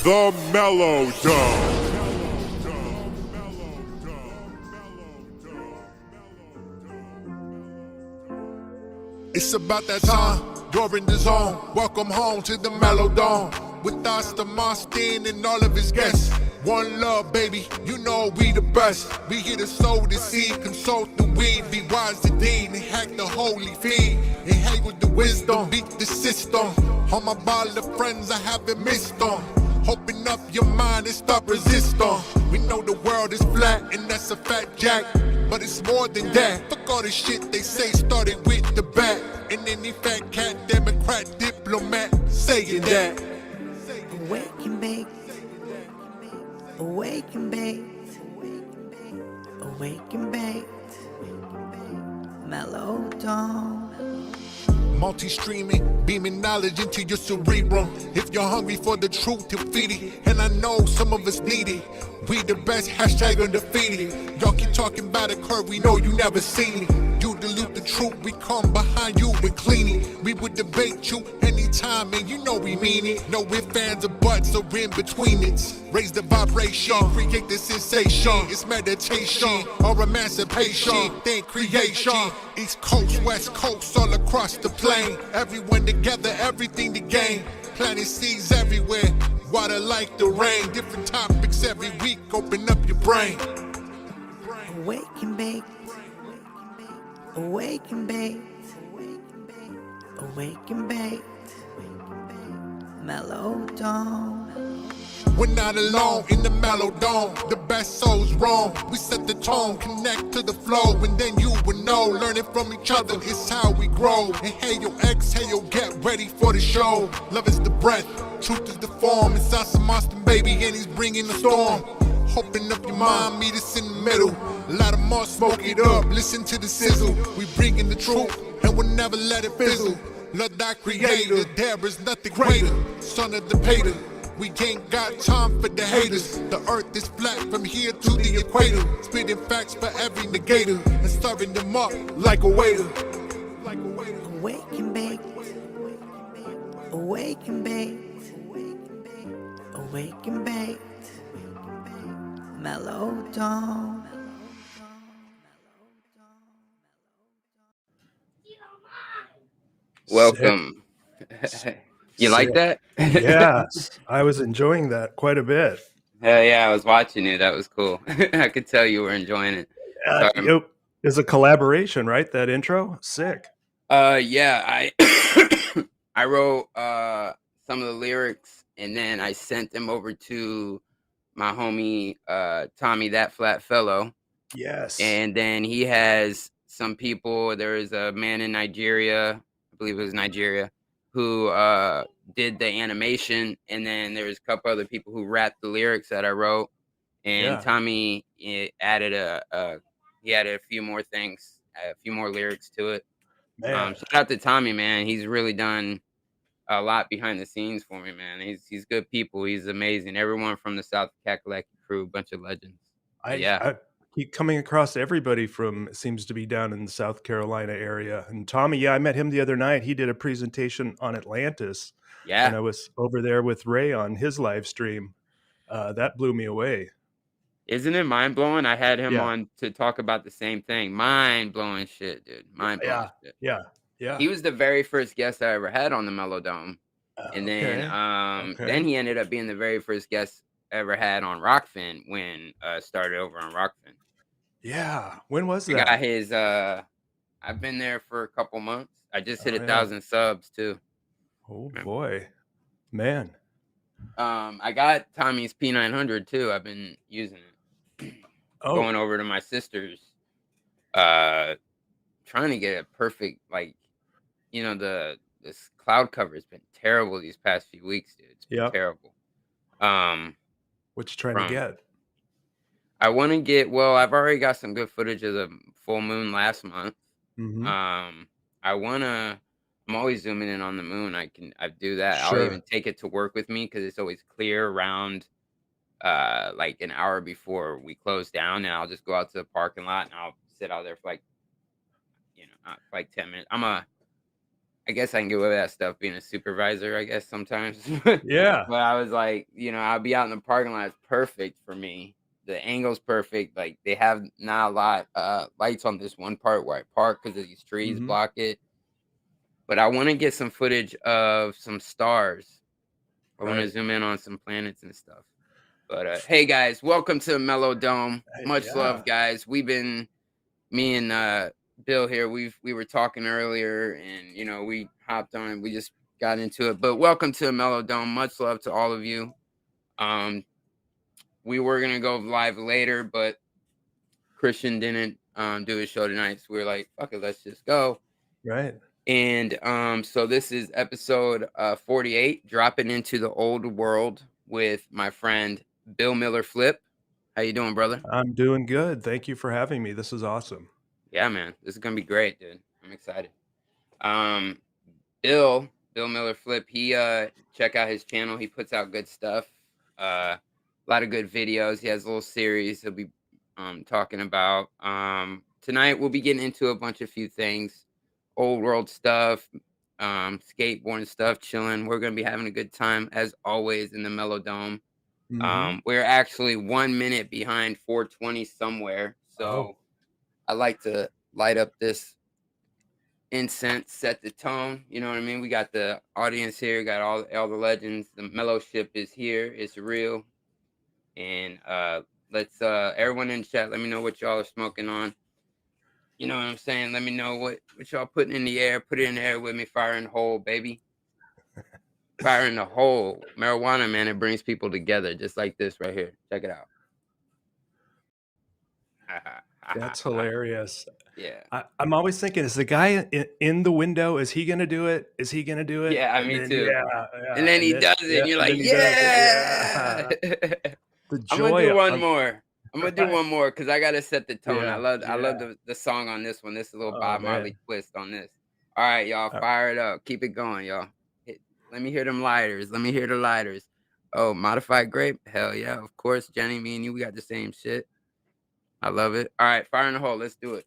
The MellowDome. It's about that time, you're in the zone. Welcome home to the MellowDome. With us, the Monster and all of his guests. One love, baby, you know we the best. We here to sow the seed, consult the weed, be wise indeed, and hack the holy feed. And hang with the wisdom, beat the system. All my ball of friends I haven't missed on. Open up your mind and stop resisting. We know the world is flat and that's a fact, Jack. But it's more than that. Fuck all the shit they say started with the bat. And any fat cat, Democrat, diplomat saying that. Awake and bake. Awake and bake. Awake and bake. MellowDome. Multi-streaming, beaming knowledge into your cerebrum. If you're hungry for the truth, you'll feed it. And I know some of us need it. We the best, hashtag undefeated. Y'all keep talking about a curve, we know you never seen it. You dilute the truth, we come behind you and clean it. We would debate you anytime, and you know we mean it. No ifs, fans, or buts, or in between it. Raise the vibration, create the sensation. It's meditation or emancipation, then creation. East Coast, West Coast, all across the plain. Everyone together, everything to gain. Planting seeds everywhere, water like the rain. Different topics every week, open up your brain. Awake and bake. Awake and bake. Awake and bake. MellowDome. We're not alone in the MellowDome. The best souls roam. We set the tone, connect to the flow, and then you will know. Learning from each other is how we grow. Inhale, exhale, get ready for the show. Love is the breath, truth is the form. It's us a monster, baby, and he's bringing the storm. Open up your mind, meet us in the middle. A lot of more, smoke it up, listen to the sizzle. We bringing the truth, and we'll never let it fizzle. Love thy creator, there is nothing greater. Son of the pater, we ain't got time for the haters. The earth is flat from here to the equator. Spitting facts for every negator, and serving them up like a waiter. Awake and bake. Awake and bake. Awake and bake. MellowDome. Welcome. You like that? Yeah, I was enjoying that quite a bit. Hell yeah, I was watching it. That was cool. I could tell you were enjoying it. It was a collaboration, right? That intro? Sick. Yeah, I I wrote some of the lyrics and then I sent them over to my homie Tommy That Flat Fellow. Yes. And then he has some people. There is a man in Nigeria, I believe it was Nigeria, who did the animation, and then there's a couple other people who rapped the lyrics that I wrote. And Tommy added a few more things, a few more lyrics to it. Shout out to Tommy, man. He's really done a lot behind the scenes for me, man. He's good people. He's amazing. Everyone from the South Kakalaki crew, bunch of legends. I keep coming across everybody from seems to be down in the South Carolina area. And Tommy, I met him the other night. He did a presentation on Atlantis. Yeah. And I was over there with Ray on his live stream. That blew me away. Isn't it mind-blowing? I had him on to talk about the same thing. Mind-blowing shit, dude. Mind-blowing shit. Yeah. He was the very first guest I ever had on the MellowDome. And then then he ended up being the very first guest I ever had on Rockfin when started over on Rockfin. Yeah. When was that? I got his I've been there for a couple months. I just hit 1,000 subs too. Oh boy. Man. I got Tommy's P900 too. I've been using it. Going over to my sister's, trying to get a perfect, like, you know, this cloud cover has been terrible these past few weeks, dude. It's been terrible. What you trying to get? I want to get, well, I've already got some good footage of the full moon last month. I'm always zooming in on the moon. I do that. Sure. I'll even take it to work with me because it's always clear around like an hour before we close down, and I'll just go out to the parking lot and I'll sit out there for like, you know, for like 10 minutes. I guess I can get away with that stuff being a supervisor, I guess sometimes. Yeah. But I was like, I'll be out in the parking lot. It's perfect for me. The angle's perfect. Like they have not a lot lights on this one part where I park because these trees Hmm. block it. But I want to get some footage of some stars. I want to Right. zoom in on some planets and stuff. But hey guys, welcome to MellowDome. Much Yeah. love, guys. Me and Bill here, we were talking earlier, and we hopped on and we just got into it. But welcome to MellowDome. Much love to all of you. We were gonna go live later, but Christian didn't do his show tonight, so we were like, fuck it, let's just go. Right. And so this is episode 48, dropping into the old world with my friend Bill MillerFlip. How you doing, brother? I'm doing good. Thank you for having me. This is awesome. Yeah, man, this is gonna be great, dude. I'm excited. Um, Bill MillerFlip. He check out his channel. He puts out good stuff. A lot of good videos. He has a little series he'll be talking about. Tonight we'll be getting into a few things, old world stuff, skateboarding stuff, chilling. We're gonna be having a good time as always in the MellowDome. Hmm. We're actually 1 minute behind 420 somewhere, so Oh, I like to light up this incense, set the tone. You know what I mean? We got the audience here, got all the legends. The mellow ship is here. It's real. And let's everyone in chat, let me know what y'all are smoking on. You know what I'm saying? Let me know what y'all putting in the air. Put it in the air with me. Fire in the hole, baby. Fire in the hole. Marijuana, man, it brings people together just like this right here. Check it out. that's hilarious. Yeah. I'm always thinking, is the guy in the window? Is he going to do it? Is he going to do it? Yeah, And me then, too. And yeah. then And he then, does it, yeah. and you're And like, then he does it. yeah. Yeah. The I'm gonna do joy one of, more. I'm gonna do right. one more because I gotta set the tone. Yeah. I love Yeah. the song on this one. This is a little Oh, Bob man. Marley twist on this. All right, y'all, Uh, fire it up. Keep it going, y'all. Let me hear them lighters. Let me hear the lighters. Oh, modified grape? Hell yeah, of course. Jenny, me and you, we got the same shit. I love it. All right, fire in the hole. Let's do it.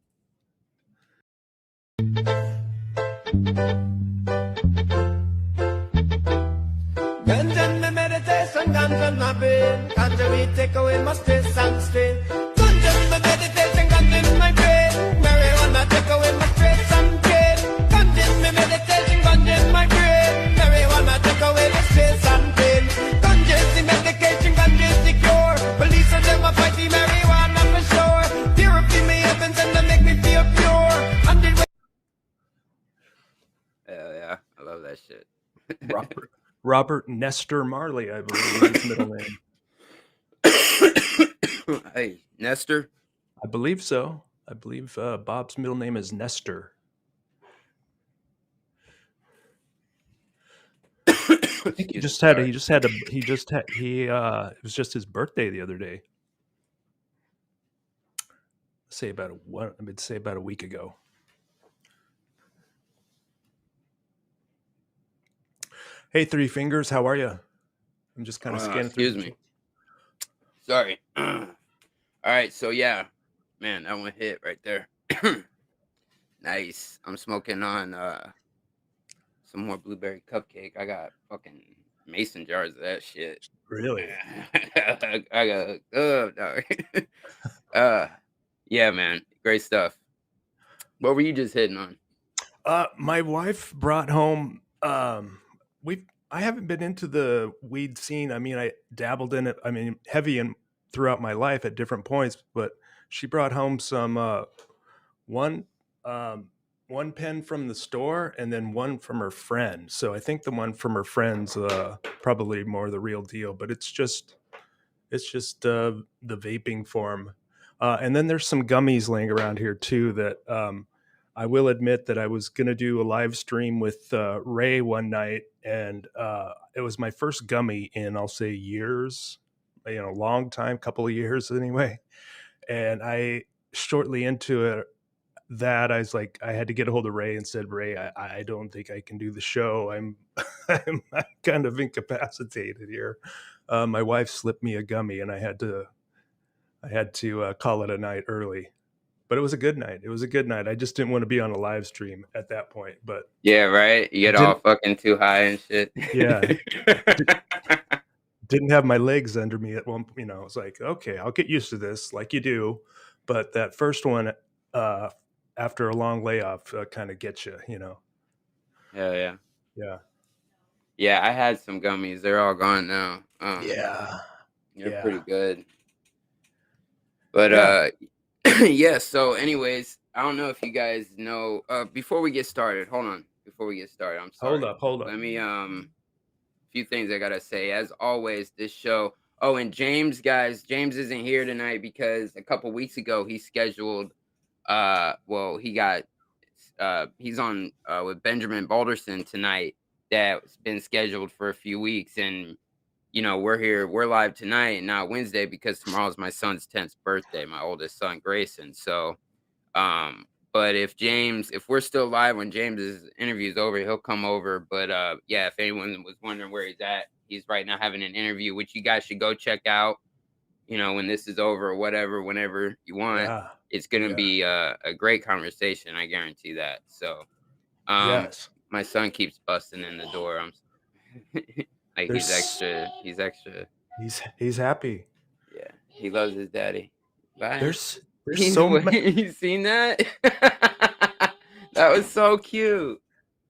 Ganja in my meditation, ganja in my brain. Ganja we take away my stress and strain. Ganja in my meditation, ganja in my brain. Marijuana take away my stress and pain. Ganja in my meditation, ganja in my brain. Marijuana take away the stress and pain. Ganja is the medication, ganja is the cure. Police and them a fight the marijuana for sure. Purify me heavens and they make me feel pure. And the Hell yeah, I love that shit. Robert Nestor Marley, I believe, is his middle name. Hey, Nestor. I believe so. I believe Bob's middle name is Nestor. I think it was just his birthday the other day. I'd say about a week ago. Hey, Three Fingers, how are you? I'm just kind of scanning Excuse through. me. Sorry. All right, so yeah, man, that one hit right there. Nice. I'm smoking on some more blueberry cupcake. I got fucking mason jars of that shit. Really? I got dog. Yeah, man, great stuff. What were you just hitting on? My wife brought home. I haven't been into the weed scene. I mean, I dabbled in it. I mean, heavy and throughout my life at different points. But she brought home some one pen from the store and then one from her friend. So I think the one from her friend's probably more the real deal. But it's just the vaping form. And then there's some gummies laying around here too that I will admit that I was going to do a live stream with Ray one night, and it was my first gummy in, I'll say, years, long time, couple of years anyway. And I shortly into it, that I was like, I had to get a hold of Ray and said, Ray, I don't think I can do the show. I'm kind of incapacitated here. My wife slipped me a gummy, and I had to call it a night early. but it was a good night. It was a good night. I just didn't want to be on a live stream at that point, but Yeah, right. You I get all didn't. fucking too high and shit. Yeah, didn't have my legs under me at one. It's like, okay, I'll get used to this, like you do. But that first one, after a long layoff, kind of gets you. Hell yeah. Yeah. Yeah, I had some gummies. They're all gone now. Yeah. They're pretty good. But yeah, so anyways, I don't know if you guys know before we get started, hold on. Before we get started, I'm sorry. Hold up. Let me few things I gotta say. As always, this show. Oh, and James, guys, James isn't here tonight because a couple weeks ago he scheduled well, he's on with Benjamin Balderson tonight. That's been scheduled for a few weeks, and we're live tonight and not Wednesday because tomorrow's my son's 10th birthday, my oldest son Grayson. So but if we're still live when James's interview is over, he'll come over. But yeah, if anyone was wondering where he's at, he's right now having an interview, which you guys should go check out, when this is over or whatever, whenever you want. Yeah. It's gonna be a great conversation, I guarantee that. So Yes. my son keeps busting in the door. Like he's extra. He's happy. Yeah, he loves his daddy. Bye. There's so many. You seen that? That was so cute.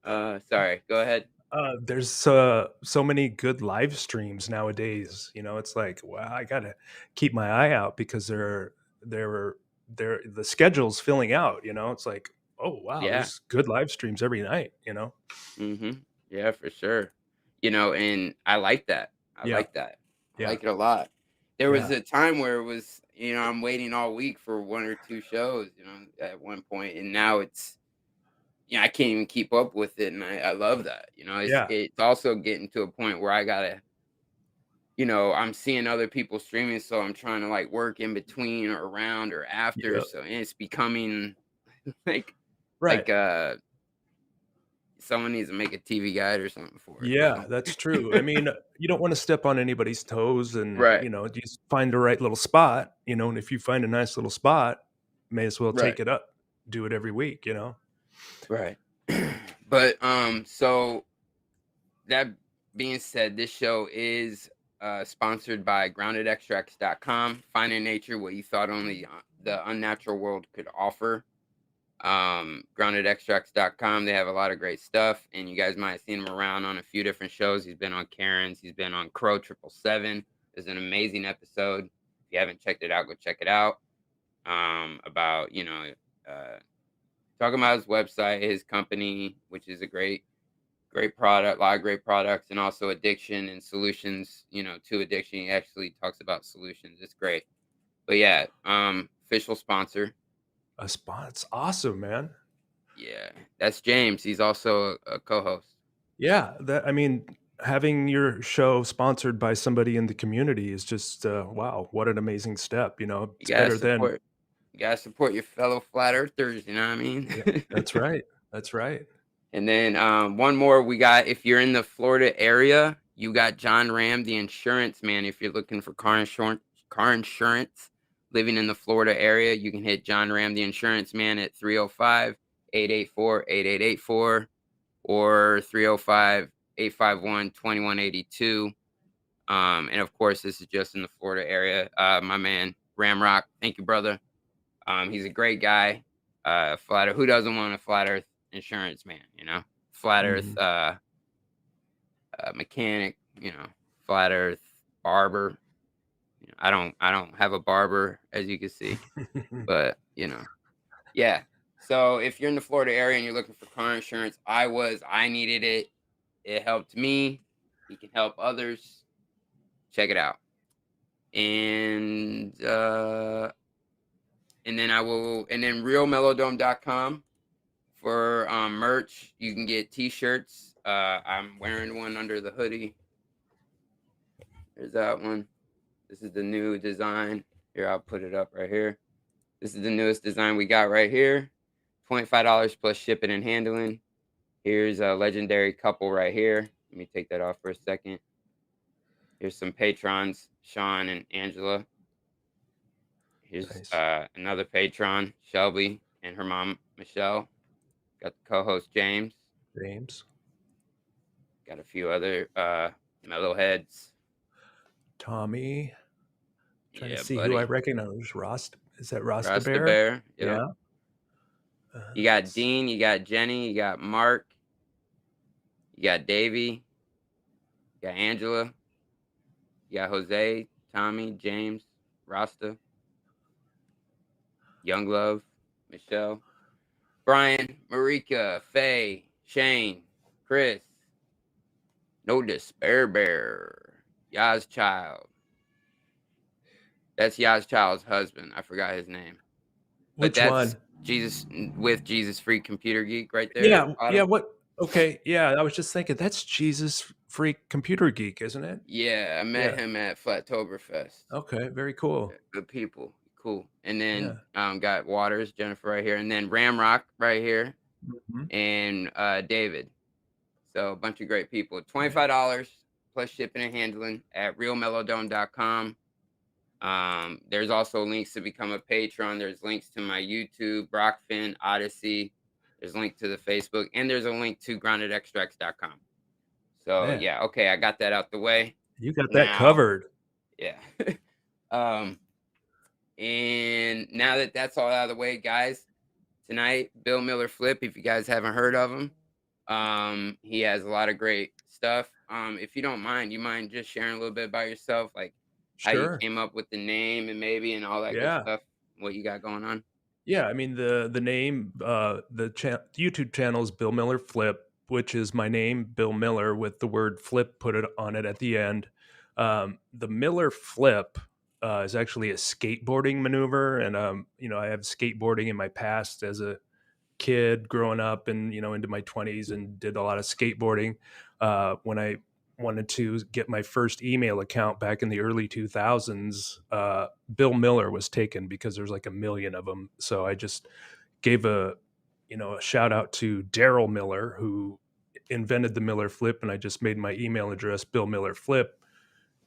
Sorry, go ahead. There's so many good live streams nowadays. It's like, wow, I gotta keep my eye out because the schedule's filling out. It's like, oh wow, Yeah. there's good live streams every night. Yeah, for sure. And I like that. I Yeah. like that. I Yeah. like it a lot. There was Yeah. a time where it was, I'm waiting all week for one or two shows, at one point, and now it's, I can't even keep up with it, and I love that. Yeah. It's also getting to a point where I gotta, I'm seeing other people streaming, so I'm trying to like work in between or around or after. Yep. So and it's becoming like Right. someone needs to make a TV guide or something for it. Yeah, that's true. I mean, you don't want to step on anybody's toes, and Right. just find the right little spot. And if you find a nice little spot, may as well take it up. Do it every week. Right. But so that being said, this show is sponsored by groundedextracts.com. Find in nature what you thought only the unnatural world could offer. Groundedextracts.com. They have a lot of great stuff, and you guys might have seen him around on a few different shows. He's been on Karen's, he's been on Crow 777. There's an amazing episode. If you haven't checked it out, go check it out. About talking about his website, his company, which is a great product, a lot of great products, and also addiction and solutions, to addiction. He actually talks about solutions. It's great. But yeah, official sponsor. A spot. It's awesome, man. Yeah, that's James. He's also a co-host. Yeah, having your show sponsored by somebody in the community is just wow, what an amazing step. It's better than you gotta support your fellow flat earthers. You know what I mean? Yeah, that's right. That's right. And then one more we got. If you're in the Florida area, you got John Ram, the insurance man. If you're looking for car insurance, living in the Florida area, you can hit John Ram, the insurance man, at 305-884-8884 or 305-851-2182. And of course, this is just in the Florida area. My man Ramrock, thank you, brother. He's a great guy. Who doesn't want a flat earth insurance man? Flat earth mechanic. Flat earth barber. I don't have a barber, as you can see, but yeah. So if you're in the Florida area and you're looking for car insurance, I needed it. It helped me. It can help others. Check it out. And then realmellowdome.com for merch. You can get t-shirts. I'm wearing one under the hoodie. There's that one. This is the new design. Here, I'll put it up right here. This is the newest design we got right here. $25 plus shipping and handling. Here's a legendary couple right here. Let me take that off for a second. Here's some patrons, Sean and Angela. Here's Nice. another patron, Shelby, and her mom, Michelle. Got the co-host, James. James. Got a few other mellow heads. Tommy. Trying to Yeah, see who I buddy. recognize. Rost. Is that Rasta Rasta Bear? Bear. Yep. Yeah. You got Dean, you got Jenny, you got Mark, you got Davey, you got Angela, you got Jose, Tommy, James, Rasta, Young Love, Michelle, Brian, Marika, Faye, Shane, Chris, No Despair Bear, Yaz Child. That's Yaz Child's husband. I forgot his name. But Which that's one? Jesus Freak Computer Geek right there. Yeah. Yeah. What? Okay. Yeah. I was just thinking that's Jesus Freak Computer Geek, isn't it? Yeah, I met him at Flattoberfest. Okay. Very cool. Good people. Cool. And then Yeah. got Waters, Jennifer right here, and then Ramrock right here, Mhm. and David. So a bunch of great people. $25 plus shipping and handling at realmellowdome.com. There's also links to become a patron. There's links to my YouTube, Brockfin, Odyssey. There's a link to the Facebook, and there's a link to groundedextracts.com. So Man. yeah, okay, I got that out the way. You got that covered. Yeah. And now that that's all out of the way, guys, tonight, Bill Miller Flip, if you guys haven't heard of him, he has a lot of great stuff. If you don't mind, you mind just sharing a little bit about yourself, like how you came up with the name and all that good stuff, what you got going on? Yeah, I mean the name, the YouTube channel is Bill Miller Flip, which is my name, Bill Miller, with the word flip put it on it at the end. The Miller Flip is actually a skateboarding maneuver, and I have skateboarding in my past as a kid growing up and into my 20s, and did a lot of skateboarding. When I wanted to get my first email account back in the early 2000s, Bill Miller was taken because there's like a million of them. So I just gave a shout out to Daryl Miller, who invented the Miller Flip, and I just made my email address Bill Miller Flip,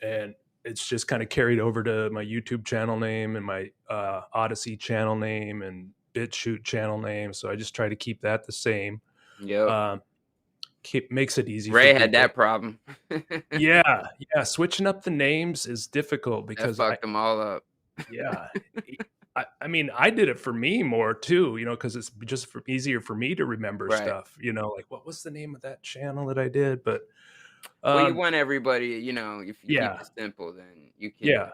and it's just kind of carried over to my YouTube channel name and my Odyssey channel name and BitChute channel name. So I just try to keep that the same. Yeah. Makes it easy. Ray had that problem. Yeah. Switching up the names is difficult because that fucked them all up. Yeah. I mean, I did it for me more too, because it's just easier for me to remember stuff, like what was the name of that channel that I did? But well, you want everybody, if you keep it simple, then you can,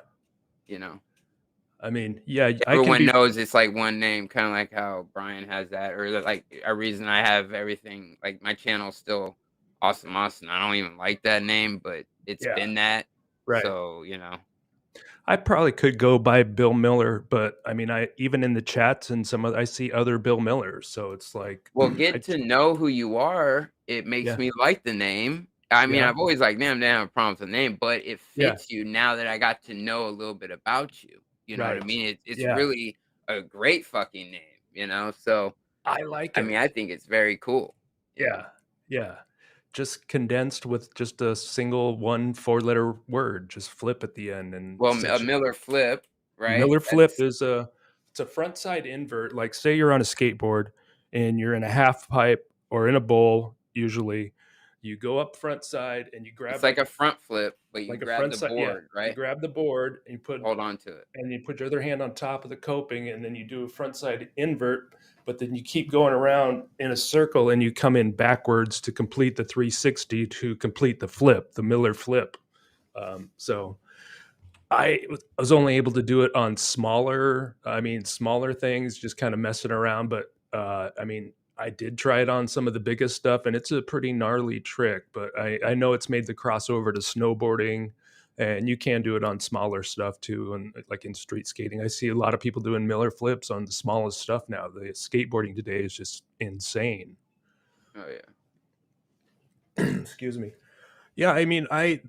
I mean, everyone knows it's like one name, kind of like how Brian has that, or like a reason I have everything. Like my channel's still Awesome Austin. I don't even like that name, but it's been that. Right. So, I probably could go by Bill Miller, but I mean, even in the chats and I see other Bill Millers. So it's like, well, get to know who you are. It makes me like the name. I mean, I've always liked them. They don't have a problem with the name, but it fits you now that I got to know a little bit about you. You know what I mean? It's really a great fucking name, so I like it. I mean, I think it's very cool. Yeah. Just condensed with just a single 4-letter word, just flip at the end. And well, a Miller Flip, right? Miller Flip is it's a front side invert. Like say you're on a skateboard and you're in a half pipe or in a bowl, usually. You go up front side and you grab. It's like a front flip, but you like grab the board, right? You grab the board and hold on to it, and you put your other hand on top of the coping, and then you do a front side invert. But then you keep going around in a circle, and you come in backwards to complete the 360 to complete the flip, the Miller Flip. So I was only able to do it on smaller things, just kind of messing around. But I mean, I did try it on some of the biggest stuff, and it's a pretty gnarly trick, but I know it's made the crossover to snowboarding, and you can do it on smaller stuff too. And like in street skating, I see a lot of people doing Miller Flips on the smallest stuff now. The skateboarding today is just insane. Oh yeah. Excuse me. Yeah. I mean, my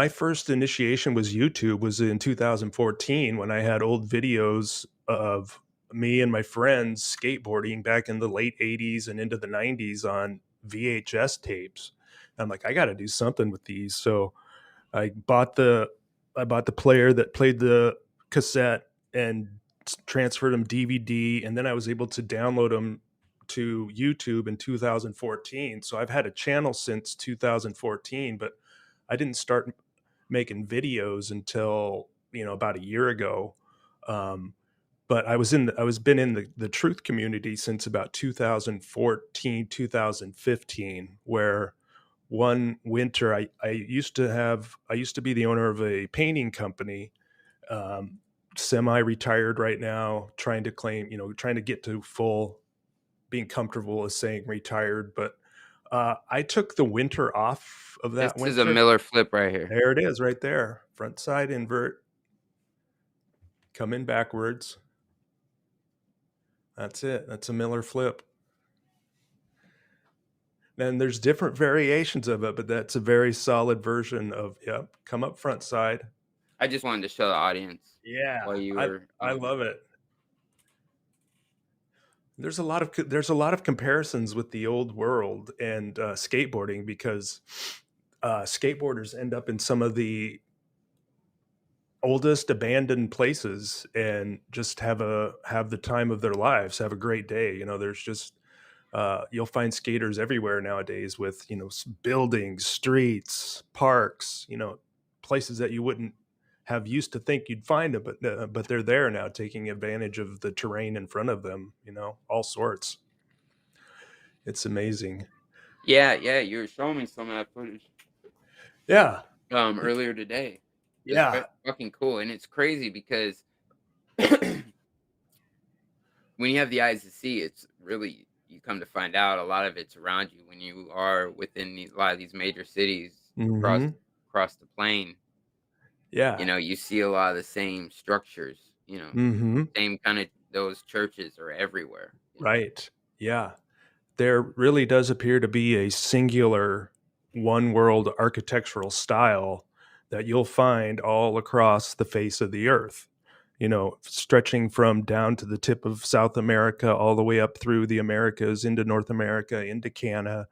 first initiation was YouTube was in 2014 when I had old videos of me and my friends skateboarding back in the late 80s and into the 90s on VHS tapes. I'm like, I got to do something with these. So I bought the player that played the cassette and transferred them DVD, and then I was able to download them to YouTube in 2014. So I've had a channel since 2014, but I didn't start making videos until, about a year ago. But I was been in the truth community since about 2014, 2015, where one winter I used to be the owner of a painting company, semi-retired right now, trying to get to full being comfortable as saying retired. But I took the winter off of This that is a winter. Miller flip right here. There it is right there. Front side invert. Come in backwards. That's it. That's a Miller flip. And there's different variations of it, but that's a very solid version of, come up front side. I just wanted to show the audience. Yeah. While you were, I love it. There's a lot of comparisons with the old world and skateboarding, because skateboarders end up in some of the oldest abandoned places and just have the time of their lives, have a great day. There's just you'll find skaters everywhere nowadays with buildings, streets, parks, places that you wouldn't have used to think you'd find them, but they're there now, taking advantage of the terrain in front of them. All sorts. It's amazing. yeah, you were showing me some of that footage. Yeah. Earlier today. Yeah. Fucking cool, and it's crazy because when you have the eyes to see, it's really, you come to find out a lot of it's around you when you are within a lot of these major cities across the plain. Yeah. You see a lot of the same structures. Same kind of, those churches are everywhere. Right. Yeah. There really does appear to be a singular one world architectural style that you'll find all across the face of the earth, stretching from down to the tip of South America, all the way up through the Americas, into North America, into Canada,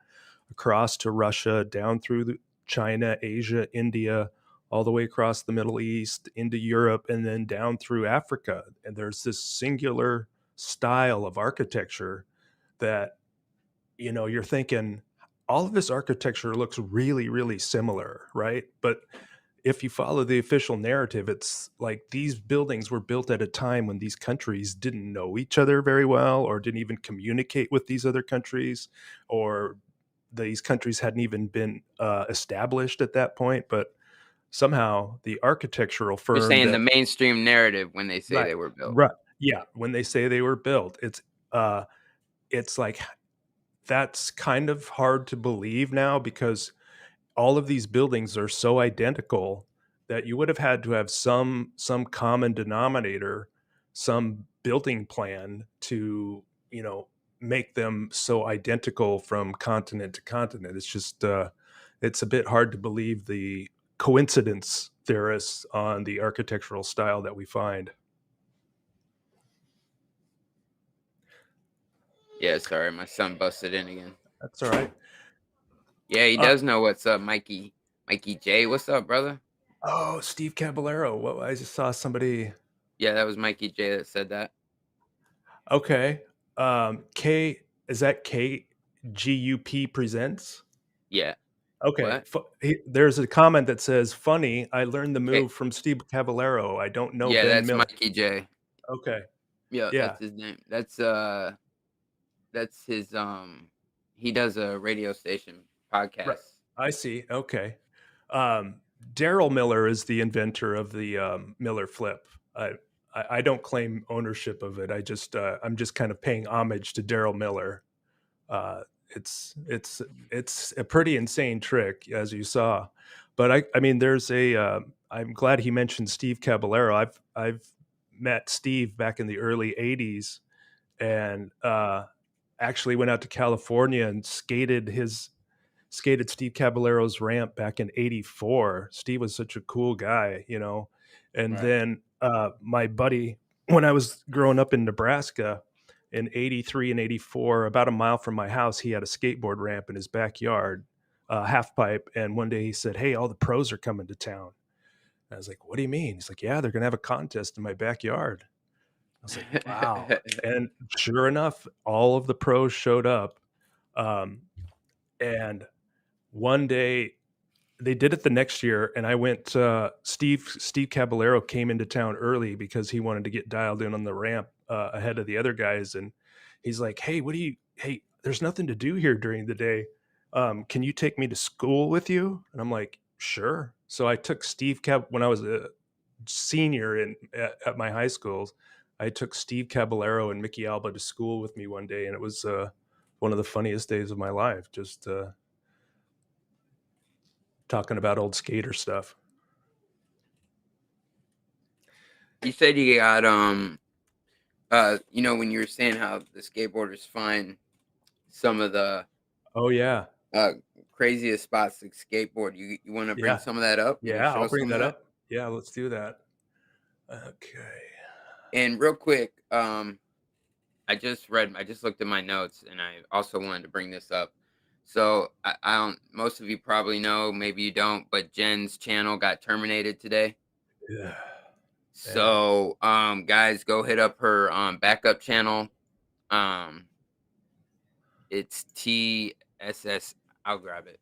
across to Russia, down through China, Asia, India, all the way across the Middle East, into Europe, and then down through Africa. And there's this singular style of architecture that, you're thinking, all of this architecture looks really, really similar, right? But if you follow the official narrative, it's like these buildings were built at a time when these countries didn't know each other very well, or didn't even communicate with these other countries, or these countries hadn't even been established at that point. But somehow the architectural firm, You're saying the mainstream narrative when they say they were built. Right. Yeah. When they say they were built, it's like, that's kind of hard to believe now, because all of these buildings are so identical that you would have had to have some common denominator, some building plan to, make them so identical from continent to continent. It's just, it's a bit hard to believe the coincidence theorists on the architectural style that we find. Yeah, sorry, my son busted in again. That's all right. Yeah, he does know what's up, Mikey J. What's up, brother? Oh, Steve Caballero. Well, I just saw somebody. Yeah, that was Mikey J that said that. Okay. Is that KGUP Presents? Yeah. Okay. There's a comment that says, funny, I learned the move from Steve Caballero. I don't know. Yeah, that's Mikey J. Okay. Yeah, that's his name. That's his, he does a radio station podcast. Right. I see. Okay. Daryl Miller is the inventor of the Miller flip. I don't claim ownership of it. I'm just kind of paying homage to Daryl Miller. It's a pretty insane trick, as you saw. But I mean, I'm glad he mentioned Steve Caballero. I've met Steve back in the early 80s, and actually went out to California and skated Steve Caballero's ramp back in 84. Steve was such a cool guy, And then my buddy, when I was growing up in Nebraska in 83 and 84, about a mile from my house, he had a skateboard ramp in his backyard, half pipe. And one day he said, "Hey, all the pros are coming to town." I was like, what do you mean? He's like, yeah, they're going to have a contest in my backyard. I was like, wow. And sure enough, all of the pros showed up. And one day they did it the next year, and I went, Steve Caballero came into town early because he wanted to get dialed in on the ramp ahead of the other guys. And he's like, hey, hey, there's nothing to do here during the day. Can you take me to school with you? And I'm like, sure. So I took when I was a senior at my high schools. I took Steve Caballero and Mickey Alba to school with me one day, and it was one of the funniest days of my life. Just talking about old skater stuff. You said you got when you were saying how the skateboarders find some of the craziest spots to skateboard. You want to bring some of that up? Yeah, I'll bring that up. Yeah, let's do that. Okay. And real quick, I just looked at my notes, and I also wanted to bring this up. So I don't. Most of you probably know, maybe you don't, but Jen's channel got terminated today. Yeah. So guys, go hit up her backup channel. It's TSS. I'll grab it.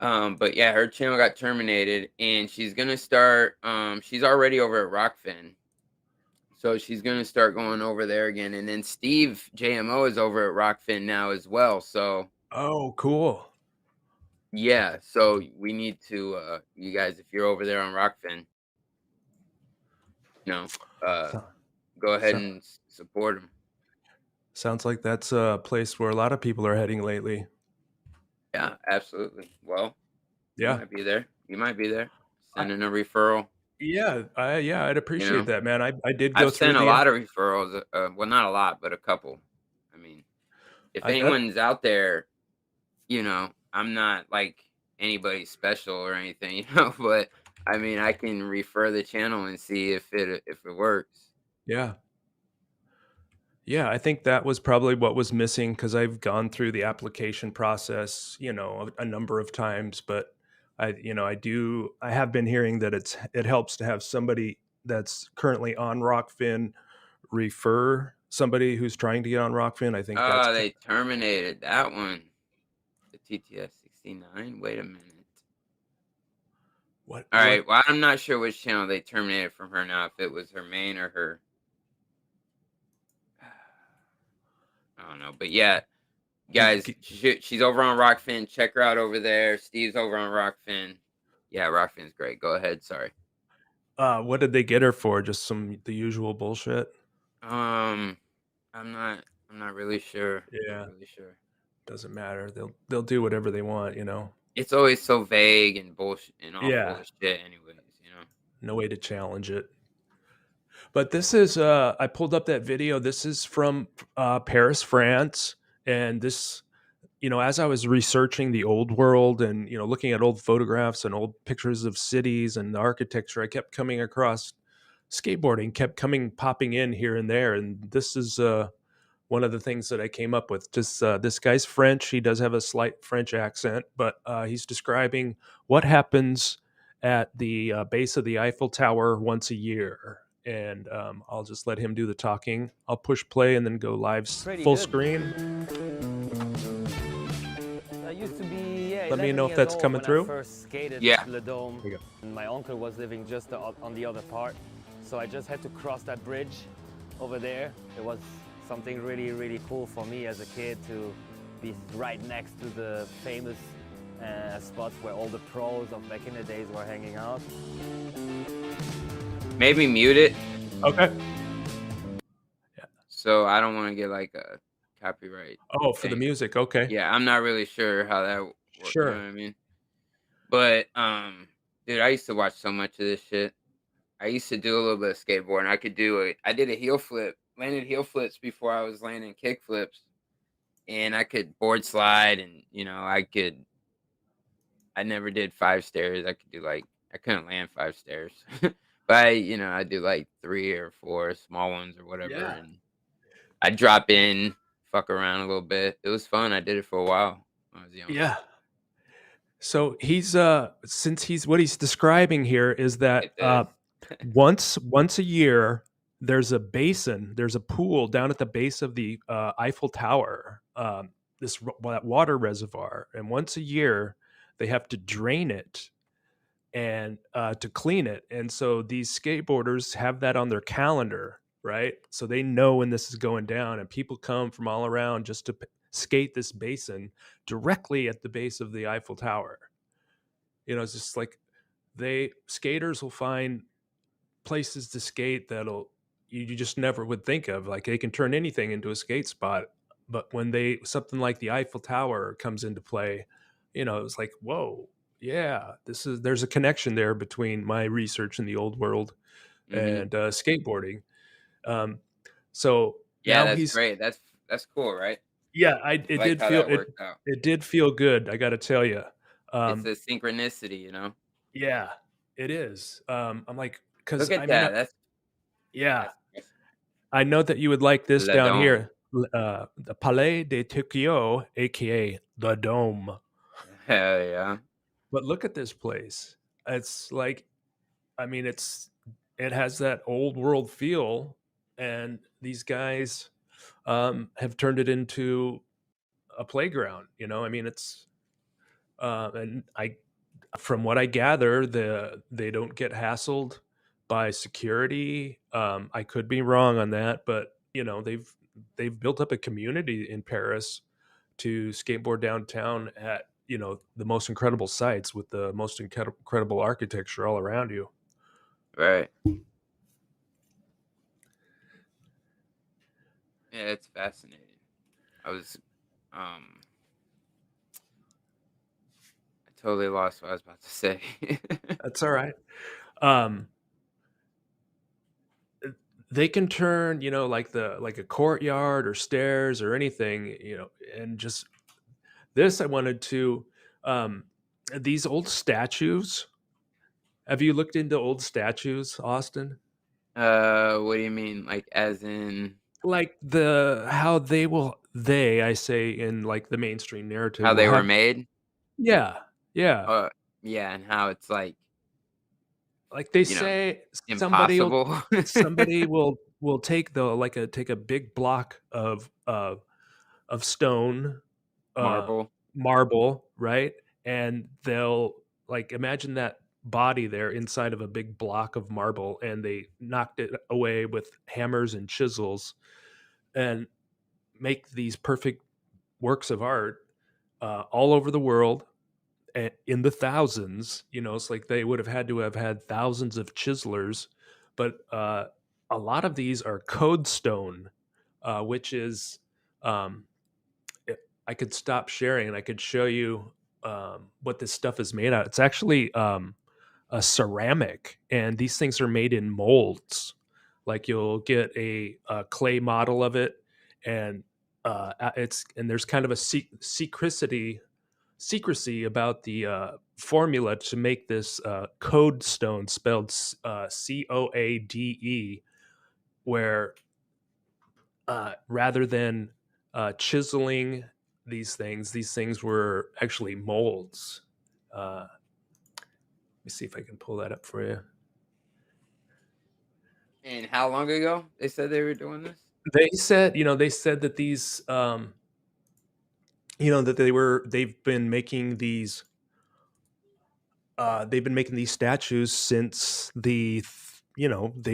But yeah, her channel got terminated, and she's gonna start. She's already over at Rockfin, so she's gonna start going over there again. And then Steve JMO is over at Rockfin now as well. So oh, cool. Yeah, so we need to you guys, if you're over there on Rockfin, go ahead and support them. Sounds like that's a place where a lot of people are heading lately. Yeah, absolutely. Well, yeah, you might be there. Sending a referral. Yeah, I'd appreciate that, man. I did go I've sent a lot of referrals. Well, not a lot, but a couple. I mean, if anyone's out there, I'm not like anybody special or anything, but I mean, I can refer the channel and see if it works. Yeah. Yeah, I think that was probably what was missing, because I've gone through the application process, a number of times, but I have been hearing that it helps to have somebody that's currently on Rockfin refer somebody who's trying to get on Rockfin. I think they terminated that one. The TTS 69. Wait a minute. What? All right. Well, I'm not sure which channel they terminated from her now. If it was her main or her. I don't know, but yeah, guys, she's over on Rockfin. Check her out over there. Steve's over on Rockfin. Yeah, Rockfin's great. Go ahead. Sorry. What did they get her for? Just the usual bullshit? I'm not really sure. Yeah. Not really sure. Doesn't matter. They'll do whatever they want, It's always so vague and bullshit and all full of shit anyways, No way to challenge it. But this is, I pulled up that video. This is from Paris, France. And this, as I was researching the old world and, looking at old photographs and old pictures of cities and the architecture, I kept coming across skateboarding, popping in here and there. And this is one of the things that I came up with. Just this guy's French. He does have a slight French accent, but he's describing what happens at the base of the Eiffel Tower once a year. And I'll just let him do the talking. I'll push play and then go live full screen. I used to be, let me know if that's coming through. I first skated LiveStream. My uncle was living just on the other part, so I just had to cross that bridge over there. It was something really, really cool for me as a kid to be right next to the famous spots where all the pros of back in the days were hanging out. Maybe mute it. Okay. Yeah. So I don't want to get like a copyright. Oh, for the music. Okay. Yeah, I'm not really sure how that works. Sure. You know what I mean? But dude, I used to watch so much of this shit. I used to do a little bit of skateboarding. I did a heel flip, landed heel flips before I was landing kick flips, and I could board slide, and I never did 5 stairs. I couldn't land 5 stairs. But I do like 3 or 4 small ones or whatever. Yeah. And I drop in, fuck around a little bit. It was fun. I did it for a while when I was young. Yeah. So he's since he's what he's describing here is that Like this. once a year there's a basin, there's a pool down at the base of the Eiffel Tower, that water reservoir, and once a year they have to drain it and to clean it. And so these skateboarders have that on their calendar, right? So they know when this is going down, and people come from all around just to skate this basin directly at the base of the Eiffel Tower. It's just like skaters will find places to skate that'll you just never would think of. Like they can turn anything into a skate spot, but when something like the Eiffel Tower comes into play, it's like, whoa, yeah, there's a connection there between my research in the old world and skateboarding. So Yeah, now that's great. That's cool, right? yeah, I like how that worked out. it did feel good. I got to tell you, It's a synchronicity, yeah, it is. I'm like, because Look at that. That's I know that you would like this down LiveStream. here, the Palais de Tokyo, aka the Dome. Hell yeah! But look at this place. It's like, it has that old world feel, and these guys have turned it into a playground. It's and from what I gather, they don't get hassled by security. I could be wrong on that, but they've built up a community in Paris to skateboard downtown at the most incredible sites with the most incredible architecture all around you. Right. Yeah, it's fascinating. I totally lost what I was about to say. That's all right. They can turn, like a courtyard or stairs or anything, and just this. I wanted to these old statues. Have you looked into old statues, Austin? What do you mean? Like, as in, Like how I say in like the mainstream narrative, how they were made? Yeah. Yeah, and how it's like They say impossible. somebody will take take a big block of stone, marble, right? And they'll imagine that body there inside of a big block of marble, and they knocked it away with hammers and chisels and make these perfect works of art all over the world in the thousands. It's like they would have had to have had thousands of chiselers, but a lot of these are code stone, which is I could stop sharing and I could show you what this stuff is made out. It's actually a ceramic, and these things are made in molds. Like you'll get a clay model of it, and there's kind of a secrecy about the formula to make this code stone, spelled COADE, where rather than chiseling these things were actually molds. Let me see if I can pull that up for you. And how long ago they said they were doing this? They said that these that they've been making these statues since they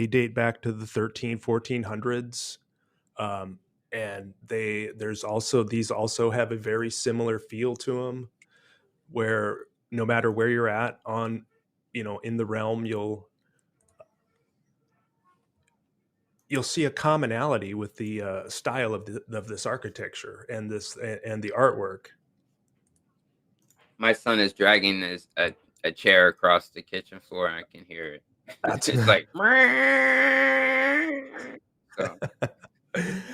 date back to the 1400s. And these also have a very similar feel to them, where no matter where you're at on in the realm, you'll see a commonality with the style of this architecture and the artwork. My son is dragging a chair across the kitchen floor, and I can hear it. It's like, so,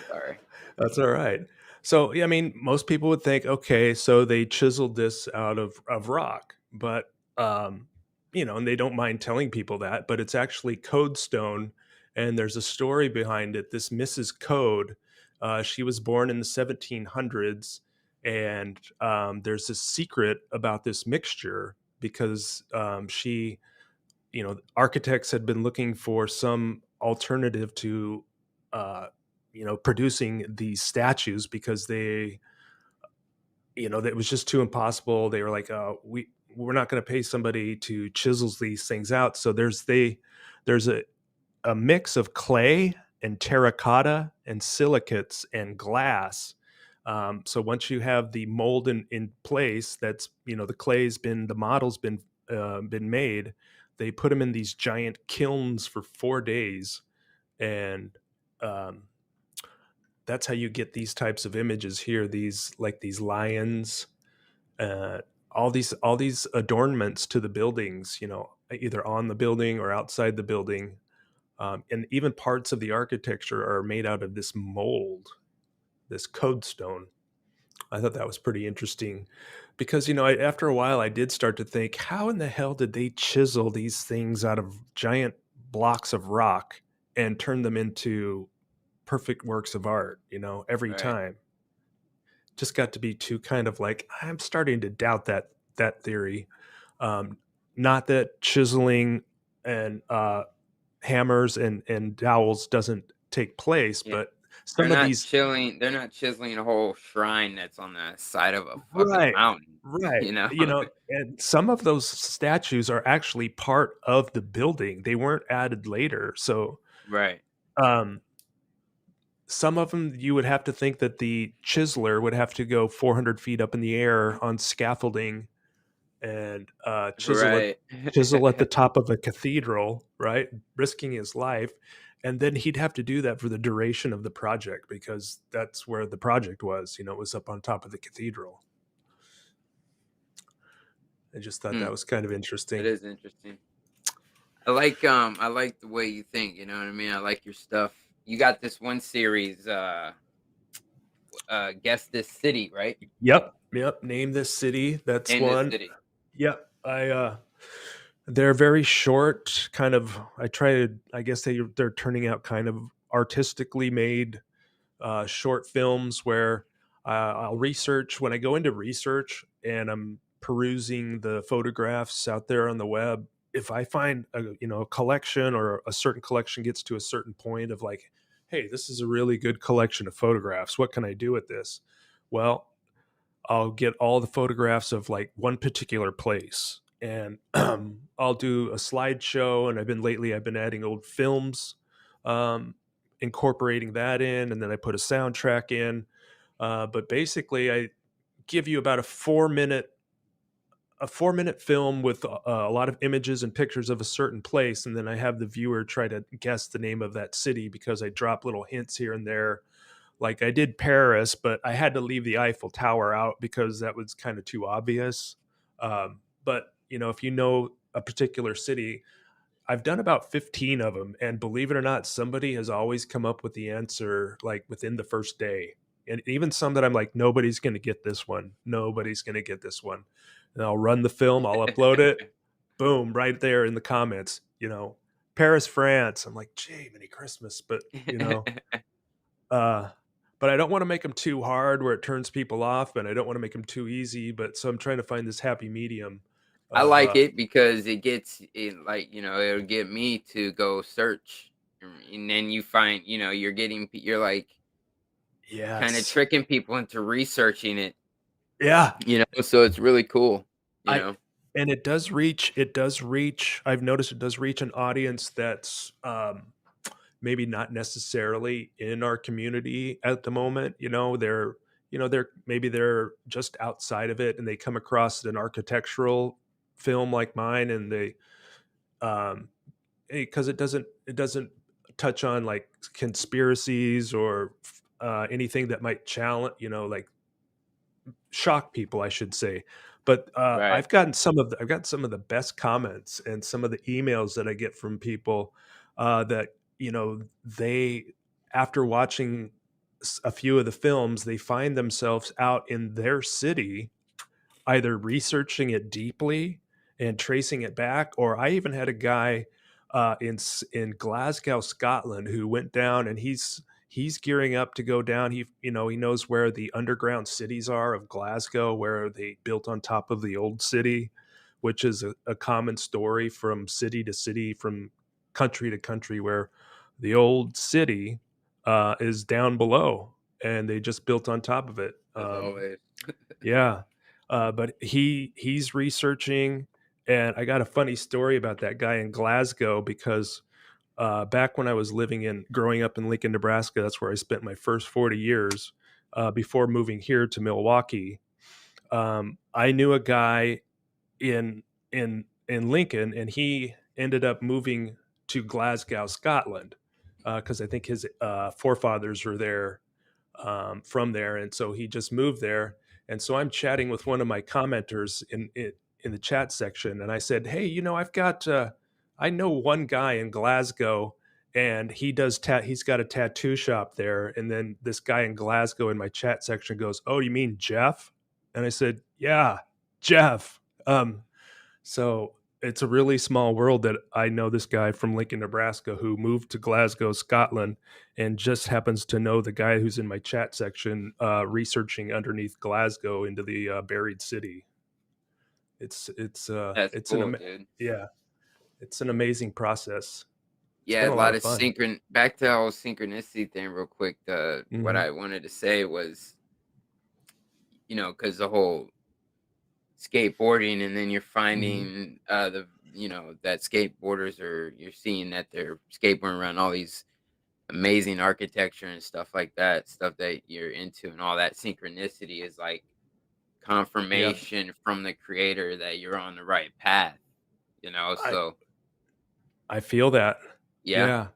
sorry. That's all right. So, most people would think, okay, so they chiseled this out of rock, but and they don't mind telling people that, but it's actually code stone. And there's a story behind it. This Mrs. Code, she was born in the 1700s, And there's this secret about this mixture because she, architects had been looking for some alternative to, producing these statues because they, it was just too impossible. They were like, we're not going to pay somebody to chisel these things out. So there's a mix of clay and terracotta and silicates and glass. So once you have the mold in place, that's, the model's been made. They put them in these giant kilns for 4 days, and um, that's how you get these types of images here. These lions, uh, all these adornments to the buildings, either on the building or outside the building. And even parts of the architecture are made out of this mold, this codestone. I thought that was pretty interesting because, after a while, I did start to think, how in the hell did they chisel these things out of giant blocks of rock and turn them into perfect works of art, every Right. time? Just got to be too kind of like, I'm starting to doubt that theory. Not that chiseling and hammers and dowels doesn't take place, Yeah. but some of these, They're not chiseling a whole shrine that's on the side of a fucking right, mountain, right, you know? and some of those statues are actually part of the building. They weren't added later. So Right. um some of them, you would have to think that the chiseler would have to go 400 feet up in the air on scaffolding and Right. chisel at the top of a cathedral, right? Risking his life. And then he'd have to do that for the duration of the project because that's where the project was, it was up on top of the cathedral. I just thought that was kind of It interesting. is interesting. I like the way you think, you know what I mean? I like your stuff. You got this one series, Guess This City, right? Yep. Name this city. That's Name This one. City. Yep. They're very short, kind of. I guess they're turning out kind of artistically made short films where I'll research when I go into research and I'm perusing the photographs out there on the web. If I find a collection, or a certain collection gets to a certain point of like, hey, this is a really good collection of photographs. What can I do with this? Well, I'll get all the photographs of like one particular place, and I'll do a slideshow. And I've been adding old films, incorporating that in, and then I put a soundtrack in. But basically, I give you about a 4 minute film with a lot of images and pictures of a certain place, and then I have the viewer try to guess the name of that city because I drop little hints here and there. Like I did Paris, but I had to leave the Eiffel Tower out because that was kind of too obvious. But if you know a particular city, I've done about 15 of them, and believe it or not, somebody has always come up with the answer like within the first day. And even some that I'm like, nobody's going to get this one. Nobody's going to get this one. And I'll run the film, I'll upload it. Boom, right there in the comments, Paris, France. I'm like, gee, many Christmas, but but I don't want to make them too hard where it turns people off, and I don't want to make them too easy. But so I'm trying to find this happy medium. I like it because it'll get me to go search, and then you find, you're like kind of tricking people into researching it. Yeah. So it's really cool, And it does reach, I've noticed it does reach an audience that's maybe not necessarily in our community at the moment. They're just outside of it, and they come across an architectural film like mine, and they because it doesn't touch on like conspiracies or anything that might challenge, like shock people, I should say. But Right. I've gotten some of the best comments and some of the emails that I get from people that they, after watching a few of the films, they find themselves out in their city, either researching it deeply and tracing it back, or I even had a guy in Glasgow, Scotland, who went down, and he's he's gearing up to go down. He knows where the underground cities are of Glasgow, where they built on top of the old city, which is a common story from city to city, from country to country, where the old city is down below and they just built on top of it. As always. Yeah. But he's researching, and I got a funny story about that guy in Glasgow, because back when I was growing up in Lincoln, Nebraska, that's where I spent my first 40 years before moving here to Milwaukee. I knew a guy in Lincoln, and he ended up moving to Glasgow, Scotland, because I think his forefathers were there, from there, and so he just moved there. And so I'm chatting with one of my commenters in the chat section, and I said, "Hey, I know one guy in Glasgow, and he's got a tattoo shop there." And then this guy in Glasgow in my chat section goes, "Oh, you mean Jeff?" And I said, "Yeah, Jeff." So it's a really small world that I know this guy from Lincoln, Nebraska, who moved to Glasgow, Scotland, and just happens to know the guy who's in my chat section researching underneath Glasgow into the buried city. It's That's cool, dude. Yeah, it's an amazing process. Yeah, a lot lot of of fun. back to the whole synchronicity thing real quick. What Mhm. I wanted to say was, because the whole skateboarding, and then you're finding that you're seeing that they're skateboarding around all these amazing architecture and stuff like that, stuff that you're into, and all that synchronicity is like Yeah, confirmation from the creator that you're on the right path, I so I feel that. yeah. Yeah,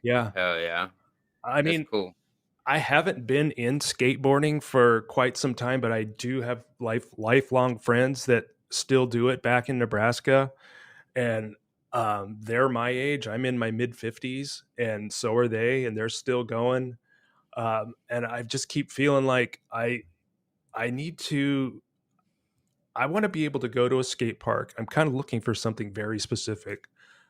yeah. Hell yeah. I That's mean, cool. I haven't been in skateboarding for quite some time, but I do have lifelong friends that still do it back in Nebraska, and they're my age. I'm in my mid 50s, and so are they, and they're still going. And I just keep feeling like I need to. I want to be able to go to a skate park. I'm kind of looking for something very specific.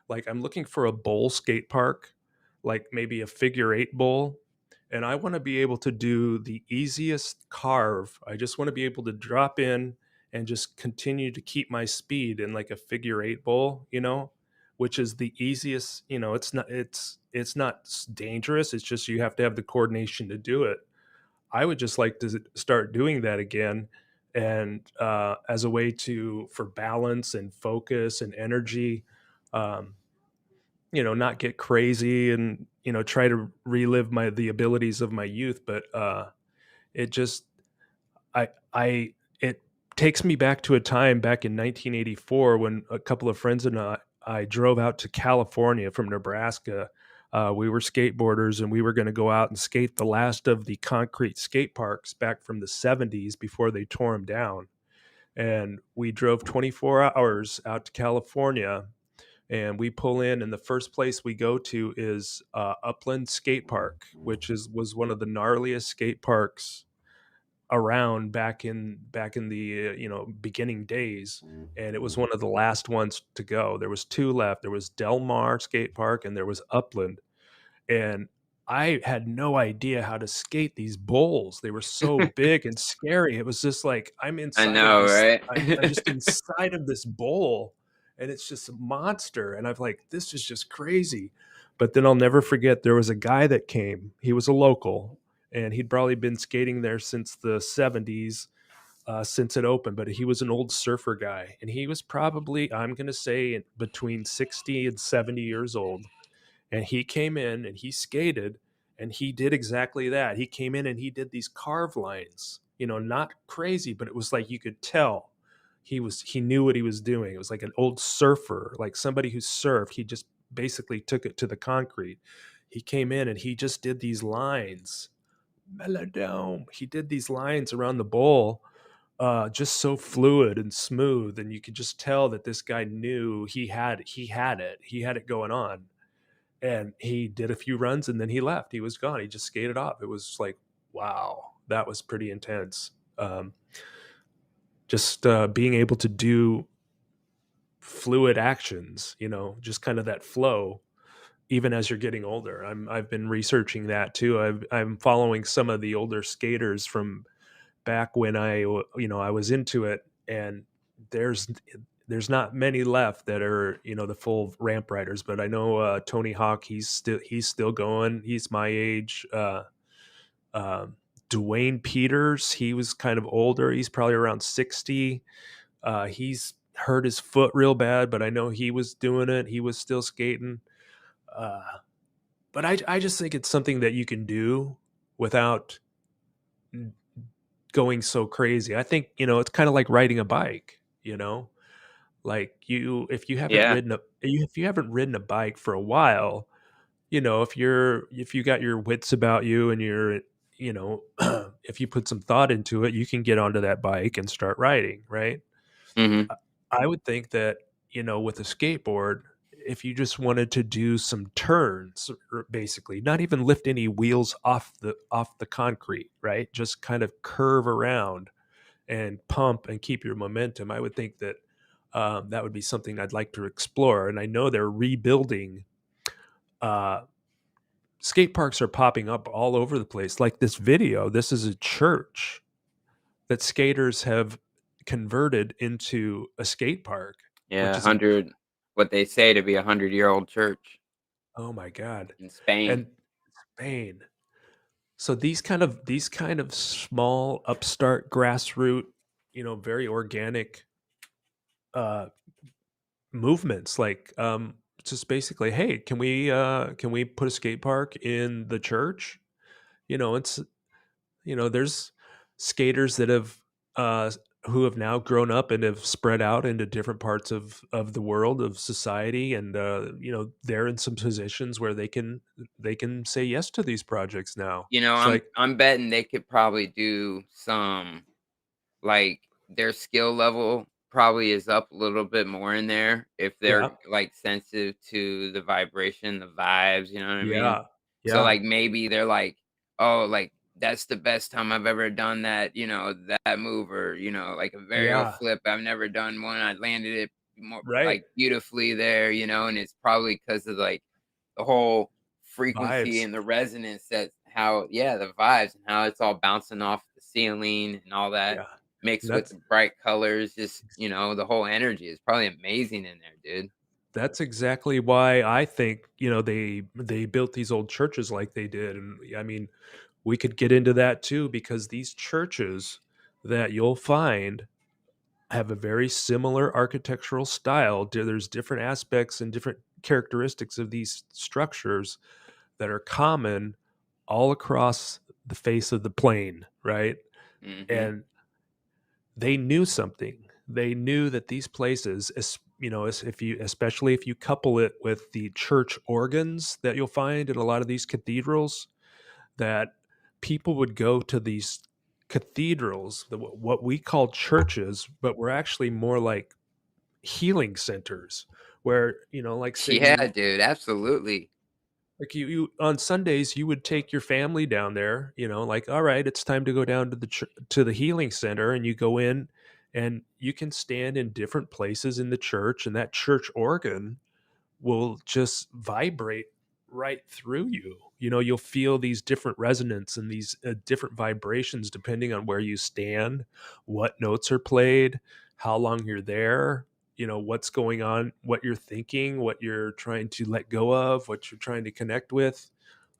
Like I'm looking for a bowl skate park, like maybe a figure eight bowl. And I want to be able to do the easiest carve. I just want to be able to drop in and just continue to keep my speed in like a figure eight bowl, which is the easiest, it's not dangerous. It's just you have to have the coordination to do it. I would just like to start doing that again, and as a way for balance and focus and energy, um, not get crazy and try to relive the abilities of my youth. But it just I it takes me back to a time back in 1984 when a couple of friends and I drove out to California from Nebraska. We were skateboarders, and we were going to go out and skate the last of the concrete skate parks back from the 70s before they tore them down. And we drove 24 hours out to California, and we pull in, and the first place we go to is Upland Skate Park, which was one of the gnarliest skate parks around back in the beginning days, and it was one of the last ones to go. There was two left. There was Del Mar Skate Park, and there was Upland. And I had no idea how to skate these bowls. They were so big and scary. It was just like I know, right? I'm just inside of this bowl, and it's just a monster. And I'm like, this is just crazy. But then I'll never forget, there was a guy that came. He was a local, and he'd probably been skating there since the 70s, since it opened. But he was an old surfer guy, and he was probably, I'm going to say, between 60 and 70 years old. And he came in and he skated, and he did exactly that. He came in and he did these carve lines, not crazy, but it was like you could tell he knew what he was doing. It was like an old surfer, like somebody who surfed. He just basically took it to the concrete. He came in and he just did these lines. MellowDome. He did these lines around the bowl, just so fluid and smooth, and you could just tell that this guy knew he had it. He had it going on. And he did a few runs, and then he left. He was gone. He just skated off. It was like, wow, that was pretty intense. Just being able to do fluid actions, just kind of that flow. even as you're getting older. I've been researching that too. I'm following some of the older skaters from back when I was into it, and there's there's not many left that are the full ramp riders. But I know Tony Hawk, he's still going. He's my age. Um Dwayne Peters, he was kind of older. He's probably around 60. He's hurt his foot real bad, but I know he was doing it. He was still skating. Uh, but I just think it's something that you can do without going so crazy. I think, it's kind of like riding a bike, like if you haven't Yeah. ridden a bike for a while, if you got your wits about you and you know, if you put some thought into it, you can get onto that bike and start riding, right? Hmm. I would think that, with a skateboard, if you just wanted to do some turns, basically, not even lift any wheels off the concrete, right? Just kind of curve around and pump and keep your momentum. I would think that that would be something I'd like to explore. And I know they're rebuilding. Uh, Skate parks are popping up all over the place. Like this video, this is a church that skaters have converted into a skate park, Yeah, which is a, 100, what they say to be a 100-year-old church oh my God. in Spain. And Spain. So these kind of small upstart grassroots, very organic uh movements, like just basically, hey, can we put a skate park in the church? It's there's skaters that have uh who have now grown up and have spread out into different parts of the world, of society, and they're in some positions where they can say yes to these projects now. You know, It's I'm like, I'm betting they could probably do some, like, their skill level probably is up a little bit more in there if yeah, they're, like, sensitive to the vibration, the vibes, you know what I mean? yeah, So, yeah, like, maybe they're like, "Oh, like, that's the best time I've ever done that, that move," or, like a varial yeah, flip, I've never done one, I landed it more, right. like, beautifully there, and it's probably because of, like, the whole frequency Vibes. and the resonance, that how, yeah, the vibes and how it's all bouncing off the ceiling and all that, Yeah. mixed with That's the bright colors, just, the whole energy is probably amazing in there, dude. that's exactly why I think, they built these old churches like they did. And I mean, we could get into that too, because these churches that you'll find have a very similar architectural style. There's different aspects and different characteristics of these structures that are common all across the face of the plane, right? Mhm. And they knew something. They knew that these places, especially if you couple it with the church organs that you'll find in a lot of these cathedrals, that people would go to these cathedrals, what we call churches, but were actually more like healing centers, where, like, say Yeah, you dude, absolutely. like you on Sundays, you would take your family down there, like, all right, it's time to go down to the healing center, and you go in, and you can stand in different places in the church, and that church organ will just vibrate right through you. You'll feel these different resonance and these different vibrations depending on where you stand, what notes are played, how long you're there, what's going on, what you're thinking, what you're trying to let go of, what you're trying to connect with.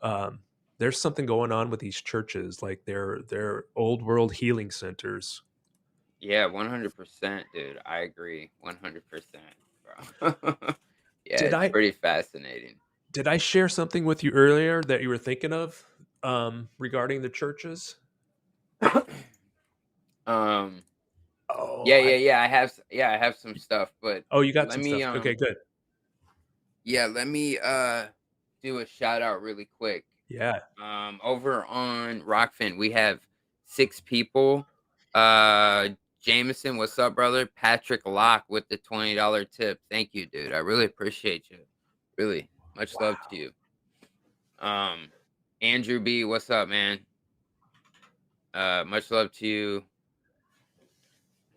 Um, there's something going on with these churches, like they're old world healing centers. Yeah, 100%, dude, I agree, 100%, bro. Yeah, Did it's I pretty fascinating. did I share something with you earlier that you were thinking of regarding the churches? Um, Oh, yeah, yeah, yeah, I have some stuff, but you got let some me, stuff. Okay, good. yeah, let me, do a shout out really quick. Yeah. Over on Rockfin, we have 6 people. Uh, Jameson, what's up, brother? Patrick Locke with the $20 tip. Thank you, dude. I really appreciate you. Really, much love to Wow. you. Andrew B, what's up, man? Much love to you.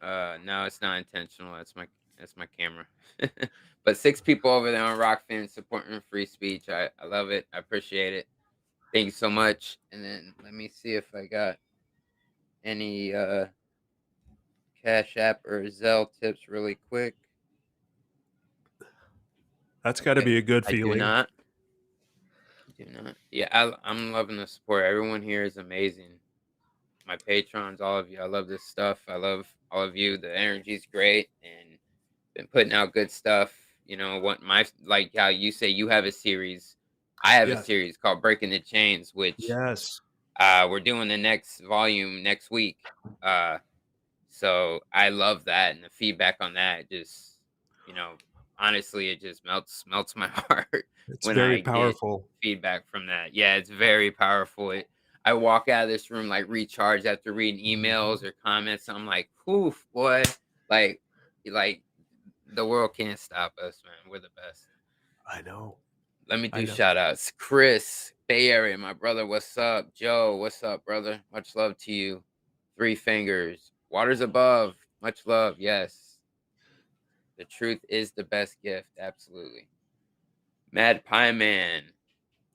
No, it's not intentional. That's my camera. But 6 people over there on Rockfin supporting free speech. I love it. I appreciate it. Thank you so much. And then let me see if I got any Cash App or Zelle tips really quick. That's got to be a good I feeling. do not. Yeah, I'm loving the support. Everyone here is amazing. My patrons, all of you. I love this stuff. I love all of you. The energy's great, and been putting out good stuff. You know what? Like how you say you have a series. I have a Yes. series called Breaking the Chains, which Yes. we're doing the next volume next week. So I love that, and the feedback on that just, honestly, it just melts my heart It's when very I get powerful. feedback from that. Yeah, it's very powerful. I walk out of this room like recharged after reading emails or comments. I'm like, poof, boy, like the world can't stop us, man. We're the best. I know. Let me I do know. shout outs. Chris, Bay Area, my brother, what's up? Joe, what's up, brother? Much love to you. 3 Fingers, Waters Above, much love. Yes. The truth is the best gift. Absolutely. Mad Pie Man,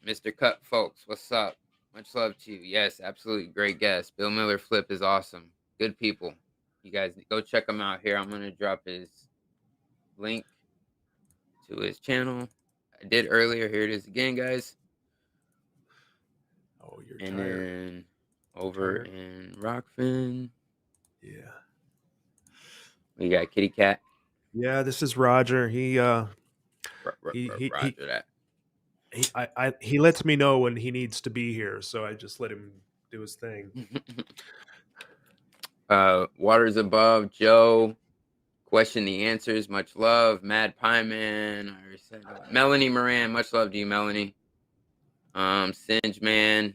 Mr. Cut Folks, what's up? Much love to you. Yes, absolutely. Great guest. Bill Miller Flip is awesome. Good people. You guys go check him out here. I'm going to drop his link to his channel. I did earlier. Here it is again, guys. Oh, you're And tired. then over in Rockfin, Yeah. we got Kitty Cat. Yeah, this is Roger. Roger that. He lets me know when he needs to be here, so I just let him do his thing. Waters Above, Joe. Question the answers. Much love. Mad Pie Man. I already said that. Melanie Moran. Much love to you, Melanie. Singe Man.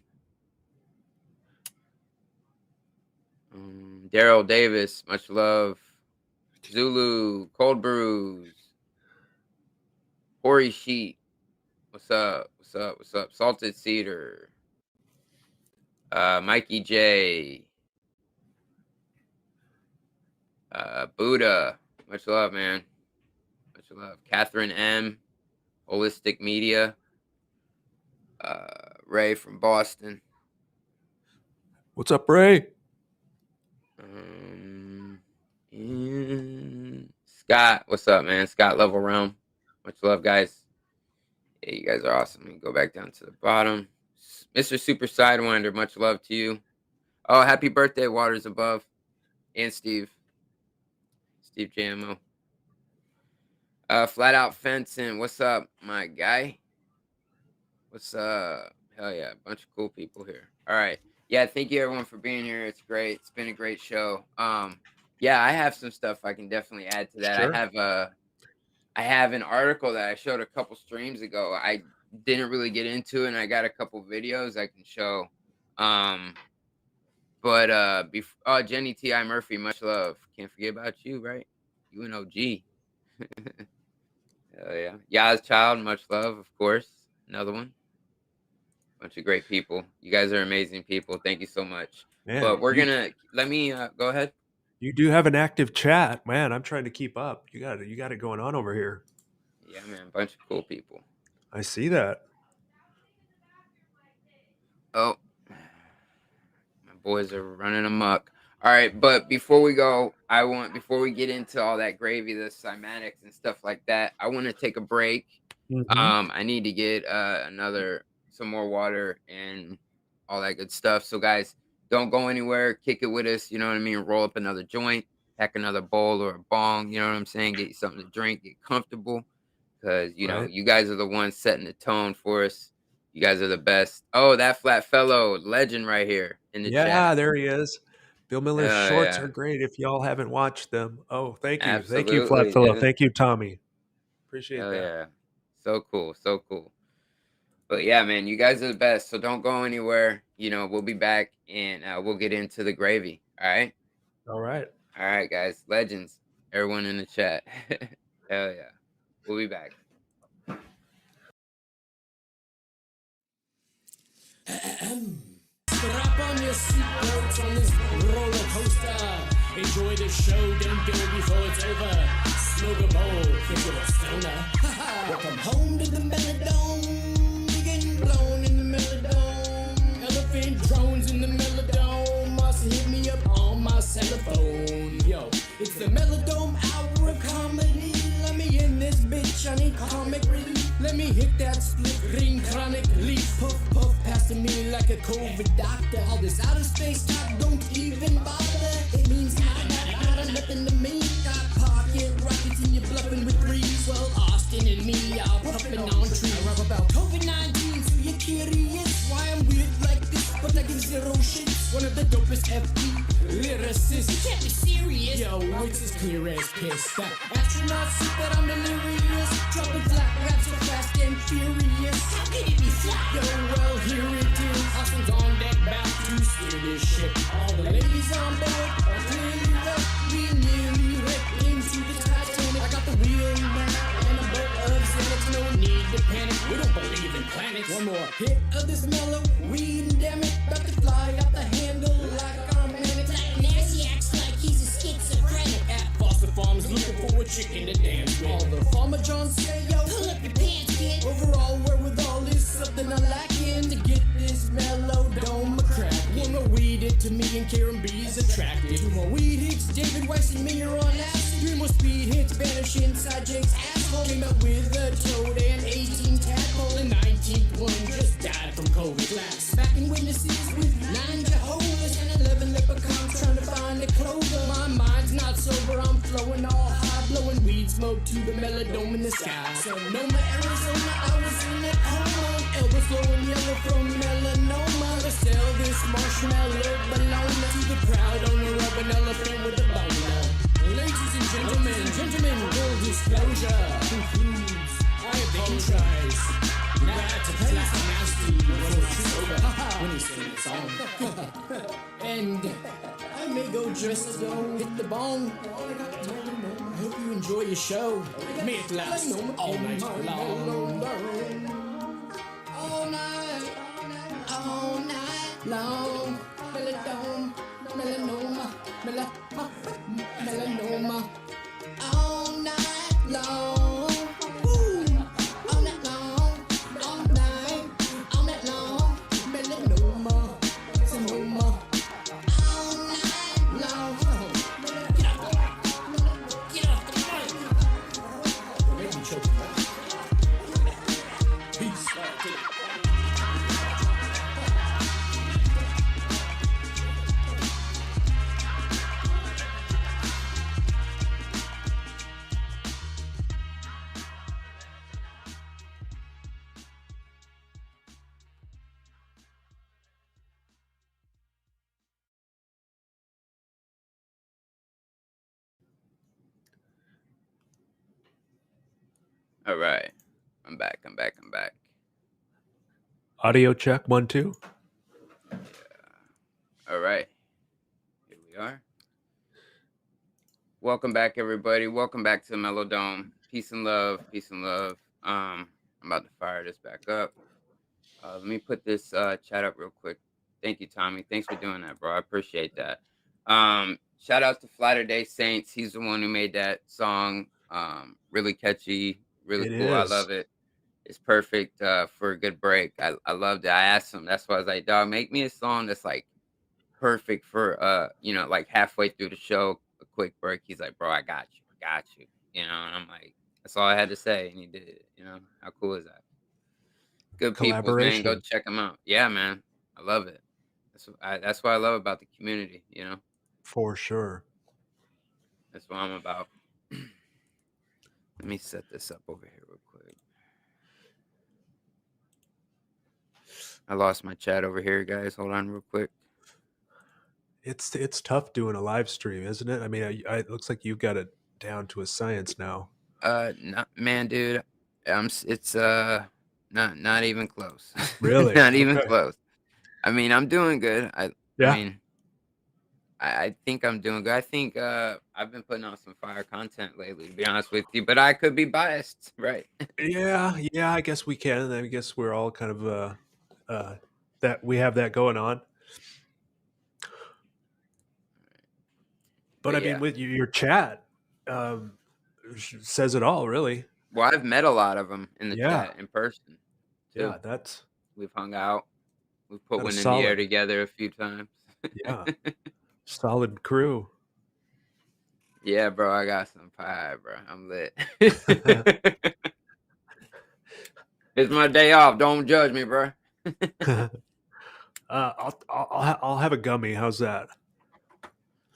Daryl Davis. Much love. Zulu. Cold Brews. Hori Sheet. What's up? What's up? What's up? Salted Cedar. Mikey J. Buddha. Much love, man. Much love. Catherine M. Holistic Media. Ray from Boston. What's up, Ray? And Scott. What's up, man? Scott Level Realm. Much love, guys. Yeah, you guys are awesome. Let me go back down to the bottom. Mr. Super Sidewinder. Much love to you. Oh, happy birthday, Waters Above. And Steve. Steve JMO. Flat Out Fencing. What's up, my guy? What's up? Hell yeah. A bunch of cool people here. All right. Yeah, thank you everyone for being here. It's great. It's been a great show. Yeah, I have some stuff I can definitely add to that. Sure. I have an article that I showed a couple streams ago. I didn't really get into it, and I got a couple videos I can show. Jenny T.I. Murphy, much love. Can't forget about you, right? You and OG. Hell yeah. Yaz Child, much love, of course. Another one. Bunch of great people. You guys are amazing people. Thank you so much. Man, but we're gonna let me go ahead. You do have an active chat, man. I'm trying to keep up. You got it going on over here. Yeah, man. Bunch of cool people. I see that. Oh, my boys are running amok. All right, but before we go, before we get into all that gravy, the cymatics and stuff like that, I want to take a break. Mm-hmm. I need to get some more water and all that good stuff. So guys, don't go anywhere. Kick it with us. You know what I mean? Roll up another joint, pack another bowl or a bong. You know what I'm saying? Get you something to drink. Get comfortable, because you guys are the ones setting the tone for us. You guys are the best. Oh, that flat fellow legend right here in the chat. Yeah, there he is. Bill Miller's shorts are great if y'all haven't watched them. Oh, thank you. Absolutely, thank you, flat fellow. dude. Thank you, Tommy. Appreciate that. Yeah. So cool. So cool. But yeah, man, you guys are the best. So don't go anywhere. We'll be back and we'll get into the gravy. All right. All right. All right, guys. Legends. Everyone in the chat. Hell yeah. We'll be back. Strap on your seatbelts on this roller coaster. Enjoy the show, don't go before it's over. smoke a bowl, think you're a stoner. Welcome home to the MellowDome. You're getting blown in the MellowDome. Elephant drones in the MellowDome. Must hit me up on my cell phone. Yo, it's the MellowDome hour of comedy. Let me in this bitch, I need comic relief. Let me hit that split ring chronic leaf. Puff puff past me like a COVID doctor. All this outer space talk don't even bother. It means nothing to me. Got pocket rockets and you're bluffing with threes. Well, Austin and me are puffing on trees. I rap about COVID-19, so you're curious why I'm weird like this, but I give zero shit. One of the dopest FP lyricists. You can't be serious. Yo, it's as clear as piss. That astronaut suit that I'm delirious. Dropping flat raps so fast and furious. How can it be flat? Yo, well, here it is. Austin's on deck, bound to steer this ship. All the ladies on board are clearly wet. We nearly wrecked into the Titanic. I got the wheel now and a boat of Xanax. No need to panic. We don't believe in planets. One more hit of this mellow weed and damn it. About to fly out the handle like I'm manic. Like Nancy acts like he's a schizophrenic. At Foster Farms looking for a chicken to dance with. All the Farmer John say, yo, pull up your pants, kid. Overall, wherewithal is something I lacking to get this MellowDome a crack. One more weed hit to me and Karen B's attracted. Two more weed hits, David Weiss and me are on acid. Three more speed hits, vanish inside Jake's asshole. Came up with a toad and 18 tadpole. And 19th one just died from COVID. Last backing witnesses with 9 Jehovah's and 11 leprechauns trying to find a clover. My mind's not sober, I'm flowing all high, blowing weed smoke to the MellowDome in the sky. Sonoma, Arizona, I was in a coma. Elbows flowing yellow from melanoma. To sell this marshmallow bologna to the proud owner of an elephant with a boner. Ladies and gentlemen, full disclosure concludes. I apologize. Not to taste nasty when you sing the song. And I may go just hit the bong. I hope you enjoy your show. May it last all night long. All night long. MellowDome, melanoma, melanoma. All night long. Woo. All night long. All night long. Melanoma, sonoma. All night long. Get off the mic. Make me choke. Peace. All right. I'm back. Audio check 1 2. All right. Here we are. Welcome back, everybody. Welcome back to the MellowDome. Peace and love. I'm about to fire this back up. Let me put this chat up real quick. Thank you, Tommy. Thanks for doing that, bro. I appreciate that. Shout out to Flatter Day Saints. He's the one who made that song. Really catchy, really cool. I love it. It's perfect for a good break. I loved it. I asked him. That's why I was like, dog, make me a song that's like perfect for like halfway through the show, a quick break. He's like, bro, I got you. And I'm like, that's all I had to say, and he did it. How cool is that? Good people, man. Go check them out. Yeah, man. I love it. That's what I love about the community. For sure. That's what I'm about. Let me set this up over here real quick. I lost my chat over here, guys. Hold on real quick. It's tough doing a live stream, isn't it? I mean, it looks like you've got it down to a science now. Man, dude. It's not even close. Really? Not even close. I mean, I'm doing good. I mean, I think I'm doing good. I think I've been putting out some fire content lately, to be honest with you, but I could be biased, right? Yeah, I guess we can. I guess we're all kind of that we have that going on. But I mean, with your chat, says it all, really. Well, I've met a lot of them in the Yeah. chat in person too. Yeah, that's We've hung out. We've put That one is in the air solid. together a few times. Yeah. Solid crew. Yeah, bro, I got some pie, bro. I'm lit. It's my day off. Don't judge me, bro. I'll have a gummy. How's that?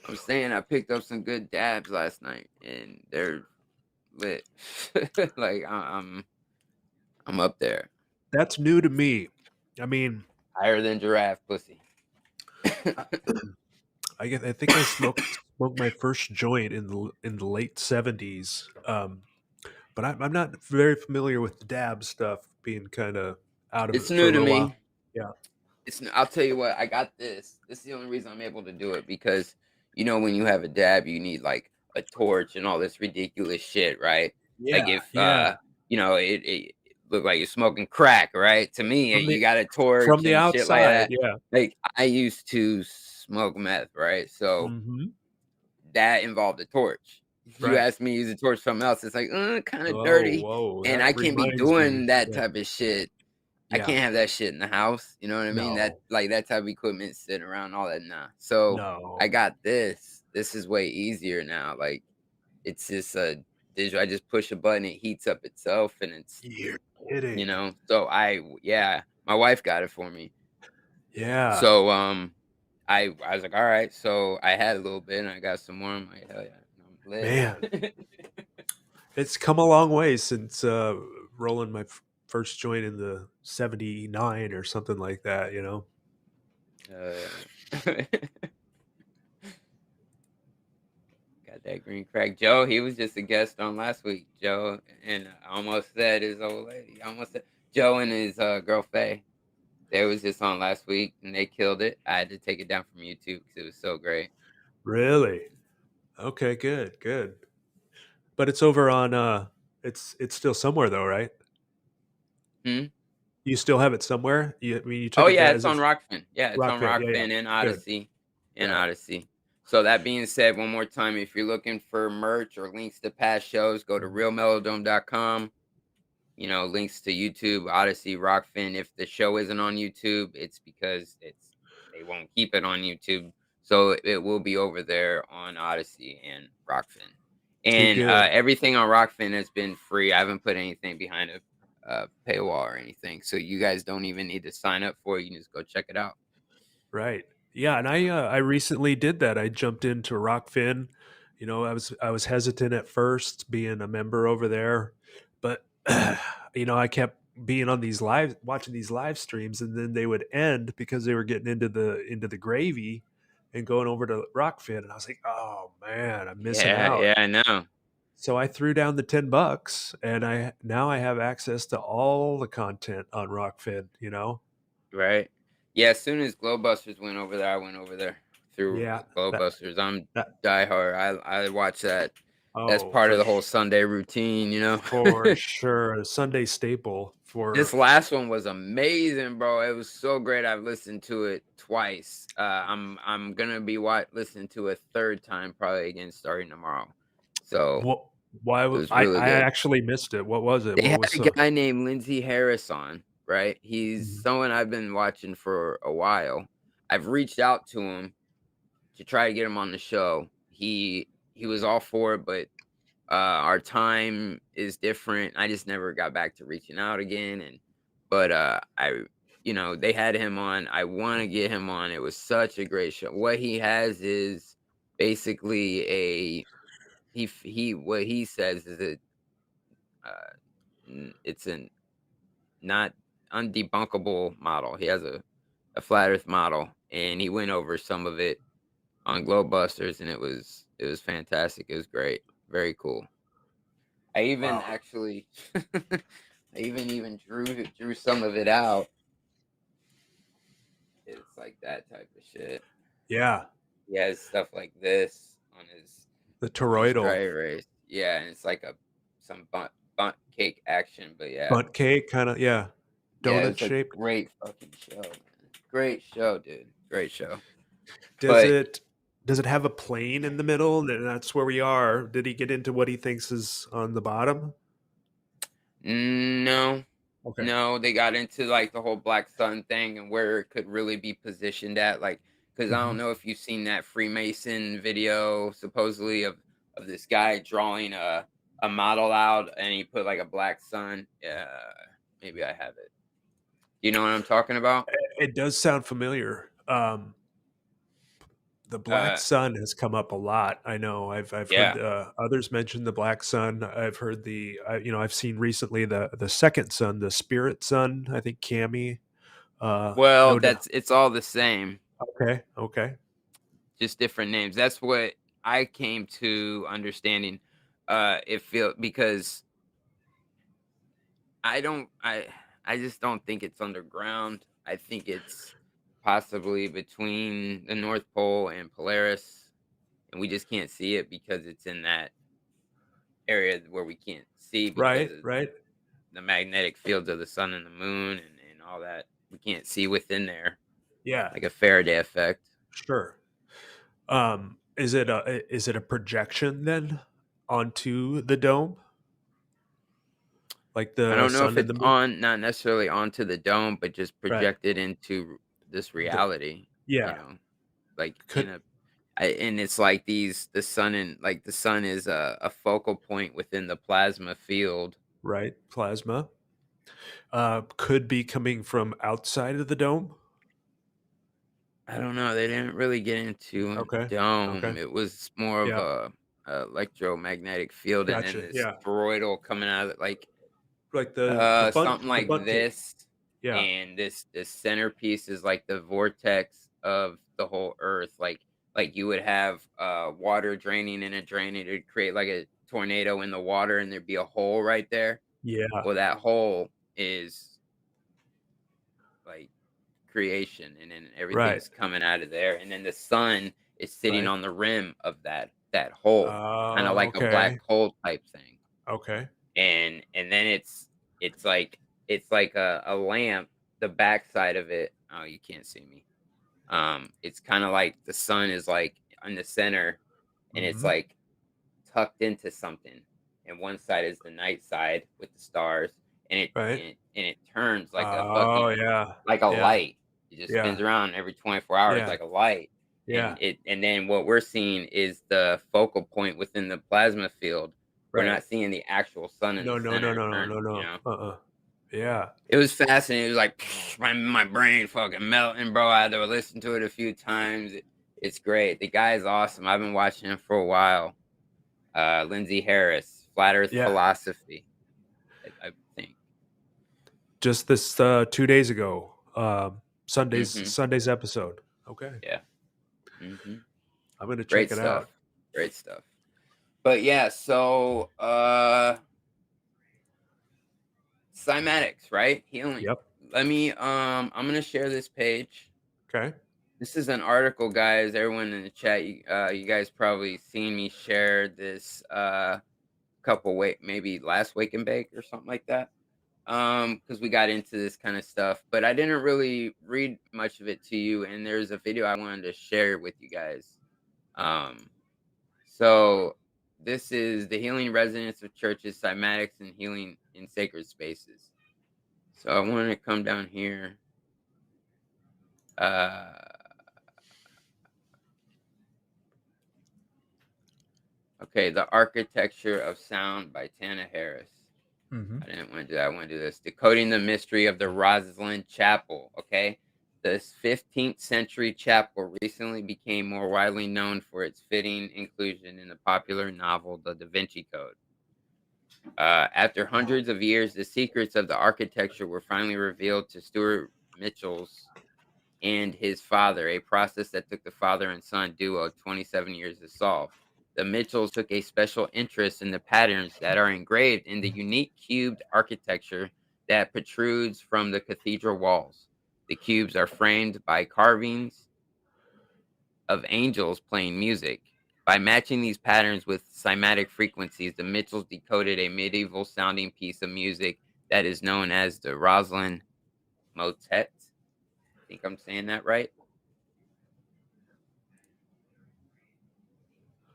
I'm saying I picked up some good dabs last night, and they're lit. Like I'm up there, That's new to me. I mean, higher than giraffe pussy. I think I smoked my first joint in the late 70s. But I'm not very familiar with the dab stuff, being kind of out of It's it for new a to little me. while. Yeah. I'll tell you what, I got this. This is the only reason I'm able to do it, because when you have a dab, you need like a torch and all this ridiculous shit, right? Like Yeah. if Yeah. it look like you're smoking crack, right? To me, From you the got a torch from the and shit like outside. that. Yeah. Like I used to smoke meth, right? So Mm-hmm. that involved a torch. You Right. ask me to use a torch for something else, it's like kind of Oh, dirty, whoa. and That I can't be reminds me. doing that Yeah. type of shit. I Yeah. can't have that shit in the house. You know what I mean? That No. that type of equipment sitting around, all that. Nah. So I No. got this. This is way easier now. Like it's just a digital. I just push a button, it heats up itself, and it's You're kidding. So my wife got it for me. Yeah. So I was like, all right. So I had a little bit, and I got some more. I'm like, hell yeah, I'm lit. Man. It's come a long way since rolling my first joint in the 79 or something like that, Got that green crack. Joe, he was just a guest on last week. Joe, and I almost said his old lady. I almost said Joe and his girl Faye. They was just on last week, and they killed it. I had to take it down from YouTube because it was so great. Really? Okay, good. But it's over on it's still somewhere though, right? Hmm? You still have it somewhere? You Oh took it yeah, down it's as on it's Rockfin. Yeah, it's on Rockfin. Yeah. Rockfin and Good. Odyssey. Yeah. Odyssey. So that being said, one more time, if you're looking for merch or links to past shows, go to realmelodome.com. Links to YouTube, Odyssey, Rockfin. If the show isn't on YouTube, it's because they won't keep it on YouTube. So it will be over there on Odyssey and Rockfin. And Good. everything on Rockfin has been free. I haven't put anything behind a paywall or anything. So you guys don't even need to sign up for it. You can just go check it out. Right. Yeah, and I recently did that. I jumped into Rockfin. I was hesitant at first being a member over there, but I kept being on watching these live streams, and then they would end because they were getting into the gravy and going over to Rockfin, and I was like, "Oh man, I'm missing out." Yeah, I know. So I threw down the $10, and now I have access to all the content on Rockfin. Right. Yeah, as soon as Glowbusters went over there, I went over there through Yeah, Glowbusters. I'm that diehard. I watch that. That's oh, part of for the whole Sunday routine. For sure, a Sunday staple This for last one was amazing, bro. It was so great. I've listened to it twice. I'm gonna be listening to a third time probably again starting tomorrow. So what? Why it was was I? really I good. actually missed it. What was it? They What had was a guy named Lindsey Harris on, right? He's Mhm. someone I've been watching for a while. I've reached out to him to try to get him on the show. He was all for it, but our time is different. I just never got back to reaching out again. But they had him on. I want to get him on. It was such a great show. What he has is basically what he says is it's a not undebunkable model. He has a flat earth model, and he went over some of it on Glowbusters, and it was fantastic. It was great. Very cool. I even Wow. actually I even drew some of it out. It's like that type of shit. Yeah, He has stuff like this on his the dry toroidal erase. Yeah, and it's like some bunt cake action, but yeah. bunt cake, kind of. Yeah, Yeah, donut it's a shaped. great fucking show, man. Great show, dude. Great show. Does But it? does it have a plane in the middle? And that's where we are. Did he get into what he thinks is on the bottom? No, Okay. no, they got into like the whole Black Sun thing and where it could really be positioned at, like, because I don't Mhm. know if you've seen that Freemason video supposedly of this guy drawing a model out and he put like a black sun. Yeah, maybe I have it. You know what I'm talking about? It does sound familiar. The black Uh, sun has come up a lot. I know. I've heard yeah. others mention the black sun. I've heard I've seen recently the second sun, the spirit sun. I think Cami. Well, No doubt. it's all the same, Okay. Okay. just different names. That's what I came to understanding. It feel because I just don't think it's underground. I think it's possibly between the North Pole and Polaris, and we just can't see it because it's in that area where we can't see because Right. of Right. the magnetic fields of the sun and the moon and all that. We can't see within there Yeah. like a Faraday effect. Sure. Is it a projection then onto the dome, like I the don't know if sun and it's the moon? on, not necessarily onto the dome, but just Right. projected into this The reality, you yeah. know, like in Could a and it's like the sun and like the sun is a focal point within the plasma field. right plasma could be coming from outside of the dome. I don't know. They didn't really get into a Okay. Okay. dome. It was more of Yeah. a electromagnetic field, and then Gotcha. this Yeah. toroidal coming out of it, like Like the something the like bunting. this. Yeah. And this centerpiece is like the vortex of the whole earth, like you would have water draining in a drain, it would create like a tornado in the water and there'd be a hole right there. Yeah. Well, that hole is like creation, and then Right. everything's coming out of there, and then the sun is sitting Right. on the rim of that hole, kind of like a black Okay. hole type thing. Okay. And then it's like a lamp, the backside of it. Oh, you can't see me. It's kind of like the sun is like in the center, and it's Hmm. like tucked into something. And one side is the night side with the stars, and Right. it turns like a Oh fucking yeah. like a Yeah. light. It just spins Yeah. around every 24 hours Yeah. like a light. Yeah. And then what we're seeing is the focal point within the plasma field. We're Right. not seeing the actual sun in No. the No. No. center No. No. No. turning, No. Yeah. It was fascinating. It was like my brain fucking melting, bro. I had to listen to it a few times. It's great. The guy's awesome. I've been watching him for a while. Lindsay Harris, Flat Earth Yeah. Philosophy, I think. Just this 2 days ago. Hmm. Sunday's episode. Okay. Yeah. Hmm. I'm gonna check Great it stuff. out. Great stuff. But yeah, so cymatics, right? Healing. Yep. Let me I'm gonna share this page. Okay. This is an article, guys. Everyone in the chat, you guys probably seen me share this maybe last Wake and Bake or something like that. Because we got into this kind of stuff, but I didn't really read much of it to you. And there's a video I wanted to share with you guys. So this is the healing resonance of churches, cymatics, and healing in sacred spaces. So I want to come down here. Okay, The Architecture of Sound by Tana Harris. Mm-hmm. I didn't want to do that. I want to do this. Decoding the Mystery of the Rosslyn Chapel. Okay. This 15th century chapel recently became more widely known for its fitting inclusion in the popular novel The Da Vinci Code. After hundreds of years, the secrets of the architecture were finally revealed to Stuart Mitchells and his father, a process that took the father and son duo 27 years to solve. The Mitchells took a special interest in the patterns that are engraved in the unique cubed architecture that protrudes from the cathedral walls. The cubes are framed by carvings of angels playing music. By matching these patterns with cymatic frequencies, the Mitchells decoded a medieval sounding piece of music that is known as the Rosslyn Motet. I think I'm saying that right.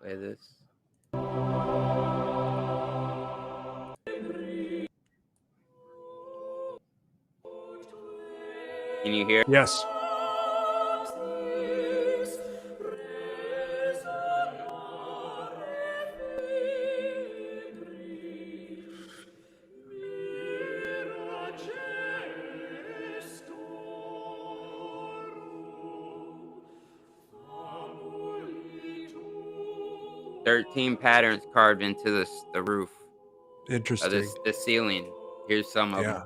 play this. Can you hear? Yes. "13 patterns carved into the roof of Interesting. the ceiling. Here's some of Yeah. them.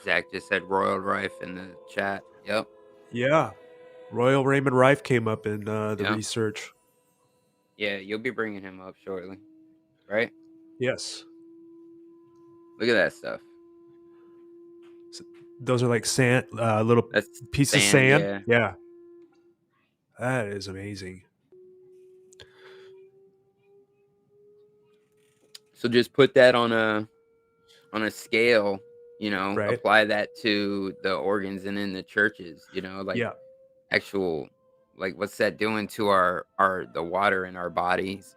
Zach just said Royal Rife in the chat. Yep. Yeah. Royal Raymond Rife came up in the Yeah. research. Yeah, you'll be bringing him up shortly, right? Yes. Look at that stuff. Those are like sand, little That's piece of sand, sand. yeah. Yeah. That is amazing. So just put that on a scale, you know, Right. apply that to the organs and in the churches, you know, like Yeah. actual, like what's that doing to the water in our bodies?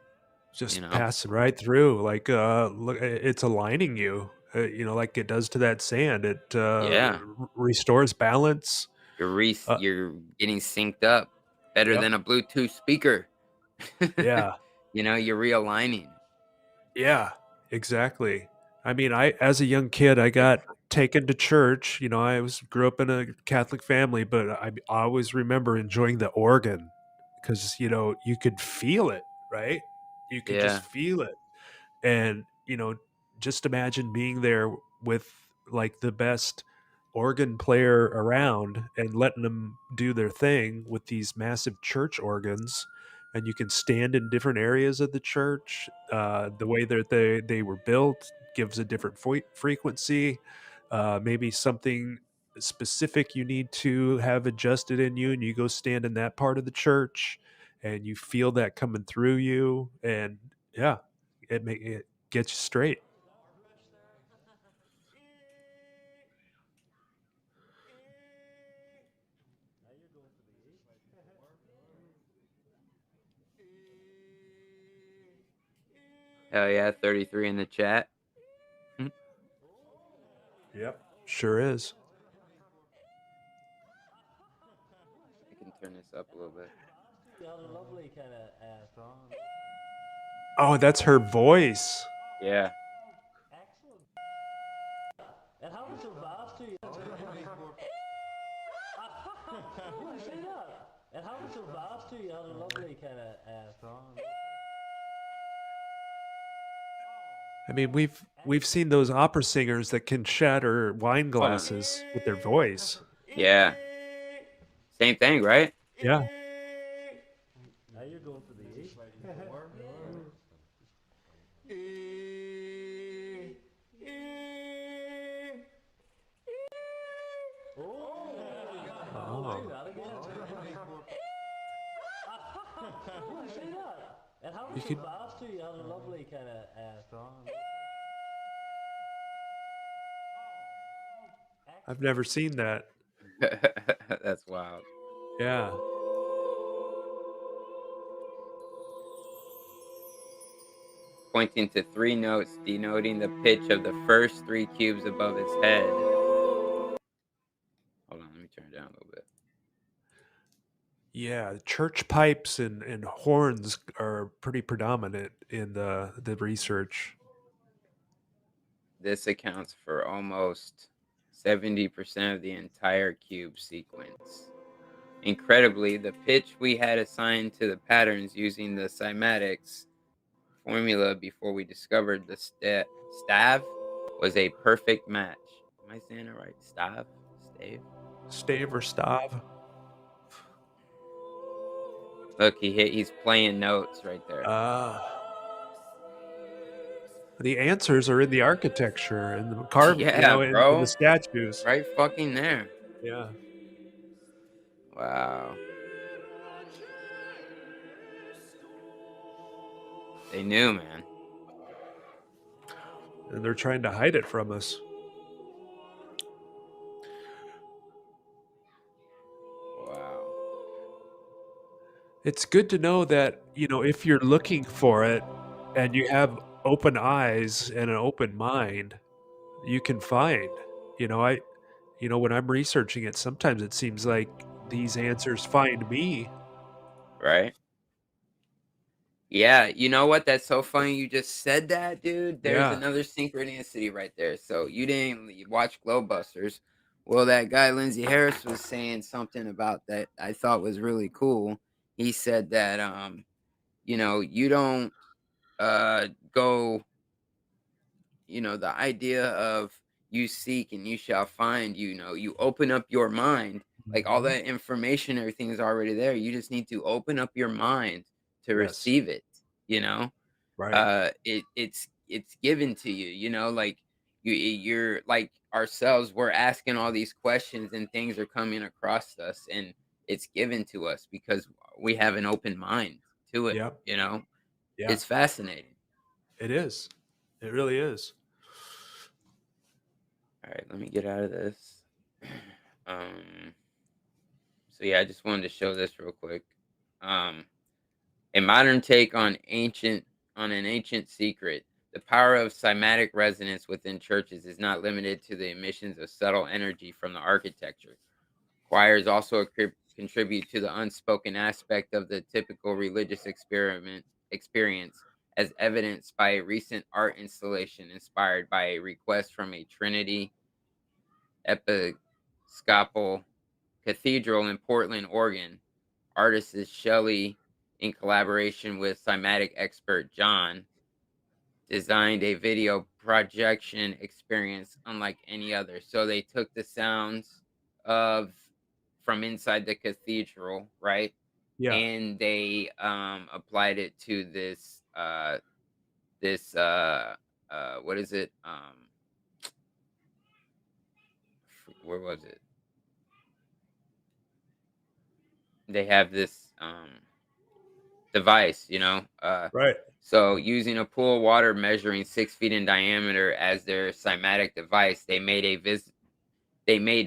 Just You know? passing right through. Like, look, it's aligning you. Like it does to that sand. It Yeah. restores balance. You're getting synced up better Yep. than a Bluetooth speaker. Yeah. You know, you're realigning. Yeah, exactly. I mean, as a young kid, I got taken to church. I grew up in a Catholic family, but I always remember enjoying the organ because you could feel it, right? You could just Yeah. feel it, and just imagine being there with like the best organ player around and letting them do their thing with these massive church organs, and you can stand in different areas of the church. The way that they were built gives a different frequency. Maybe something specific you need to have adjusted in you, and you go stand in that part of the church and you feel that coming through you, and yeah, it gets you straight. Hell yeah, 33 in the chat. Yep, sure is. I can turn this up a little bit. Oh, that's her voice. Yeah. And how was your boss to you? And how was your boss to you? You had a lovely kind of song. I mean, we've seen those opera singers that can shatter wine glasses with their voice. Yeah. Same thing, right? Yeah. Now you're going to the east. And how was your boss to you? You had a lovely kind of song. I've never seen that. That's wild. Yeah. Pointing to 3 notes denoting the pitch of the first 3 cubes above his head. Hold on, let me turn it down a little bit. Yeah, church pipes and horns are pretty predominant in the research. This accounts for almost 70% of the entire cube sequence. Incredibly, the pitch we had assigned to the patterns using the cymatics formula before we discovered the stave was a perfect match. Am I saying it right? Stave? Stave or stave? Look, he's playing notes right there. The answers are in the architecture and the carved, Yeah, in bro. the statues. Right fucking there. Yeah. Wow. They knew, man. And they're trying to hide it from us. Wow. It's good to know that, if you're looking for it and you have open eyes and an open mind, you can find. When I'm researching it, sometimes it seems like these answers find me. Right? Yeah, you know what? That's so funny you just said that, dude. There's Yeah. another synchronicity right there. So you didn't watch Glowbusters. Well, that guy Lindsay Harris was saying something about that I thought was really cool. He said that you don't go, the idea of you seek and you shall find, you open up your mind. Like all Mhm. that information, everything is already there. You just need to open up your mind to Yes. receive it, you know? Right. It's given to you, like you're like ourselves, we're asking all these questions and things are coming across us and it's given to us because we have an open mind to it, Yep. Yeah. it's fascinating. It is. It really is. All right, let me get out of this. um so yeah, I just wanted to show this real quick. A modern take on an ancient secret. The power of cymatic resonance within churches is not limited to the emissions of subtle energy from the architecture. Choirs also contribute to the unspoken aspect of the typical religious experience, as evidenced by a recent art installation inspired by a request from a Trinity Episcopal Cathedral in Portland, Oregon. Artist is Shelley, in collaboration with cymatic expert John, designed a video projection experience unlike any other. So they took the sounds of from inside the cathedral, right? Yeah. And they applied it to this what is it? Where was it? They have this device, Right. so using a pool of water measuring 6 feet in diameter as their cymatic device, they made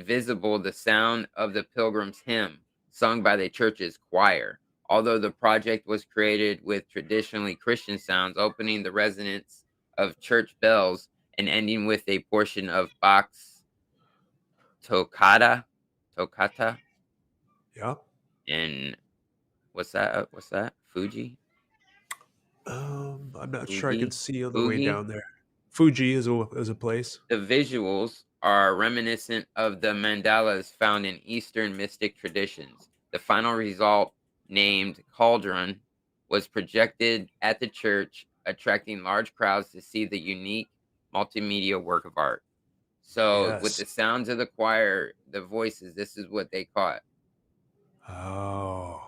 visible the sound of the Pilgrim's Hymn, sung by the church's choir. Although the project was created with traditionally Christian sounds, opening the resonance of church bells and ending with a portion of Bach's toccata, Yeah. in what's that? What's that? I'm not sure I can Fugi, see on the way Fugi. down there. Fuji is a place. The visuals are reminiscent of the mandalas found in Eastern mystic traditions. The final result, named Cauldron, was projected at the church, attracting large crowds to see the unique multimedia work of art. So, with Yes. the sounds of the choir, the voices, this is what they caught. Oh.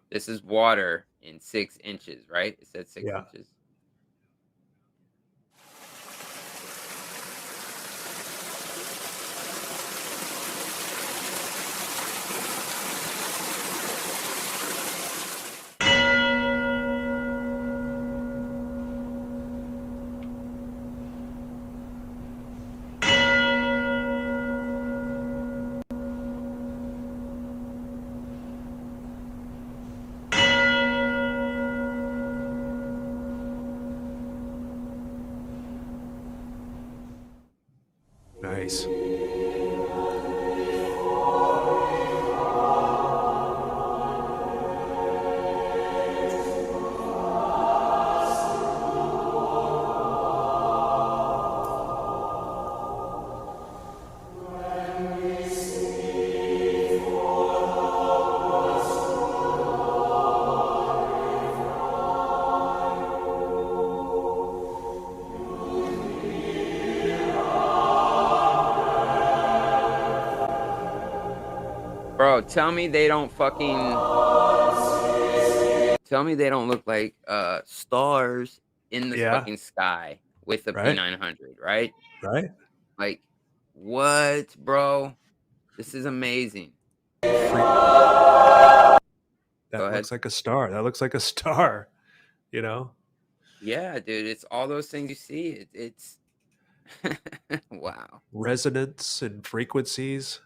This is water in 6 inches, right? It said 6 Yeah. inches. Nice. Bro, tell me they don't look like stars in the Yeah. fucking sky with a Right. P900, right? Right. Like, what, bro? This is amazing. That Go ahead. looks like a star. That looks like a star, you know? Yeah, dude, it's all those things you see. It's wow. Resonance and frequencies,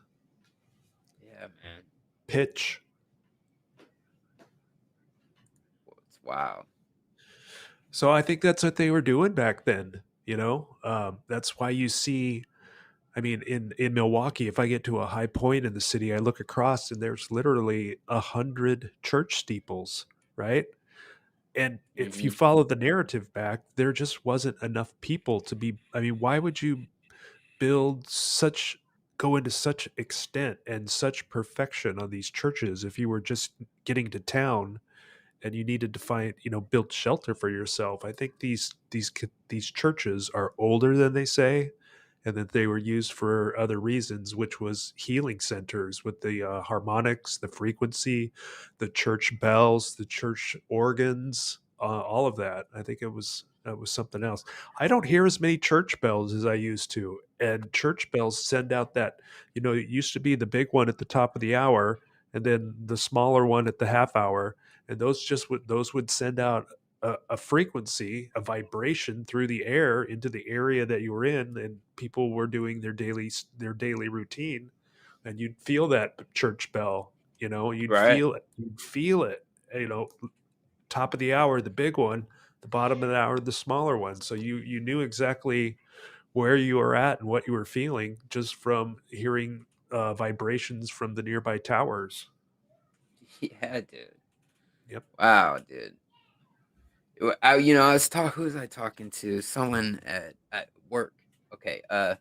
Yeah, man. pitch. It's wow. So I think that's what they were doing back then, you know? That's why you see, I mean, in Milwaukee, if I get to a high point in the city, I look across and there's literally 100 church steeples, right? And if you Mhm. follow the narrative back, there just wasn't enough people to be. I mean, why would you build such, go into such extent and such perfection on these churches if you were just getting to town and you needed to find, you know, build shelter for yourself? I think these churches are older than they say, and that they were used for other reasons, which was healing centers with the harmonics, the frequency, the church bells, the church organs, all of that. I think it was something else. I don't hear as many church bells as I used to, and church bells send out that, you know, it used to be the big one at the top of the hour, and then the smaller one at the half hour, and those would send out a frequency, a vibration through the air into the area that you were in, and people were doing their daily routine, and you'd feel that church bell. You know, Right. you'd feel it. You know, top of the hour, the big one, the bottom of the hour, the smaller one. So you knew exactly where you were at and what you were feeling just from hearing vibrations from the nearby towers. Yeah, dude. Yep. Wow, dude. I was talking. Who was I talking to? Someone at work. Okay. I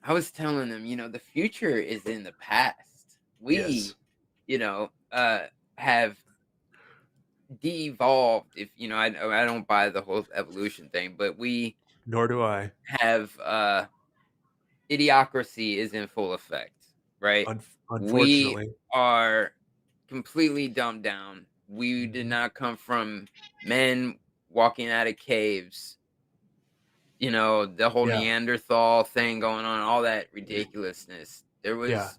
was telling them, the future is in the past. Yes. We, you know, uh, have de-evolved. If I don't buy the whole evolution thing, but we Nor do I. have idiocracy is in full effect, right? We Unfortunately. are completely dumbed down. We did Mhm. not come from men walking out of caves. The whole Yeah. Neanderthal thing going on, all that ridiculousness. There Yeah. was,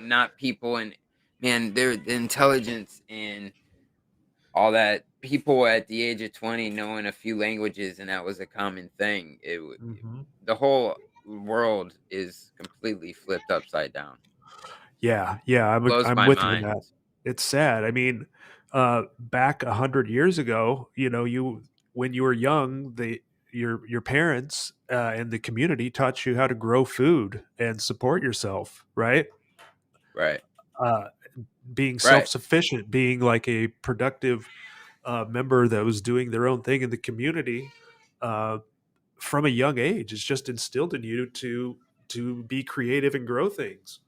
not people, and man, the intelligence and all that. People at the age of 20 knowing a few languages, and that was a common thing. Mhm. The whole world is completely flipped upside down. Yeah, yeah, Blows I'm my with you in mind. that. It's sad. I mean, back 100 years ago, you know, you when you were young, your parents and the community taught you how to grow food and support yourself, right? Right. Uh, Being self Right. sufficient, being like a productive member that was doing their own thing in the community uh, from a young age. It's just instilled in you to be creative and grow things.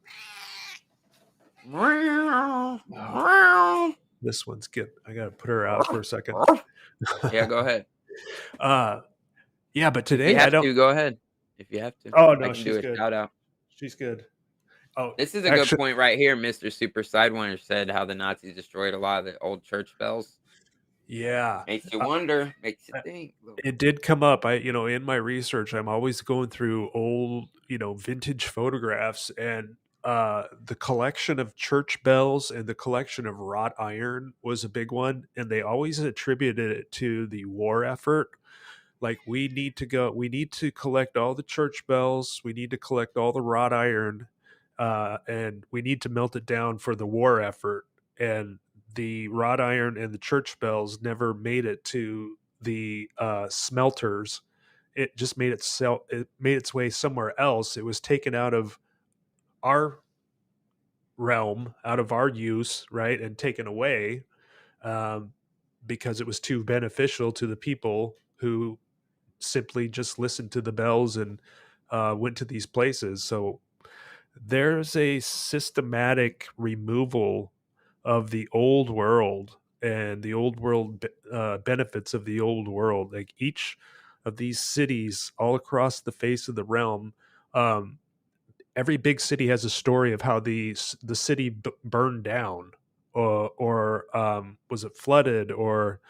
This one's good. I gotta put her out for a second. Yeah, go ahead. uh, yeah, but If you today I have don't. to, go ahead. If you have to, Oh I no, can do she's a good. shout out. She's good. Oh, This is a good actually, point right here. Mr. Super Sidewinder said how the Nazis destroyed a lot of the old church bells. yeah, Makes you wonder. Makes you uh, think. A little. it did come up. In my research, I'm always going through old, vintage photographs, and the collection of church bells and the collection of wrought iron was a big one, and they always attributed it to the war effort. Like, we need to collect all the church bells, we need to collect all the wrought iron, and we need to melt it down for the war effort. And the wrought iron and the church bells never made it to the smelters. It just it made its way somewhere else. It was taken out of our realm, out of our use, right, and taken away, um, because it was too beneficial to the people who simply just listened to the bells and went to these places. So there's a systematic removal of the old world and the old world benefits of the old world. Like, each of these cities all across the face of the realm, um, every big city has a story of how the city burned down, or was it flooded, or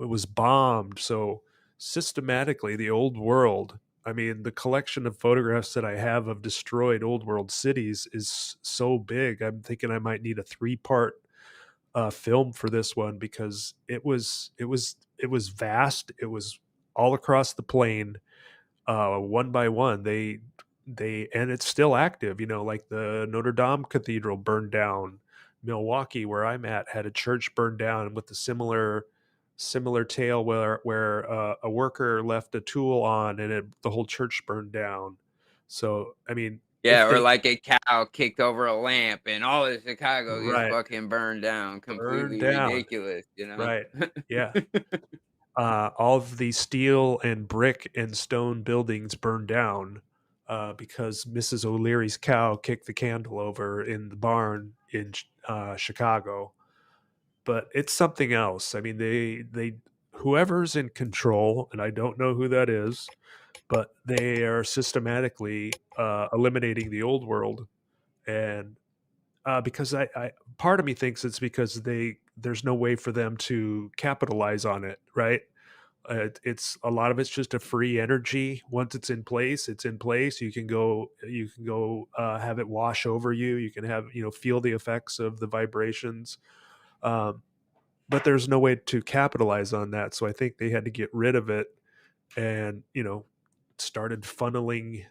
was bombed. So systematically, the old world, I mean, the collection of photographs that I have of destroyed old world cities is so big. I'm thinking I might need a 3-part film for this one, because it was vast. It was all across the plain, one by one. They and it's still active. Like the Notre Dame Cathedral burned down. Milwaukee, where I'm at, had a church burned down with a similar tale where a worker left a tool on, and the whole church burned down. So I mean, Yeah, if or they like a cow kicked over a lamp and all of Chicago gets right fucking burned down. burned Completely down, ridiculous, you know? right, yeah. All of the steel and brick and stone buildings burned down, because Mrs. O'Leary's cow kicked the candle over in the barn in Chicago. But it's something else. I mean, they whoever's in control, and I don't know who that is, but they are systematically eliminating the old world. And because I part of me thinks it's because there's no way for them to capitalize on it, right? It's a lot of it's just a free energy. Once it's in place, it's in place. You can go have it wash over you. You can have, feel the effects of the vibrations. Um, but there's no way to capitalize on that. So I think they had to get rid of it, and started funneling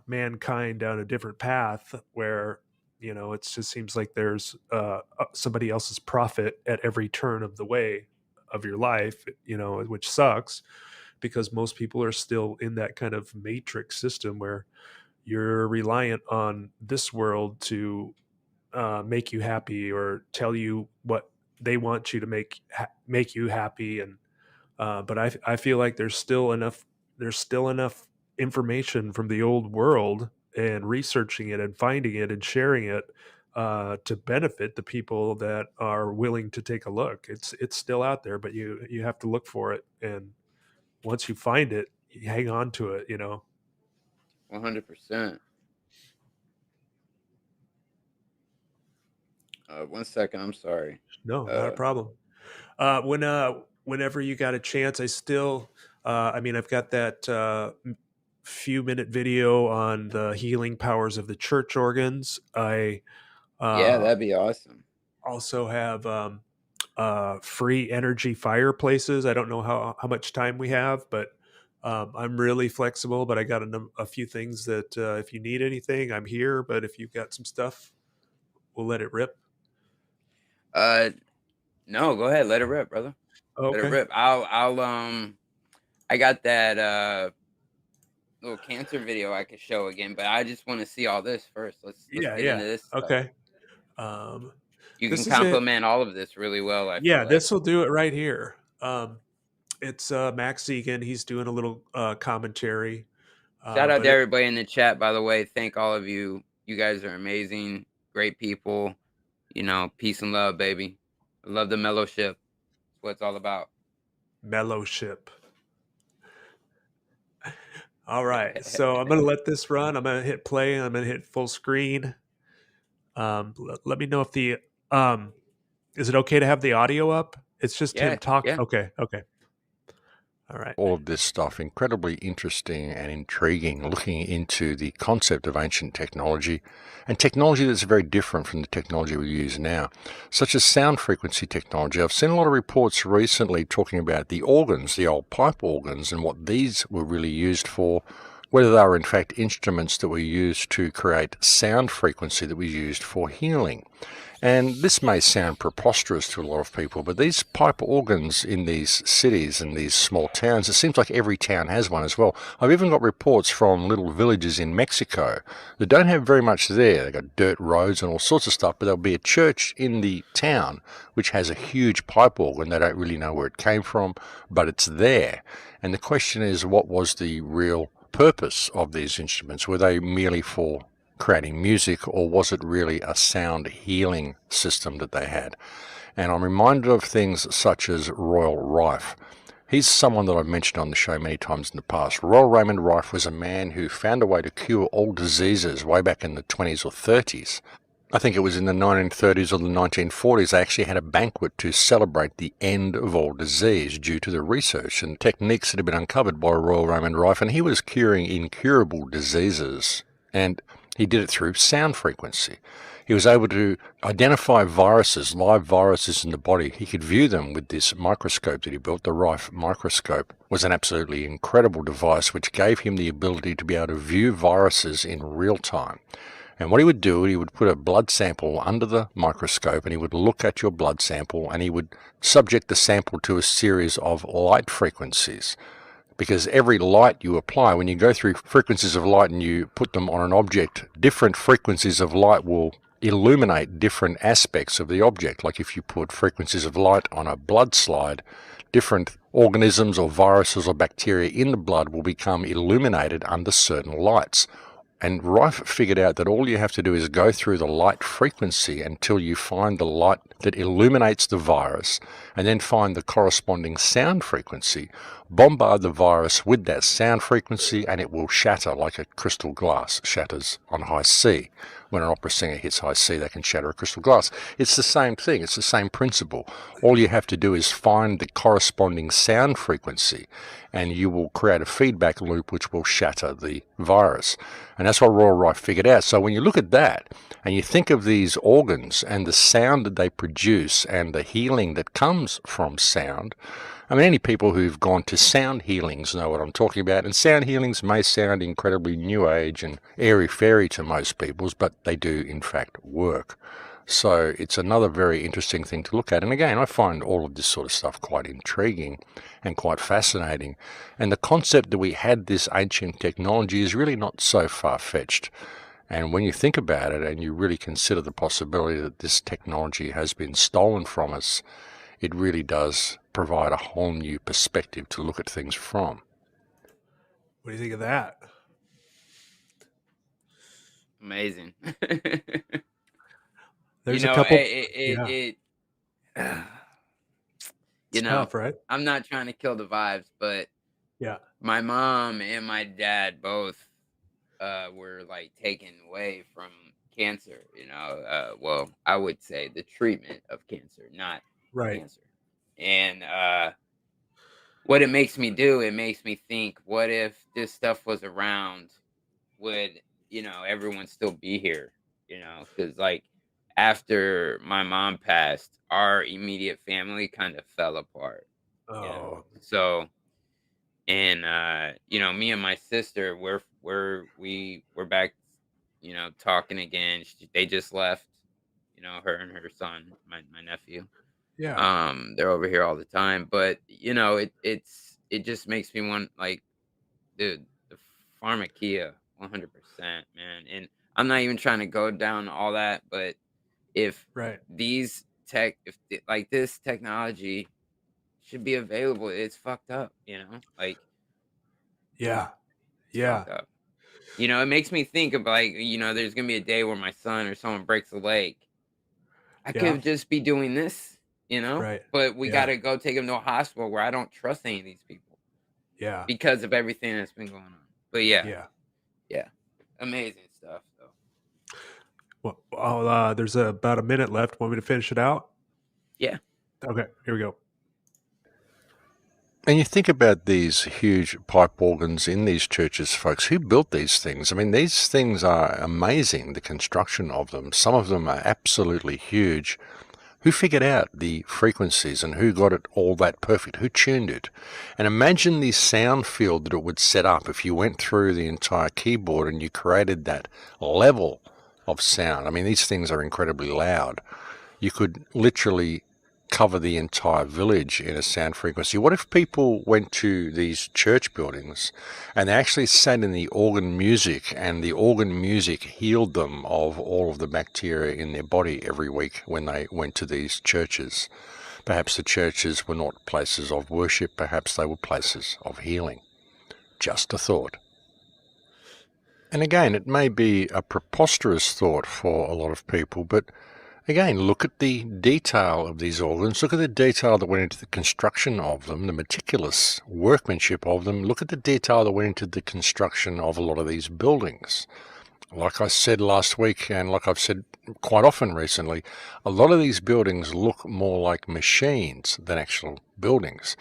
mankind down a different path where it just seems like there's somebody else's profit at every turn of the way of your life, which sucks, because most people are still in that kind of matrix system where you're reliant on this world to make you happy, or tell you what they want you to make you happy. And but I feel like there's still enough information from the old world, and researching it and finding it and sharing it to benefit the people that are willing to take a look. It's still out there, but you have to look for it, and once you find it, you hang on to it. 100%. 1 second, I'm sorry. No, not a problem. Whenever you got a chance, I mean, I've got that few minute video on the healing powers of the church organs. I Yeah, uh, that'd be awesome. also have free energy fireplaces. I don't know how much time we have, but I'm really flexible. But I got a few things that if you need anything, I'm here. But if you've got some stuff, we'll let it rip. No, go ahead, let it rip, brother. Let it Okay. rip. I got that little cancer video I could show again, but I just want to see all this first. Let's Yeah. get into this stuff. Okay. You This can is it. complement all of this really well, I feel Yeah, like. this will do it right here. It's Max Egan. He's doing a little commentary. Shout out but to everybody in the chat, by the way. Thank all of you. You guys are amazing, great people. Peace and love, baby. I love the Mellowship. That's what it's all about. Mellowship. All right, so I'm gonna let this run. I'm gonna hit play. I'm gonna hit full screen. Let me know if the is it okay to have the audio up? It's just him talking. Yeah. Okay. All right. All of this stuff incredibly interesting and intriguing, looking into the concept of ancient technology and technology that's very different from the technology we use now, such as sound frequency technology. I've seen a lot of reports recently talking about the organs, the old pipe organs, and what these were really used for, whether they were in fact instruments that were used to create sound frequency that was used for healing. And this may sound preposterous to a lot of people, but these pipe organs in these cities and these small towns, it seems like every town has one as well. I've even got reports from little villages in Mexico that don't have very much there. They've got dirt roads and all sorts of stuff, but there'll be a church in the town which has a huge pipe organ. They don't really know where it came from, but it's there. And the question is, what was the real purpose of these instruments? Were they merely for creating music, or was it really a sound healing system that they had? And I'm reminded of things such as Royal Rife. He's someone that I've mentioned on the show many times in the past. Royal Raymond Rife was a man who found a way to cure all diseases way back in the 20s or 30s. I think it was in the 1930s or the 1940s, they actually had a banquet to celebrate the end of all disease due to the research and techniques that had been uncovered by Royal Raymond Rife, and he was curing incurable diseases, and he did it through sound frequency. He was able to identify viruses, live viruses in the body. He could view them with this microscope that he built. The Rife microscope was an absolutely incredible device which gave him the ability to be able to view viruses in real time. And what he would do, he would put a blood sample under the microscope and he would look at your blood sample and he would subject the sample to a series of light frequencies. Because every light you apply, when you go through frequencies of light and you put them on an object, different frequencies of light will illuminate different aspects of the object. Like if you put frequencies of light on a blood slide, different organisms or viruses or bacteria in the blood will become illuminated under certain lights. And Rife figured out that all you have to do is go through the light frequency until you find the light that illuminates the virus, and then find the corresponding sound frequency, bombard the virus with that sound frequency, and it will shatter like a crystal glass shatters on high C. When an opera singer hits high C, they can shatter a crystal glass. It's the same thing. It's the same principle. All you have to do is find the corresponding sound frequency, and you will create a feedback loop which will shatter the virus. And that's what Royal Rife figured out. So when you look at that, and you think of these organs and the sound that they produce and the healing that comes from sound, I mean, any people who've gone to sound healings know what I'm talking about. And sound healings may sound incredibly new age and airy-fairy to most people, but they do, in fact, work. So it's another very interesting thing to look at. And again, I find all of this sort of stuff quite intriguing and quite fascinating. And the concept that we had this ancient technology is really not so far-fetched. And when you think about it and you really consider the possibility that this technology has been stolen from us, it really does provide a whole new perspective to look at things from. What do you think of that? Amazing. There's You a know, couple. you know, Tough, right? I'm not trying to kill the vibes, but Yeah. my mom and my dad both were like taken away from cancer, well, I would say the treatment of cancer, not Right. cancer. And what it makes me do, it makes me think, what if this stuff was around? Would, everyone still be here? Because like after my mom passed, our immediate family kind of fell apart. Oh, So, and me and my sister, we're back, talking again. They just left, her and her son, my nephew. yeah. They're over here all the time, but it just makes me want, like, the pharmakia 100%, man. And I'm not even trying to go down all that, but if Right. this technology should be available, it's fucked up, like, Yeah. it's Yeah. fucked up. It makes me think of, like, there's gonna be a day where my son or someone breaks a leg. I Yeah. could just be doing this, Right. but we Yeah. got to go take him to a hospital where I don't trust any of these people Yeah. because of everything that's been going on. But yeah, Yeah. amazing stuff, though. Well, there's about a minute left. Want me to finish it out? Yeah. Okay. Here we go. And you think about these huge pipe organs in these churches, folks. Who built these things? I mean, these things are amazing, the construction of them. Some of them are absolutely huge. Who figured out the frequencies and who got it all that perfect? Who tuned it? And imagine the sound field that it would set up if you went through the entire keyboard and you created that level of sound. I mean, these things are incredibly loud. You could literally cover the entire village in a sound frequency. What if people went to these church buildings and they actually sat in the organ music, and the organ music healed them of all of the bacteria in their body every week when they went to these churches? Perhaps the churches were not places of worship, perhaps they were places of healing. Just a thought. And again, it may be a preposterous thought for a lot of people, but again, look at the detail of these organs. Look at the detail that went into the construction of them, the meticulous workmanship of them. Look at the detail that went into the construction of a lot of these buildings. Like I said last week, and like I've said quite often recently, a lot of these buildings look more like machines than actual buildings.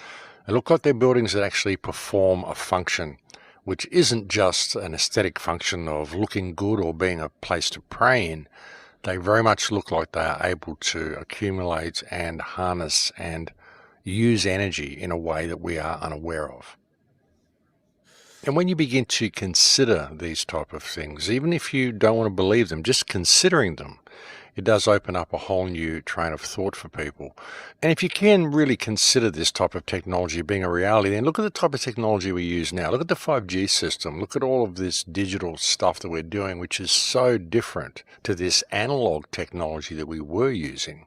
They look like they're buildings that actually perform a function, which isn't just an aesthetic function of looking good or being a place to pray in. They very much look like they are able to accumulate and harness and use energy in a way that we are unaware of. And when you begin to consider these type of things, even if you don't want to believe them, just considering them, it does open up a whole new train of thought for people. And if you can really consider this type of technology being a reality, then look at the type of technology we use now. Look at the 5G system. Look at all of this digital stuff that we're doing, which is so different to this analog technology that we were using.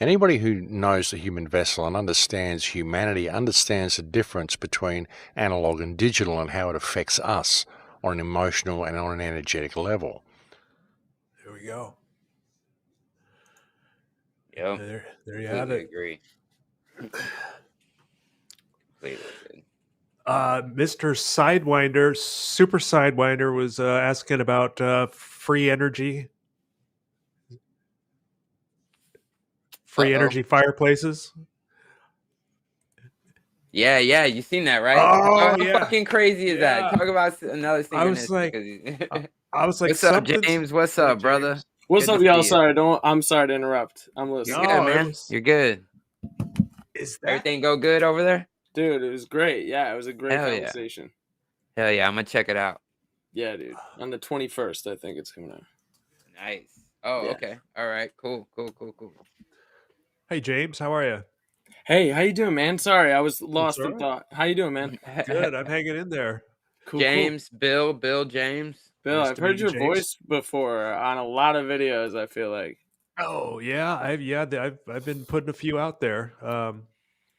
Anybody who knows the human vessel and understands humanity understands the difference between analog and digital and how it affects us on an emotional and on an energetic level. There we go. Yep. There you have it. Agree. Completely agree. Mr. Sidewinder, Super Sidewinder, was asking about free energy. Free energy fireplaces. Yeah, you seen that, right? Oh, How yeah. fucking crazy is that? Talk about another thing. I was like, what's up, James? What's up, brother? What's Good up, to y'all? see you. I'm sorry to interrupt. I'm listening. You're good, man. You're good. Is that Everything go good over there? Dude, it was great. Yeah, it was a great Hell conversation. Yeah. Hell yeah, I'm gonna check it out. Yeah, dude. On the 21st, I think it's coming out. Nice. Oh, Yeah. okay. All right. Cool. Hey, James, how are you? Hey, how you doing, man? Sorry, I was lost in thought. How you doing, man? Good. I'm hanging in there. Cool, James, Bill, James. Bill, Nice I've to heard meet your you, James. voice before on a lot of videos, I feel like. Oh yeah, I've been putting a few out there.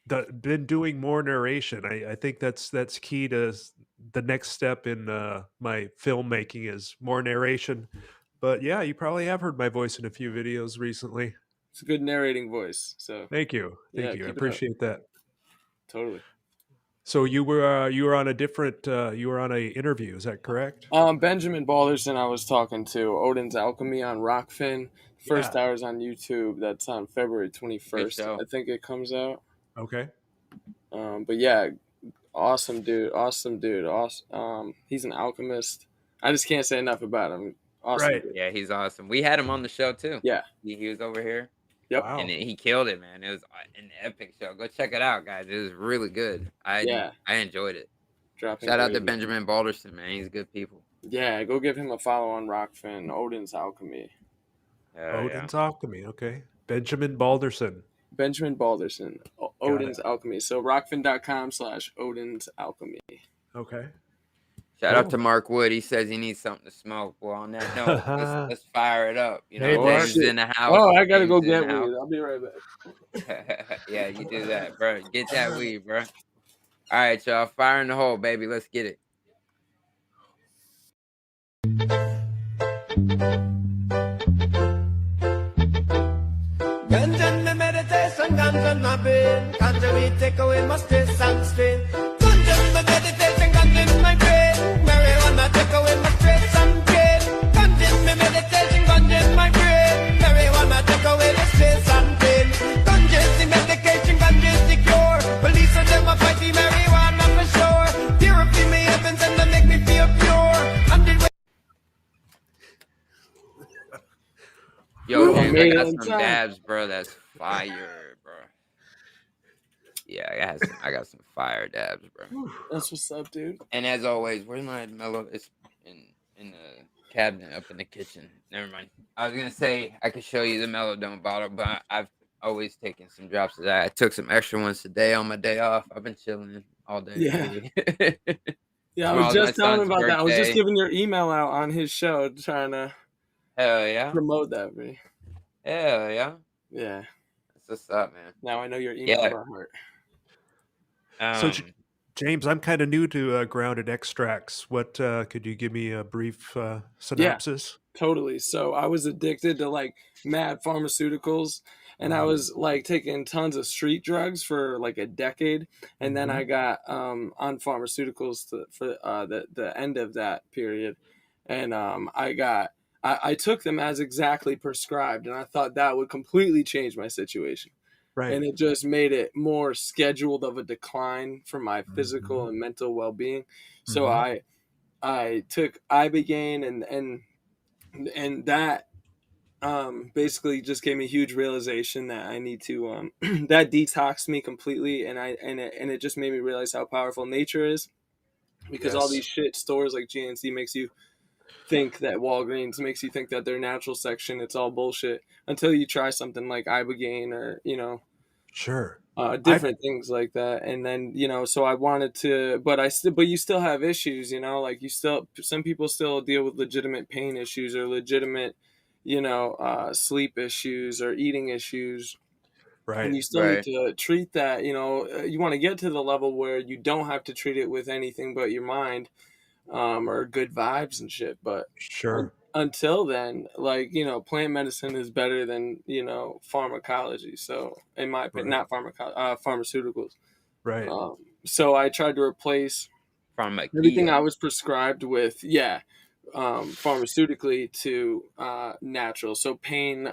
Been doing more narration. I think that's key to the next step in my filmmaking is more narration. But yeah, you probably have heard my voice in a few videos recently. It's a good narrating voice. So Thank you. Yeah, I keep it up. appreciate that. Totally. So you were on a different you were on a interview, is that correct? Benjamin Balderson I was talking to, Odin's Alchemy on Rockfin. First hours on YouTube. That's on February 21st. I think it comes out. Okay. But yeah, awesome dude. Awesome. He's an alchemist. I just can't say enough about him. Awesome. Right. Dude. Yeah, he's awesome. We had him on the show too. Yeah. He was over here. Yep. And he killed it, man. It was an epic show. Go check it out, guys. It was really good. I enjoyed it. Shout out to Benjamin Balderson, man. He's good people. Yeah, go give him a follow on Rockfin. Odin's Alchemy. Odin's Alchemy. Okay. Benjamin Balderson. Odin's Alchemy. So rockfin.com/Odin's Alchemy. Okay. Shout out to Mark Wood. He says he needs something to smoke. Well, on that note, let's fire it up. You know, Hey, James in the house. Oh, I gotta go James get weed. I'll be right back. Yeah, you do that, bro. Get that weed, bro. All right, y'all. Fire in the hole, baby. Let's get it. Ganja in my meditation, ganja in my brain. Ganja we take away my stress and strain. Ganja in my meditation, ganja in my brain. Marijuana take away my stress and pain. Ganja in my meditation, ganja in my brain. Marijuana take away the stress and pain. Ganja is the medication, ganja is the cure. Police are them a fight the marijuana for sure. Therapy me heavens and they make me feel pure. Yo, James, I got some dabs, bro. That's fire, bro. Yeah, I got some fire dabs, bro. That's what's up, dude. And as always, where's my mellow? It's in the cabinet up in the kitchen. Never mind. I was gonna say I could show you the MellowDome bottle, but I've always taken some drops of that. I took some extra ones today on my day off. I've been chilling all day. Yeah. Yeah, I was just telling him about that. I was just giving your email out on his show, trying to promote that, man. Hell yeah. Yeah. That's what's up, man. Now I know your email by heart. So, James, I'm kind of new to grounded extracts. What could you give me a brief synopsis? Yeah, totally. So I was addicted to like mad pharmaceuticals, and I was like taking tons of street drugs for like a decade, and then I got on pharmaceuticals for the end of that period, and I took them as exactly prescribed, and I thought that would completely change my situation. Right. And it just made it more scheduled of a decline for my physical and mental well-being. So I took Ibogaine, and that basically just gave me a huge realization that I need to that detoxed me completely, and it just made me realize how powerful nature is, because all these shit stores like GNC makes you think that Walgreens makes you think that their natural section, it's all bullshit until you try something like Ibogaine or Sure. different things like that. And then so I wanted to, but you still have issues, like some people still deal with legitimate pain issues or legitimate sleep issues or eating issues, and Right. you still need to treat that. You want to get to the level where you don't have to treat it with anything but your mind, or good vibes and shit. But Sure. until then, like, plant medicine is better than, pharmacology. So in my opinion, not pharmaceuticals. Right. So I tried to replace everything I was prescribed with, pharmaceutically to natural. So pain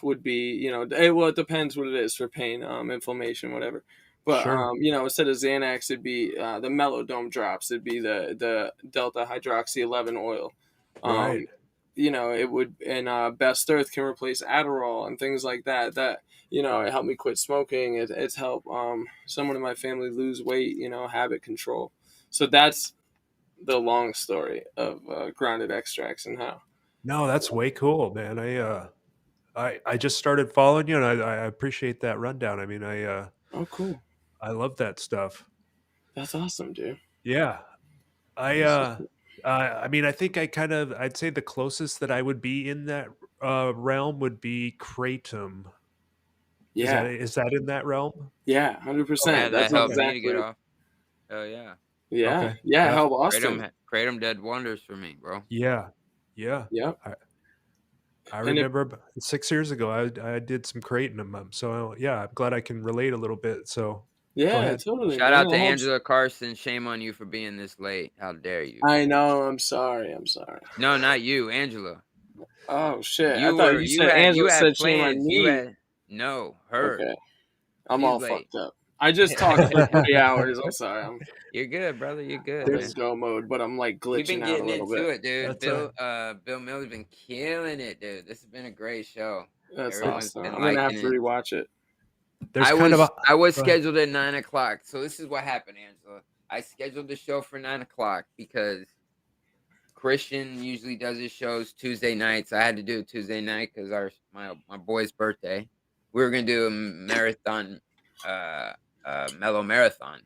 would be, it depends what it is for pain, inflammation, whatever. But Sure. instead of Xanax, it'd be the MellowDome drops. It'd be the Delta Hydroxy 11 oil. Right. It would, and Best Earth can replace Adderall and things like that. It helped me quit smoking. It's helped someone in my family lose weight. Habit control. So that's the long story of grounded extracts and how. No, that's way cool, man. I just started following you, and I appreciate that rundown. I mean, Oh, cool. I love that stuff. That's awesome, dude. Yeah. I mean, I think I'd say the closest that I would be in that realm would be kratom. Yeah. Is that in that realm? Yeah, 100%. Yeah, that That's helped me to get exactly. off. Oh yeah. Yeah. Okay. Yeah. Yeah. Help Austin. Kratom did wonders for me, bro. Yeah. Yeah. Yep. I remember 6 years ago, I did some kratom. So yeah, I'm glad I can relate a little bit. So go Yeah, ahead. totally. Shout man. out to Angela Carson. Shame on you for being this late. How dare you? I know. I'm sorry. No, not you, Angela. Oh shit! You I thought were you said Angela said shame on plans. me. No, her. Okay. I'm She's all late. fucked up. I just talked for 3 hours. I'm sorry. You're good, brother. You're good. I'm Man. in go mode, but I'm like We've been glitching out a getting little into bit. it, dude. That's Bill Miller's been killing it, dude. This has been a great show. That's Everyone's awesome. been I'm gonna have liking to it. rewatch it. There's I kind was of I was go ahead. scheduled at 9:00. So this is what happened, Angela. I scheduled the show for 9:00 because Christian usually does his shows Tuesday nights. I had to do it Tuesday night because my boy's birthday. We were gonna do a marathon, mellow marathon,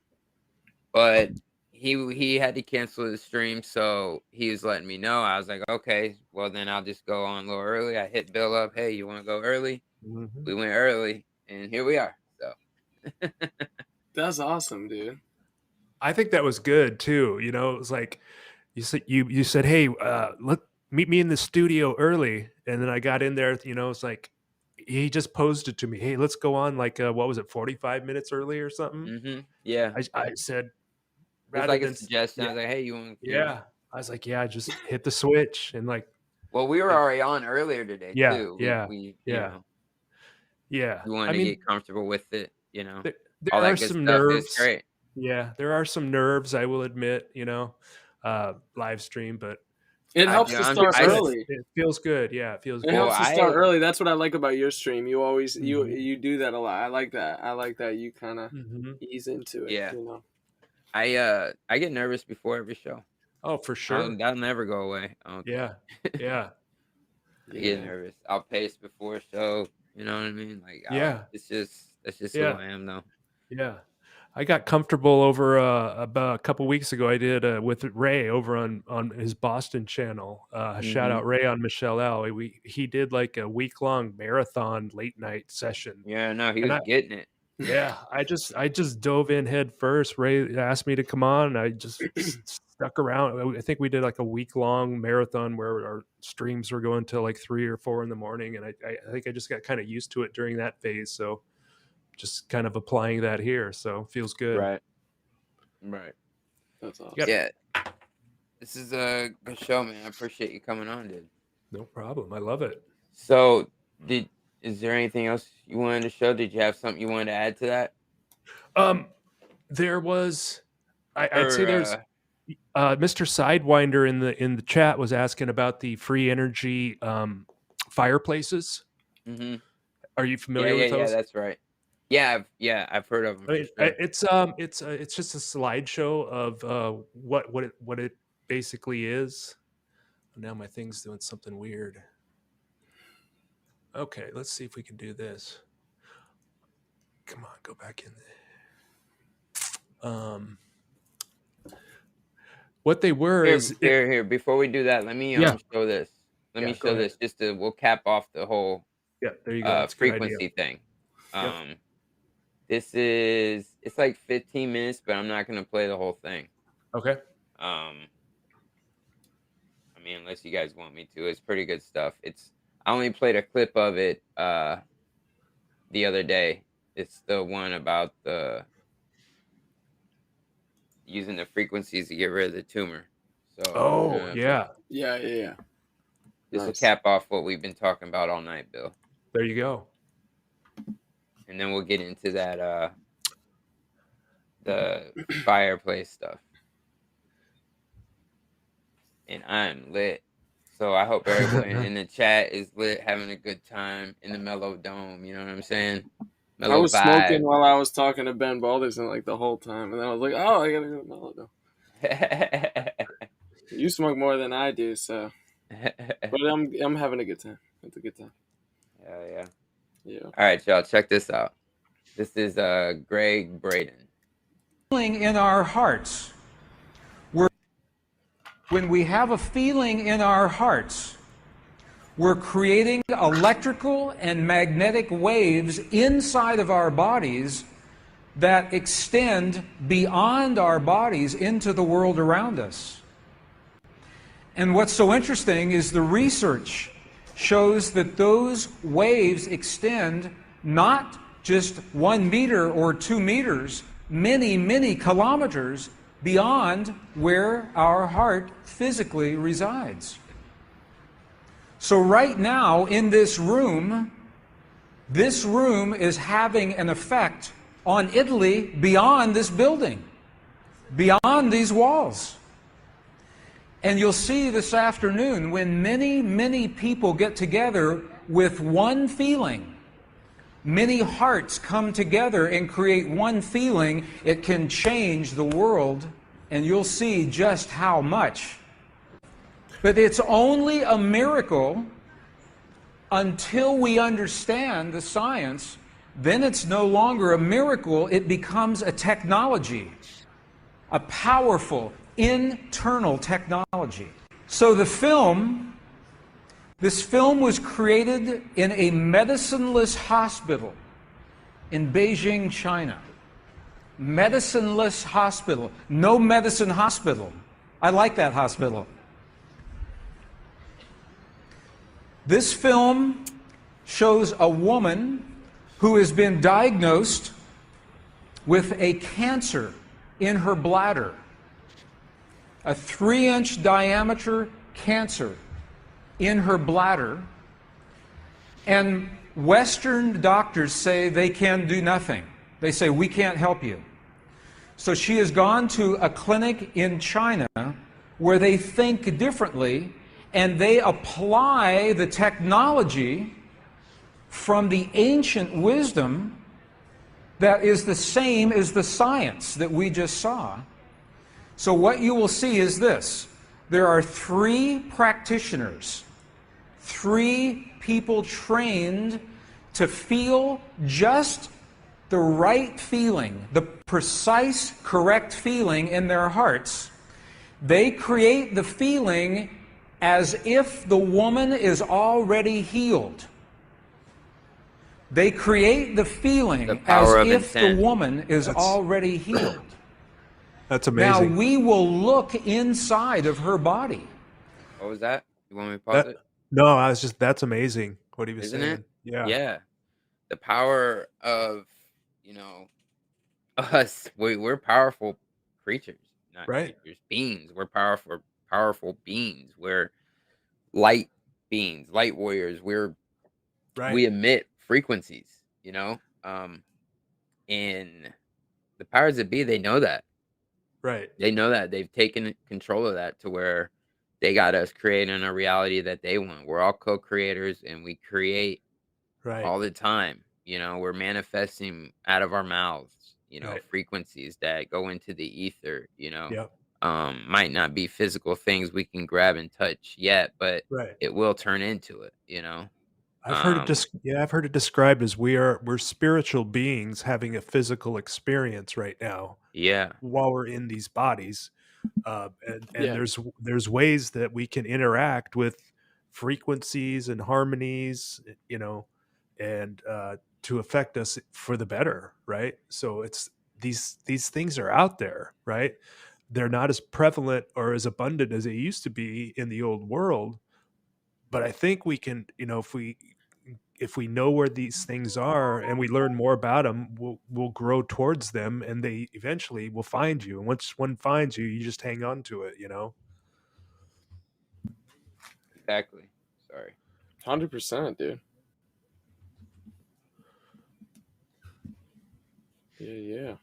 but he had to cancel the stream, so he was letting me know. I was like, okay, well then I'll just go on a little early. I hit Bill up, hey, you want to go early? Mhm. We went early, and here we are. So That's awesome, dude. I think that was good too. It was like you said, hey, meet me in the studio early, and then I got in there. It's like he just posed it to me. Hey, let's go on like what was it, 45 minutes early or something? Yeah, I said it was rather like a than suggestion. I was like, hey, you want? yeah. I was like, yeah, just hit the switch and like. Well, we were already on earlier today Yeah, too. yeah, We yeah, yeah. we wanted to get comfortable with it. There All are that good some stuff. It was nerves. great. Yeah, there are some nerves. I will admit. Live stream, but It helps to start early. It feels good. Yeah, it feels It good. helps to start early. That's what I like about your stream. You always you do that a lot. I like that. You kind of ease into it. Yeah. I get nervous before every show. Oh, for sure. That'll never go away. Yeah. Yeah. I get nervous. I'll pace before a show. You know what I mean? Like, yeah, that's just who I am, though. Yeah. I got comfortable over about a couple weeks ago. I did with Ray over on his Boston channel. Shout out Ray on Michelle L. He did like a week-long marathon late night session. Yeah, no, he was getting it. Yeah, I just dove in head first. Ray asked me to come on, and I just stuck around. I think we did like a week-long marathon where our streams were going till like 3 or 4 in the morning, and I think I just got kind of used to it during that phase. So just kind of applying that here, so feels good. Right. That's awesome. Yeah. This is a good show, man. I appreciate you coming on, dude. No problem. I love it. So, is there anything else you wanted to show? Did you have something you wanted to add to that? There was, I'd say Or there's Mr. Sidewinder in the chat was asking about the free energy fireplaces. mm-hmm. Are you familiar yeah, with those? that's right. Yeah, I've heard of them. I mean, for sure. it's just a slideshow of what it basically is. Now my thing's doing something weird. Okay, let's see if we can do this. Come on, go back in there. What they were here. Before we do that, let me show this. Let me show this just to we'll cap off the whole there you go. frequency thing. This is it's like 15 minutes, but I'm not gonna play the whole thing. Okay. I mean, unless you guys want me to, it's pretty good stuff. I only played a clip of it the other day. It's the one about using the frequencies to get rid of the tumor. So yeah. This will cap off what we've been talking about all night, Bill. There you go. And then we'll get into that the fireplace stuff. And I'm lit. So I hope everyone in the chat is lit, having a good time in the MellowDome. You know what I'm saying? I was smoking while I was talking to Ben Balderson like the whole time, and then I was like, "Oh, I gotta go to MellowDome." You smoke more than I do, so. But I'm having a good time. It's a good time. Yeah. All right, y'all, check this out. This is Greg Braden. In our hearts, when we have a feeling in our hearts, we're creating electrical and magnetic waves inside of our bodies that extend beyond our bodies into the world around us. And what's so interesting is the research shows that those waves extend not just 1 meter or 2 meters, many, many kilometers beyond where our heart physically resides. So right now in this room is having an effect on Italy beyond this building, beyond these walls. And you'll see this afternoon when many, many people get together with one feeling, many hearts come together and create one feeling, it can change the world, and you'll see just how much. But it's only a miracle until we understand the science. Then it's no longer a miracle, it becomes a technology, a powerful internal technology. So this film was created in a medicineless hospital in Beijing, China. Medicineless hospital, no medicine hospital. I like that hospital. This film shows a woman who has been diagnosed with a cancer in her bladder, a 3-inch diameter cancer in her bladder, and Western doctors say they can do nothing. They say, we can't help you. So she has gone to a clinic in China where they think differently, and they apply the technology from the ancient wisdom that is the same as the science that we just saw. So what you will see is this. There are 3 practitioners, 3 people trained to feel just the right feeling, the precise, correct feeling in their hearts. They create the feeling as if the woman is already healed. They create the feeling as if the woman is already healed. That's amazing. Now we will look inside of her body. What was that? You want me to pause it? No, I was just, that's amazing what he was Isn't saying. it? Yeah. Yeah. The power of, us. We're powerful creatures, not right. creatures, beings. We're powerful powerful beings. We're light beings, light warriors. We emit frequencies, you know? And the powers that be, they know that. Right. They know that. They've taken control of that to where they got us creating a reality that they want. We're all co-creators and we create all the time. You know, we're manifesting out of our mouths, you know, frequencies that go into the ether, you know. Yep. Might not be physical things we can grab and touch yet, but it will turn into it, you know. I've heard it described as we're spiritual beings having a physical experience right now. Yeah. While we're in these bodies, and there's ways that we can interact with frequencies and harmonies, you know, and to affect us for the better, right? So it's these things are out there, right? They're not as prevalent or as abundant as they used to be in the old world, but I think we can, you know, if we know where these things are and we learn more about them, we'll grow towards them, and they eventually will find you. And once one finds you, you just hang on to it, you know? Exactly. Sorry. 100%, dude. Yeah.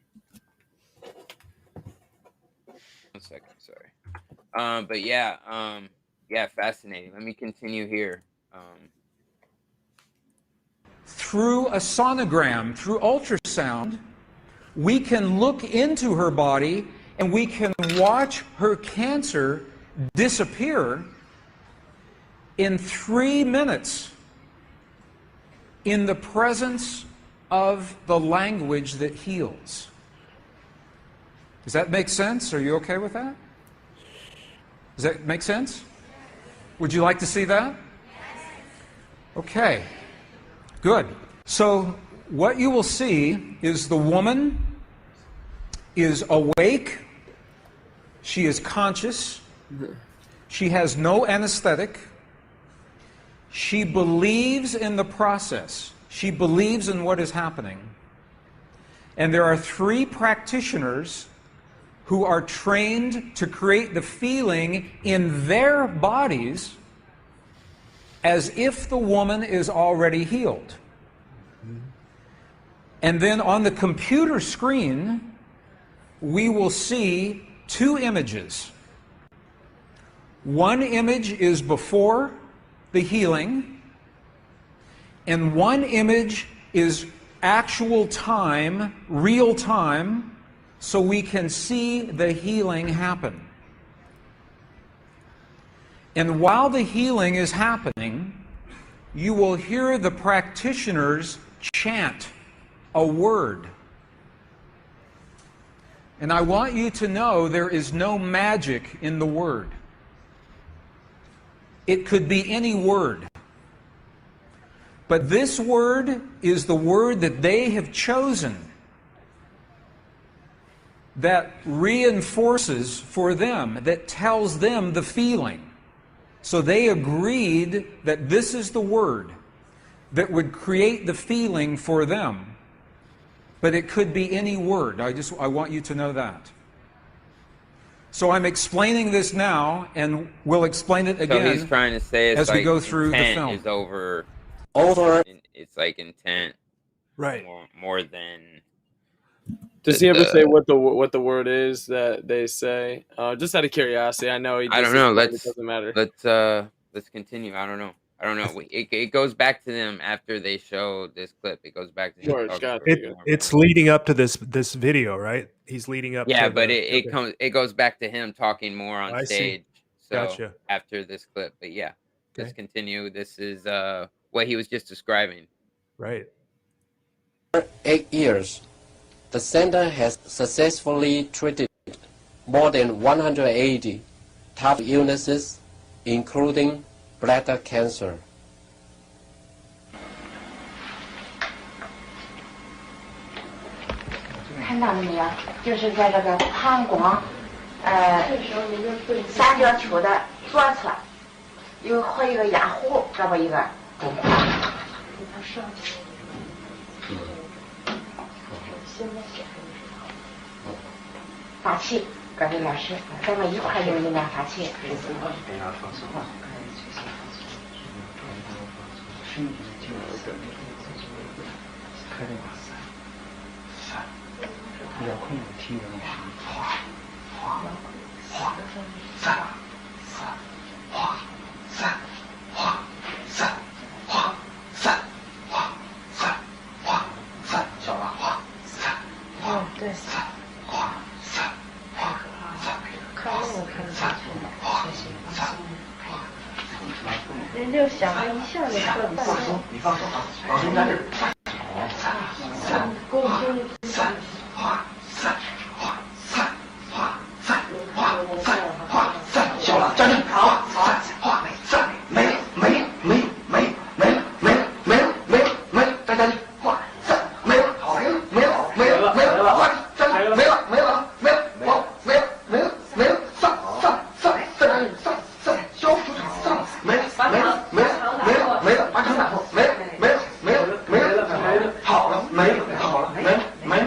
1 second, sorry. But yeah, fascinating. Let me continue here. Through a sonogram, through ultrasound, we can look into her body and we can watch her cancer disappear in 3 minutes in the presence of the language that heals. Does that make sense? Are you okay with that? Does that make sense? Would you like to see that? Okay. Good. So what you will see is the woman is awake. She is conscious. She has no anesthetic. She believes in the process. She believes in what is happening. And there are 3 practitioners who are trained to create the feeling in their bodies as if the woman is already healed. And then on the computer screen, we will see 2 images. One image is before the healing, and one image is actual time, real time, so we can see the healing happen. And while the healing is happening, you will hear the practitioners chant a word. And I want you to know there is no magic in the word. It could be any word. But this word is the word that they have chosen that reinforces for them, that tells them the feeling. So they agreed that this is the word that would create the feeling for them. But it could be any word. I want you to know that. So I'm explaining this now, and we'll explain it again. So he's trying to say it's as like we go through the film. Is over. It's like intent, right? More than. Does he ever say what the word is that they say? Just out of curiosity, I know he. I don't know. It doesn't matter. Let's continue. I don't know. It goes back to them after they show this clip. It goes back to him. It's leading up to this video, right? He's leading up. Yeah, to but it goes back to him talking more on stage. So gotcha. After this clip, but yeah, let's continue. This is what he was just describing. Right. 8 years, the center has successfully treated more than 180 tough illnesses, including bladder cancer. 看到了没有？就是在这个膀胱，三角球的左侧，有和一个压壶，这么一个中块。把气，各位老师，咱们一块用力量发气。对。6小和1项的课比你放手啊，老师应该是小了，站正，好，没了，再站正，没了，好，没了，站正，没了，上，消出场，上，没了，把场打破，没了，好了，没了，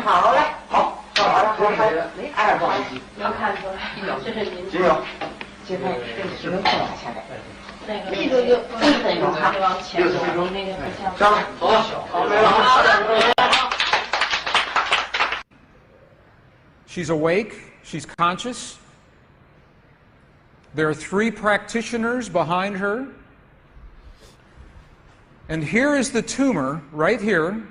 好了，2不好意思，能看出来，这是您几秒，这分10分钟拿下来，力度就1分钟哈，60分钟，上来，走了，好，没了。She's awake, she's conscious. There are 3 practitioners behind her. And here is the tumor, right here.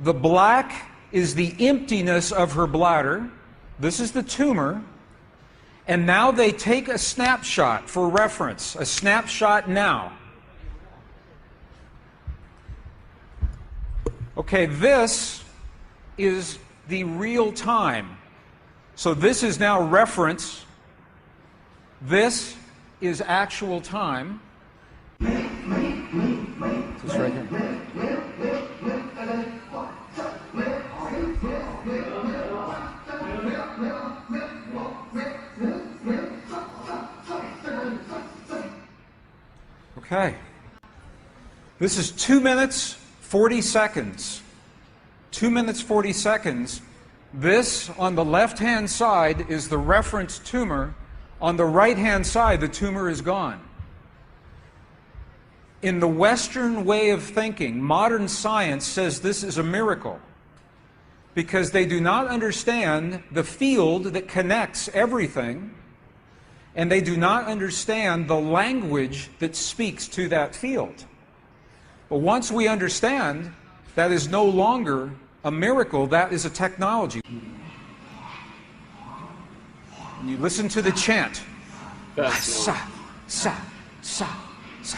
The black is the emptiness of her bladder. This is the tumor. And now they take a snapshot for reference, a snapshot now. Okay, this is the real time. So this is now reference. This is actual time. This right here. Okay. This is 2 minutes, 40 seconds. 2 minutes, 40 seconds. This, on the left-hand side, is the reference tumor. On the right-hand side, the tumor is gone. In the Western way of thinking, modern science says this is a miracle because they do not understand the field that connects everything, and they do not understand the language that speaks to that field. But once we understand, that is no longer a miracle, that is a technology. And you listen to the chant. Sa, sa, sa, sa.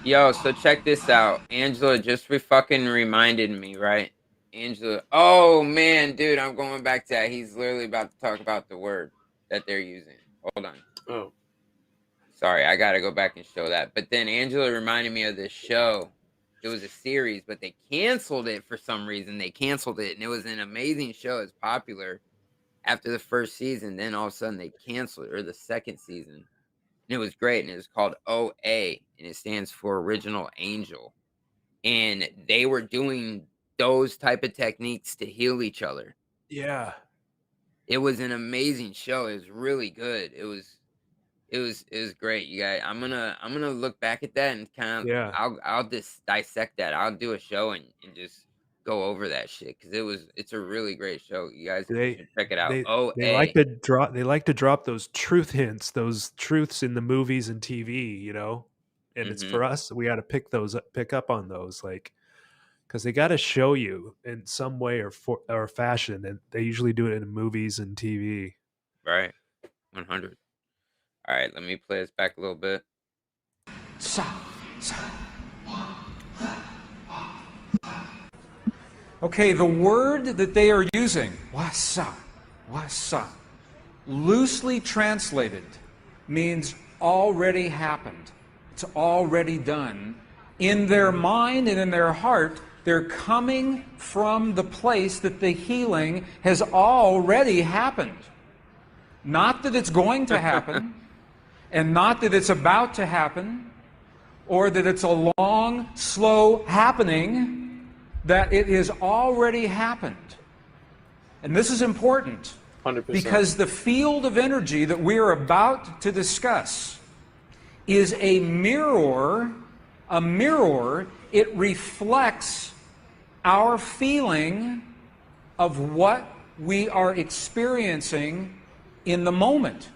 Yo, so check this out. Angela just fucking reminded me, right? Angela. Oh, man, dude, I'm going back to that. He's literally about to talk about the word that they're using. Hold on. Oh. Sorry, I got to go back and show that. But then Angela reminded me of this show. It was a series, but they canceled it for some reason. They canceled it, and it was an amazing show. It's popular after the first season. Then all of a sudden they canceled it, or the second season. And it was great, and it was called OA, and it stands for Original Angel. And they were doing those type of techniques to heal each other. Yeah. It was an amazing show. It was really good. It was great, you guys. I'm gonna look back at that and kind of I'll just dissect that. I'll do a show and just go over that shit because it's a really great show. You guys should check it out. They like to drop those truth hints, those truths in the movies and TV, you know. And it's for us. We got to pick up on those, like, because they got to show you in some way or fashion, and they usually do it in movies and TV. Right, 100. All right, let me play this back a little bit. Okay, the word that they are using, wasa, loosely translated, means already happened. It's already done. In their mind and in their heart, they're coming from the place that the healing has already happened. Not that it's going to happen, and not that it's about to happen, or that it's a long, slow happening, that it has already happened. And this is important. 100%. Because the field of energy that we are about to discuss is a mirror. It reflects our feeling of what we are experiencing in the moment.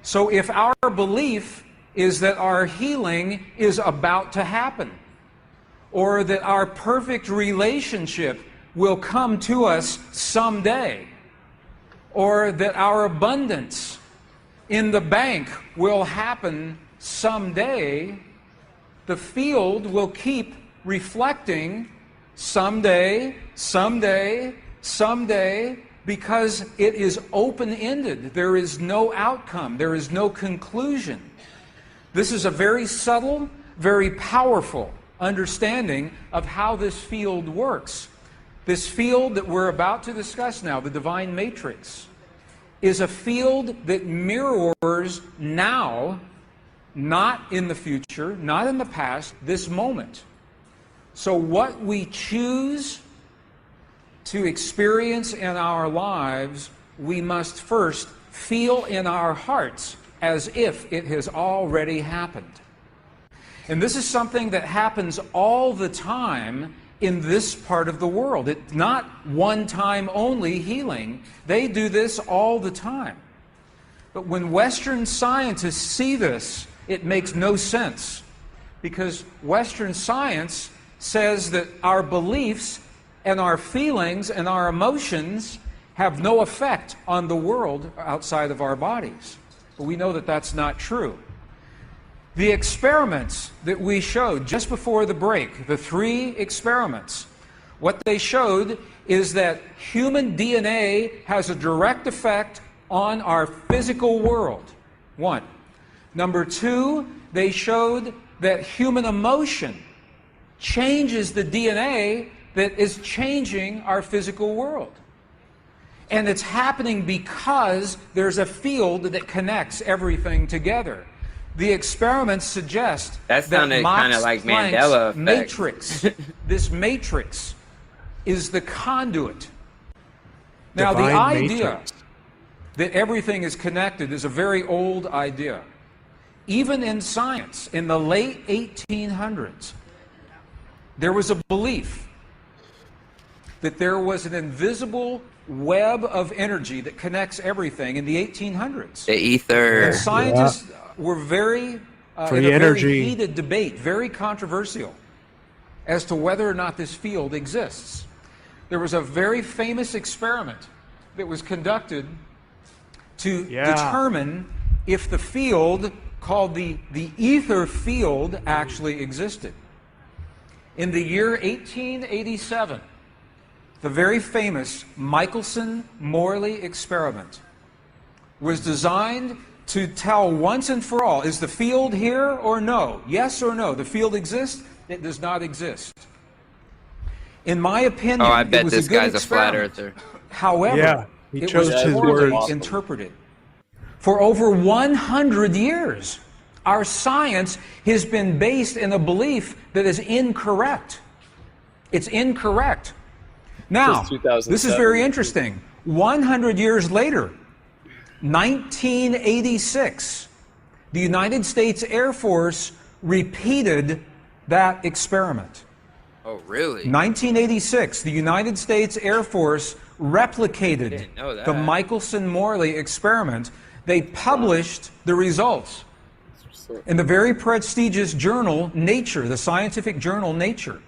So if our belief is that our healing is about to happen, or that our perfect relationship will come to us someday, or that our abundance in the bank will happen someday, the field will keep reflecting someday, someday, someday, because it is open-ended. There is no outcome. There is no conclusion. This is a very subtle, very powerful understanding of how this field works. This field that we're about to discuss now, the divine matrix, is a field that mirrors now, not in the future, not in the past, this moment. So what we choose to experience in our lives, we must first feel in our hearts as if it has already happened. And this is something that happens all the time in this part of the world. It's not one-time only healing. They do this all the time. But when Western scientists see this, it makes no sense, because Western science says that our beliefs and our feelings and our emotions have no effect on the world outside of our bodies. But we know that that's not true. The experiments that we showed just before the break, the 3 experiments, what they showed is that human DNA has a direct effect on our physical world. 1. Number 2, they showed that human emotion changes the DNA that is changing our physical world. And it's happening because there's a field that connects everything together. The experiments suggest that sounded kind of like Mandela effect. Matrix, this matrix, is the conduit. Now, Divine the idea matrix. that everything is connected is a very old idea. Even in science, in the late 1800s, there was a belief that there was an invisible web of energy that connects everything in the 1800s. The ether. And scientists were very, Free in a energy. very heated debate, very controversial, as to whether or not this field exists. There was a very famous experiment that was conducted to determine if the field called the ether field actually existed. In the year 1887, the very famous Michelson-Morley experiment was designed to tell once and for all, is the field here or no? Yes or no? The field exists? It does not exist. In my opinion, I bet it was this a good guy's a flat experiment. earther. However, he it chose was his poorly words. interpreted. For over 100 years, our science has been based in a belief that is incorrect. It's incorrect. Now, this is very interesting. 100 years later, 1986, the United States Air Force repeated that experiment. Oh, really? 1986, the United States Air Force replicated didn't know that. the Michelson-Morley experiment. They published the results in the very prestigious journal Nature, the scientific journal Nature.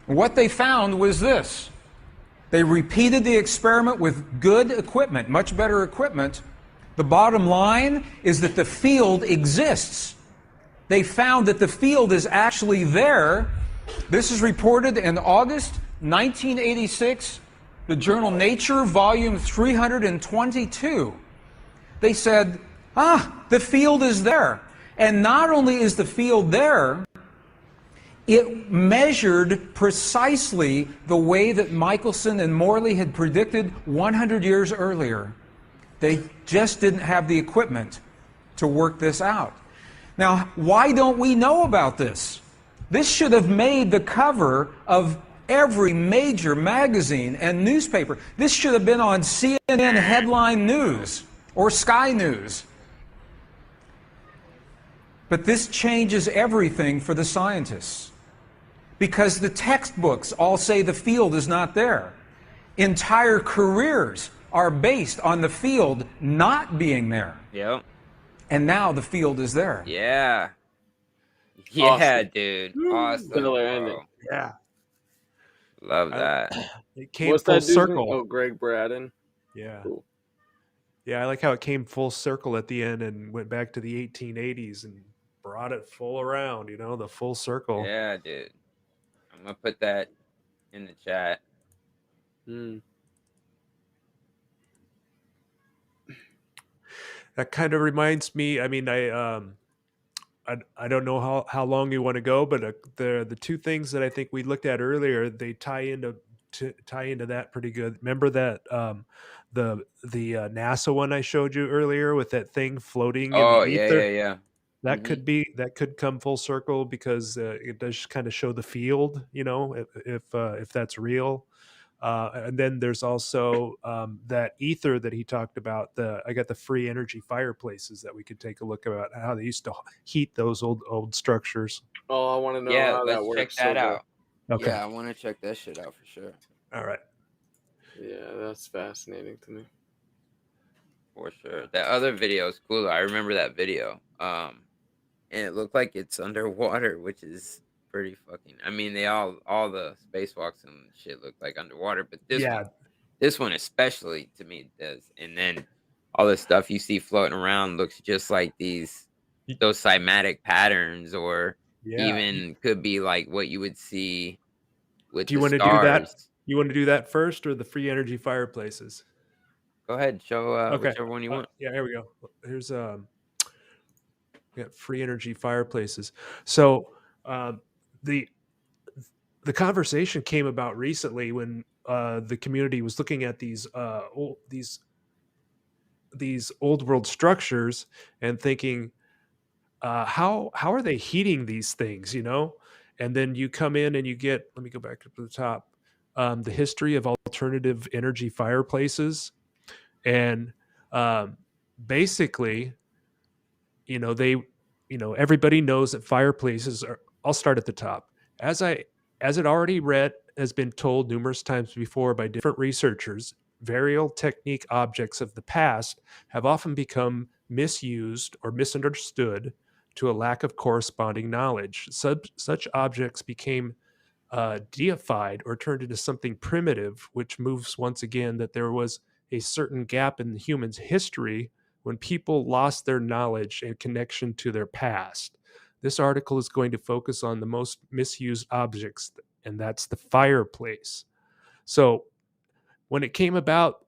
What they found was this. They repeated the experiment with good equipment, much better equipment. The bottom line is that the field exists. They found that the field is actually there. This is reported in August 1986, the journal Nature, volume 322. They said, the field is there. And not only is the field there, it measured precisely the way that Michelson and Morley had predicted 100 years earlier. They just didn't have the equipment to work this out. Now, why don't we know about this? This should have made the cover of Every major magazine and newspaper. This should have been on CNN headline news or Sky News. But this changes everything for the scientists, because the textbooks all say the field is not there. Entire careers are based on the field not being there. Yep. And now the field is there. Yeah. Yeah, Awesome. dude. Awesome, Stellar bro. ending. Yeah. Love that. It came What's full that dude's name? circle. Oh, Greg Braden. Yeah. Cool. Yeah, I like how it came full circle at the end and went back to the 1880s and brought it full around, you know, the full circle. Yeah, dude. I'm gonna put that in the chat. That kind of reminds me, I mean, I don't know how long you want to go, but the two things that I think we looked at earlier, they tie into that pretty good. Remember that the NASA one I showed you earlier with that thing floating in Oh, the yeah, ether? yeah. That Mhm. could come full circle because it does kind of show the field, you know, if that's real. And then there's also that ether that he talked about. I got the free energy fireplaces that we could take a look about how they used to heat those old structures. Oh, I want to know Yeah, how that let's check works. that So out. Okay. Yeah, I want to check that shit out for sure. All right. yeah, that's fascinating to me. For sure. That other video is cool. I remember that video. And it looked like it's underwater, which is pretty fucking. I mean, all the spacewalks and shit look like underwater, but this one especially to me does. And then all the stuff you see floating around looks just like those cymatic patterns, or even could be like what you would see with Do you the want to do that? stars. You want to do that first or the free energy fireplaces? Go ahead, show Okay. whichever one you want. Yeah, here we go. Here's we got free energy fireplaces. So the conversation came about recently when the community was looking at these old world structures and thinking, how are they heating these things, you know? And then you come in and you get, let me go back to the top, the history of alternative energy fireplaces. And basically, everybody knows that fireplaces are, I'll start at the top. As it already has been told numerous times before by different researchers, burial technique objects of the past have often become misused or misunderstood to a lack of corresponding knowledge. Such objects became deified or turned into something primitive, which moves once again that there was a certain gap in the human's history when people lost their knowledge and connection to their past. This article is going to focus on the most misused objects, and that's the fireplace. So when it came about,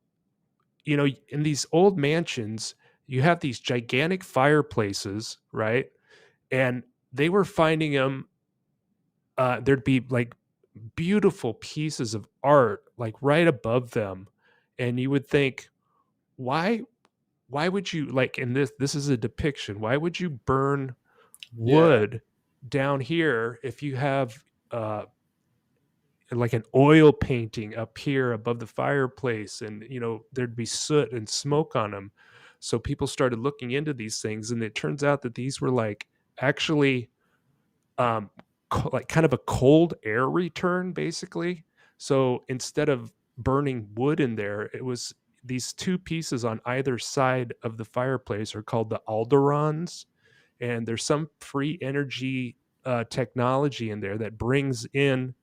in these old mansions, you have these gigantic fireplaces, right? And they were finding them, there'd be like beautiful pieces of art like right above them. And you would think, why would you, like, in this is a depiction, why would you burn wood down here if you have like an oil painting up here above the fireplace, and there'd be soot and smoke on them? So people started looking into these things, and it turns out that these were like actually like kind of a cold air return, basically. So instead of burning wood in there, it was these two pieces on either side of the fireplace are called the alderons, and there's some free energy technology in there that brings in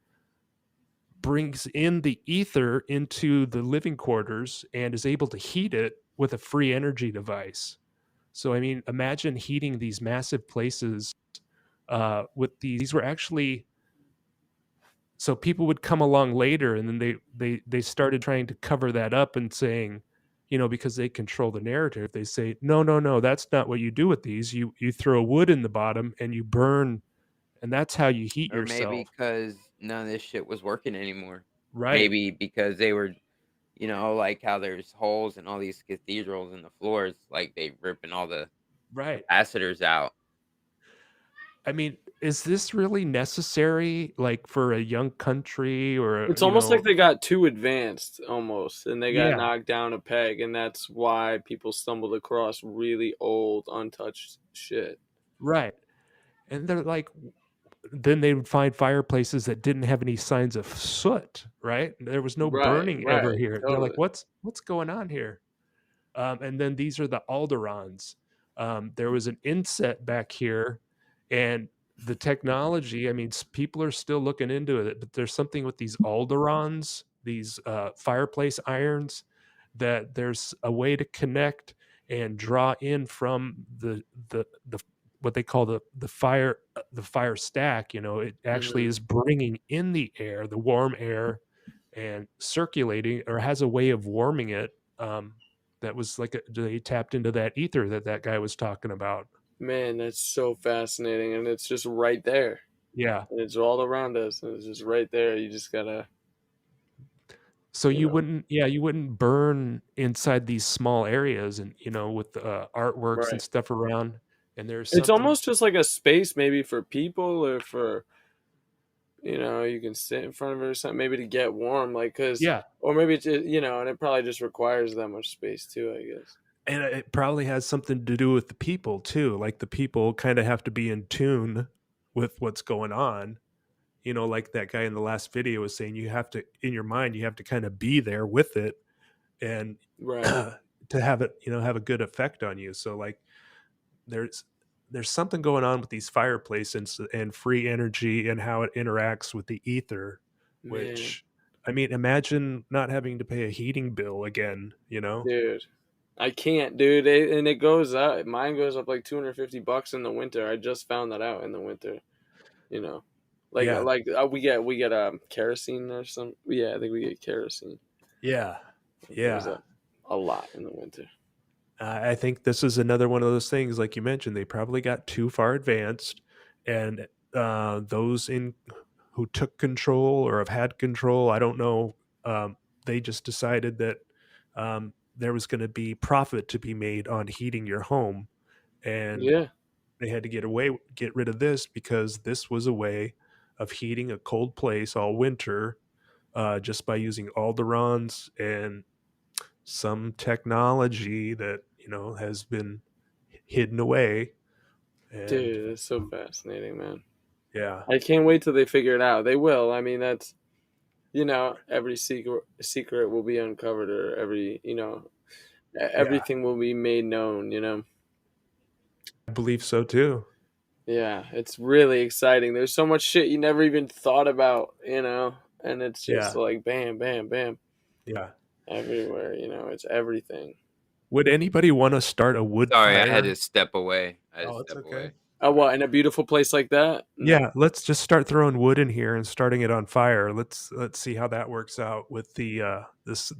the ether into the living quarters and is able to heat it with a free energy device. So I mean, imagine heating these massive places with these were actually, so people would come along later, and then they started trying to cover that up and saying, because they control the narrative, they say, no, that's not what you do with these. You throw wood in the bottom and you burn, and that's how you heat Or yourself. maybe because none of this shit was working anymore. Right. Maybe because they were, like how there's holes in all these cathedrals in the floors, like they ripping all the Right. capacitors out. I mean, is this really necessary, like, for a young country or, It's almost like they got too advanced almost, and they got Yeah. knocked down a peg, and that's why people stumbled across really old, untouched shit. Right. And they're like, then they would find fireplaces that didn't have any signs of soot, right? There was no burning ever Right, here. They're like, totally. what's going on here? And then these are the alderons. There was an inset back here, and the technology. I mean, people are still looking into it, but there's something with these alderons, these fireplace irons, that there's a way to connect and draw in from the what they call the fire stack. It actually Mhm. is bringing in the air, the warm air, and circulating, or has a way of warming it. That was like they tapped into that ether that guy was talking about. Man, that's so fascinating, and it's just right there. Yeah. And it's all around us, and it's just right there. You just gotta, So you know. you wouldn't burn inside these small areas, and with artworks and Right. stuff around. And there's It's something. almost just like a space maybe for people, or for, you can sit in front of it or something, maybe to get warm, like, Yeah. or maybe it's, and it probably just requires that much space too, I guess. And it probably has something to do with the people too. Like, the people kind of have to be in tune with what's going on. Like that guy in the last video was saying, you have to, in your mind, you have to kind of be there with it, and Right. to have it, have a good effect on you. So, like, there's something going on with these fireplaces and free energy and how it interacts with the ether, Man, which, I mean, imagine not having to pay a heating bill again, dude, I can't, dude. And it goes up. Mine goes up like $250 in the winter. I just found that out in the winter. You know, like Yeah. we get kerosene or some. Yeah, I think we get kerosene. Yeah. It goes Yeah. up a lot in the winter. I think this is another one of those things, like you mentioned, they probably got too far advanced, and those who took control or have had control, I don't know, they just decided that there was going to be profit to be made on heating your home, and Yeah, they had to get rid of this, because this was a way of heating a cold place all winter, just by using alderons and some technology that has been hidden away. And dude, it's so fascinating, man. yeah, I can't wait till they figure it out. They will. I mean, that's, every secret will be uncovered, or everything will be made known. I believe so too. Yeah, it's really exciting. There's so much shit you never even thought about, and it's just Yeah. like bam, bam, bam, Yeah. everywhere. It's everything. Would anybody want to start a wood Sorry, fire? I had to step away. Oh, it's okay. Oh, what, in a beautiful place like that? Yeah, let's just start throwing wood in here and starting it on fire. Let's see how that works out with the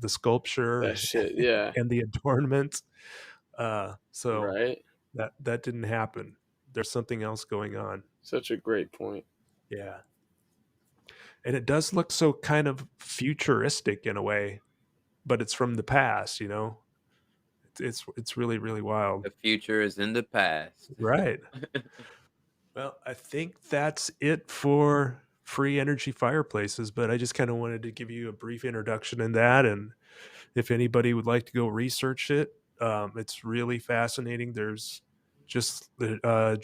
sculpture That shit, yeah. and the adornments. So Right? that didn't happen. There's something else going on. Such a great point. Yeah. And it does look so kind of futuristic in a way, but it's from the past, It's really, really wild. The future is in the past. Right. Well, I think that's it for free energy fireplaces, but I just kind of wanted to give you a brief introduction in that. And if anybody would like to go research it, it's really fascinating. There's just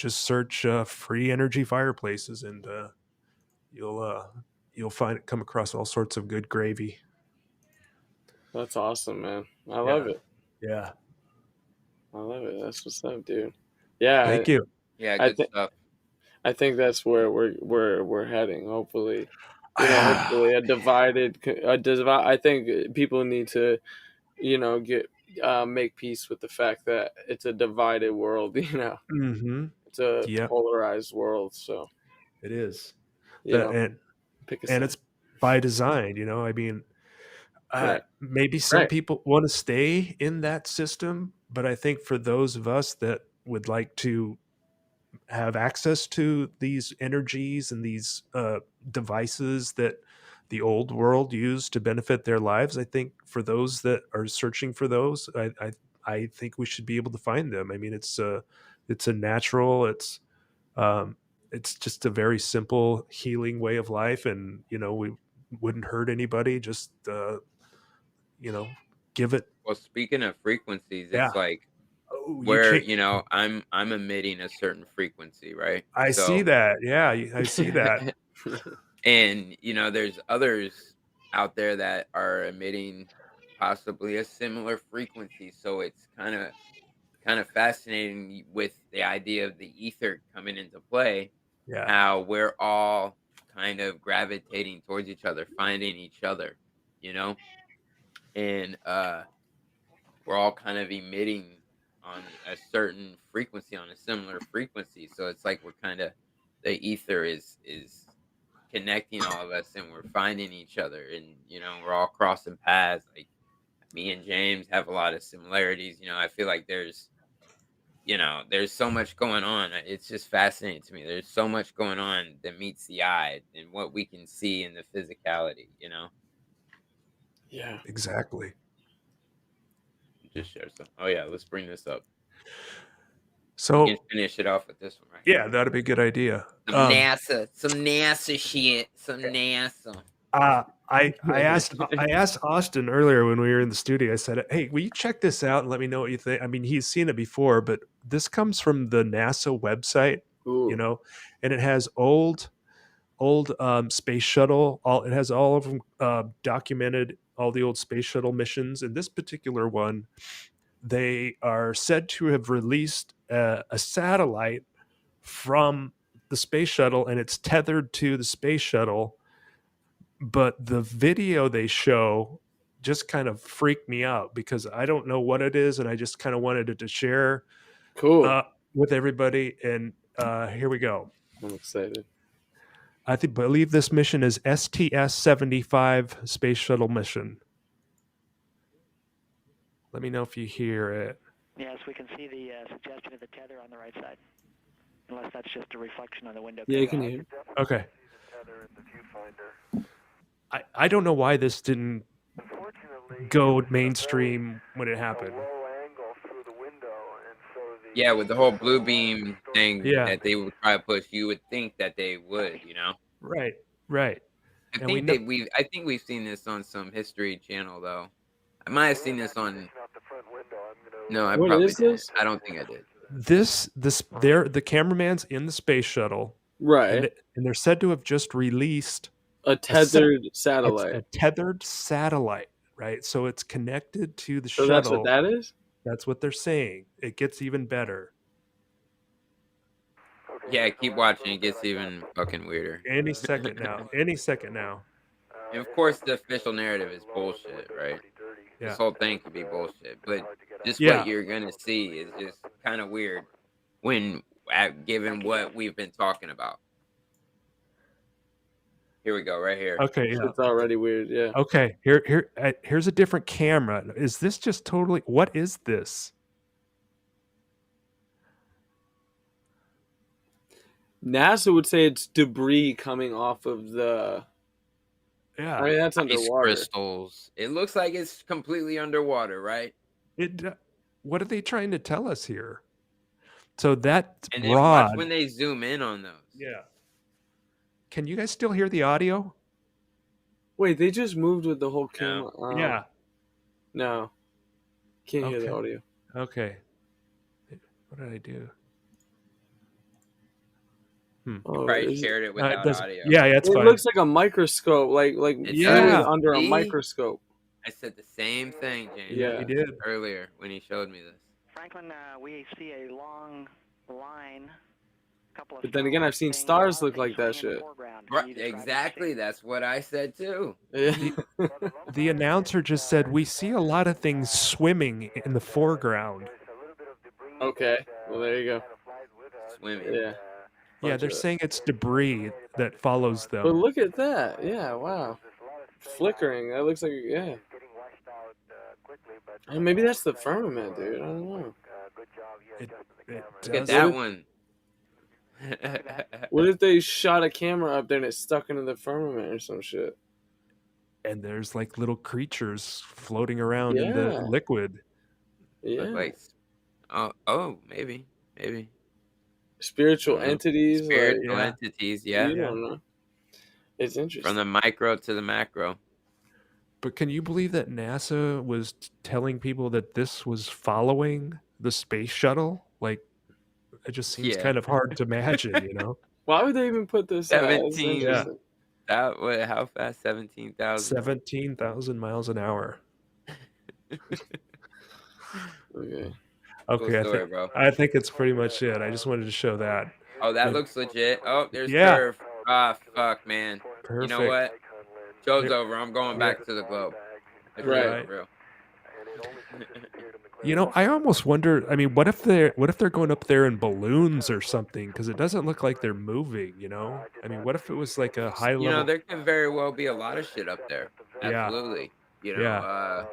search free energy fireplaces, and you'll come across all sorts of good gravy. That's awesome, man. I love it. Yeah. I love it. That's what's up, dude. Yeah. Thank you. Yeah, good stuff. I think that's where we're heading. Hopefully, hopefully I think people need to, make peace with the fact that it's a divided world. Mm-hmm. It's a Yep. polarized world. So It is. pick a And side. it's by design, I mean, Right. maybe some Right. people want to stay in that system, but I think for those of us that would like to have access to these energies and these devices that the old world used to benefit their lives, I think for those that are searching for those, I think we should be able to find them. I mean, it's a natural, it's it's just a very simple healing way of life, and we wouldn't hurt anybody. Just give it. Well, speaking of frequencies, Yeah. it's like Oh, where I'm emitting a certain frequency, right? I see So that. Yeah, I see that. and there's others out there that are emitting possibly a similar frequency. So it's kind of fascinating with the idea of the ether coming into play, Yeah. how we're all kind of gravitating towards each other, finding each other, you know, and we're all kind of emitting on a certain frequency, on a similar frequency. So it's like we're kind of the ether is connecting all of us, and we're finding each other, and we're all crossing paths. Like me and James have a lot of similarities. I feel like there's so much going on. It's just fascinating to me. There's so much going on that meets the eye and what we can see in the physicality. Yeah, exactly. Just share some. Oh yeah, let's bring this up. So we can finish it off with this one, right? Yeah, that'd be a good idea. Some NASA shit. Some NASA. I asked Austin earlier when we were in the studio. I said, "Hey, will you check this out and let me know what you think?" I mean, he's seen it before, but this comes from the NASA website, and it has old space shuttle. It has all of them documented, all the old space shuttle missions. And this particular one, they are said to have released a satellite from the space shuttle, and it's tethered to the space shuttle. But the video they show just kind of freaked me out because I don't know what it is, and I just kind of wanted it to share with everybody. And here we go. I'm excited. I believe this mission is STS-75 Space Shuttle mission. Let me know if you hear it. Yes, we can see the suggestion of the tether on the right side. Unless that's just a reflection on the window. Yeah, you can hear. Okay. I don't know why this didn't go mainstream when it happened. Yeah, with the whole blue beam thing that they would try to push, you would think that they would, Right. I think we've seen this on some History Channel though. I might have seen this on. No, I probably didn't. I don't think I did. The cameraman's in the space shuttle, right? And they're said to have just released a tethered satellite. A tethered satellite, right? So it's connected to the shuttle. So that's what that is? That's what they're saying. It gets even better. Yeah, keep watching. It gets even fucking weirder. Any second now. And of course, the official narrative is bullshit, right? Yeah. This whole thing could be bullshit, but just what you're gonna see is just kind of weird when given what we've been talking about. Here we go, right here. Okay, It's already weird, yeah. Okay, here's a different camera. Is this just totally? What is this? NASA would say it's debris coming off of the. Yeah, I mean, that's underwater. Crystals. It looks like it's completely underwater, right? What are they trying to tell us here? So that's and then watch when they zoom in on those. Yeah. Can you guys still hear the audio? Wait, they just moved with the whole camera. No. Yeah. No. Can't hear the audio. Okay. What did I do? Oh, probably shared it without audio. Yeah, that's fine. It looks like a microscope, like under a microscope. I said the same thing, James. Yeah, he did earlier when he showed me this. Franklin, we see a long line. But then again, I've seen stars look like that shit. Right, exactly. That's what I said too. The announcer just said we see a lot of things swimming in the foreground. Okay, well there you go. Swimming. Yeah. Yeah, they're saying it's debris that follows them. But look at that. Yeah, wow. Flickering. That looks like, yeah. Oh, maybe that's the firmament, dude. I don't know. Look at that one. What if they shot a camera up there and it stuck into the firmament or some shit? And there's like little creatures floating around in the liquid. Yeah. Like, oh, maybe. spiritual entities. Spiritual Like, entities, you yeah. don't know. It's interesting. From the micro to the macro. But can you believe that NASA was telling people that this was following the space shuttle? Like, it just seems Yeah. kind of hard to imagine, you know? Why would they even put this? It's 17. interesting. How fast? 17,000. 17,000 miles an hour. Okay. Cool story, bro. I think it's pretty much it. I just wanted to show that. Oh, that looks legit. Oh, there's Yeah. curve. Ah, fuck, man. You know Perfect. what? Show's There- over. I'm going back to the globe. That shit Right. is real. You know, I almost wonder. I mean, what if they're going up there in balloons or something? Because it doesn't look like they're moving. You know, I mean, what if it was like a high You know, level? there could very well be a lot of shit up there. Yeah. Absolutely. You know, Yeah.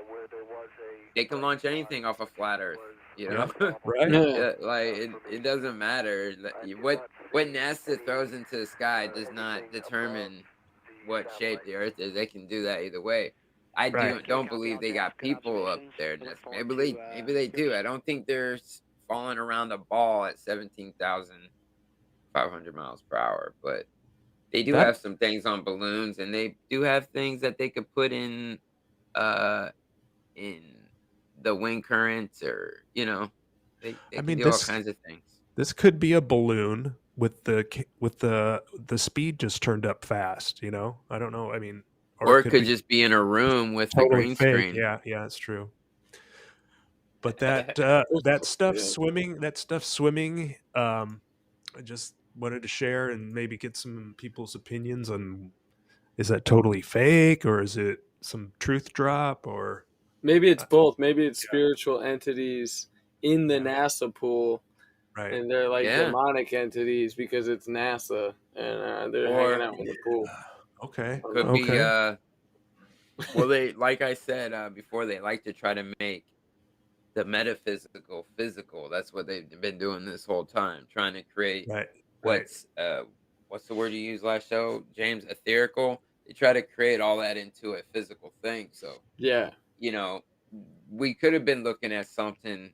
they can launch anything off a flat Earth. You know, Right? Yeah, like it doesn't matter. What NASA throws into the sky does not determine what shape the Earth is. They can do that either way. I Right. don't believe they got people up there. Maybe they do. I don't think they're falling around a ball at 17,500 miles per hour, but they do That- have some things on balloons, and they do have things that they could put in the wind currents, or they I can mean, do all kinds of things. This could be a balloon with the speed just turned up fast. You know, I don't know. I mean, Or it could just be in a room with a totally green fake. screen. Yeah, it's true. But that stuff swimming. I just wanted to share and maybe get some people's opinions on, is that totally fake, or is it some truth drop, or Maybe it's both. Maybe it's spiritual entities in the NASA pool, right? And they're like Yeah. demonic entities because it's NASA, and they're Or- hanging out in the pool. Okay. Could be well, they, like I said before, they like to try to make the metaphysical physical. That's what they've been doing this whole time, trying to create what's the word you used last show, James? Etherical. They try to create all that into a physical thing. So Yeah. you know, we could have been looking at something.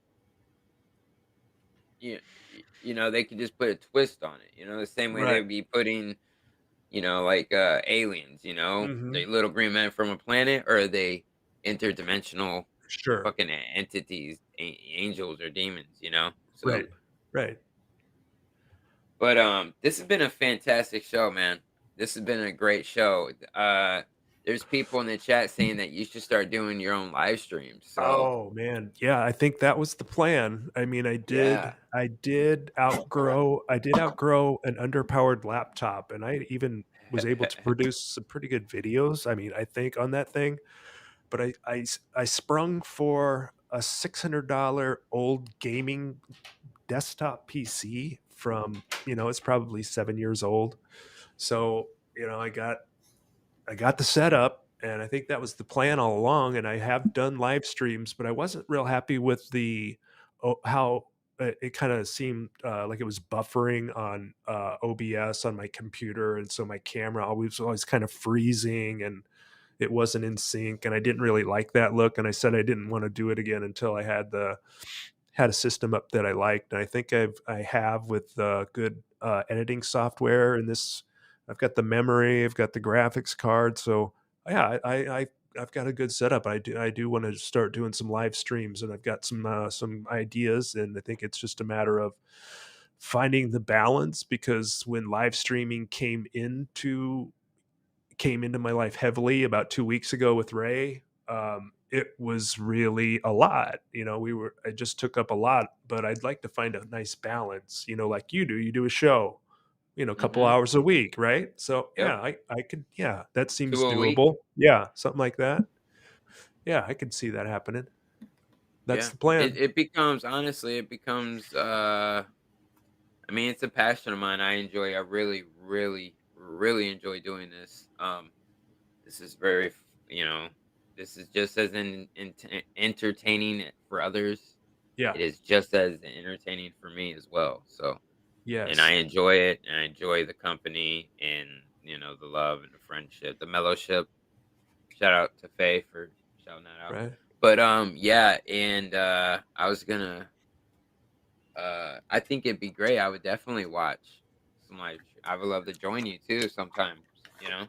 You know, they could just put a twist on it. You know, the same way they'd be putting, like aliens. You know, the little green men from a planet, or are they interdimensional fucking entities, angels or demons? You know, so right. But this has been a fantastic show, man. This has been a great show. There's people in the chat saying that you should start doing your own live streams. So Oh man, yeah, I think that was the plan. I mean, I did outgrow an underpowered laptop, and I even was able to produce some pretty good videos. I mean, I think on that thing, but I sprung for a $600 old gaming desktop PC from, it's probably 7 years old. So, I got the setup, and I think that was the plan all along. And I have done live streams, but I wasn't real happy with how it kind of seemed like it was buffering on OBS on my computer, and so my camera always kind of freezing, and it wasn't in sync, and I didn't really like that look. And I said I didn't want to do it again until I had a system up that I liked. And I think I have with good editing software. And I've got the memory, I've got the graphics card. So yeah, I've got a good setup. I do want to start doing some live streams, and I've got some ideas. And I think it's just a matter of finding the balance, because when live streaming came into my life heavily about 2 weeks ago with Ray, it was really a lot. I just took up a lot, but I'd like to find a nice balance, like you do a show, a couple hours a week, right? So I could, that seems 2 a week. doable. Yeah, something like that. Yeah, I could see that happening. That's the plan. It becomes, honestly, I mean, it's a passion of mine. I really, really, really enjoy doing this. This is very, this is just as entertaining for others. Yeah. It is just as entertaining for me as well. So, yes. And I enjoy it, and I enjoy the company, and, the love and the friendship, the mellowship. Shout out to Faye for shouting that out. Right. But, yeah. And, I was gonna I think it'd be great. I would definitely watch some live. I would love to join you too sometimes. You know,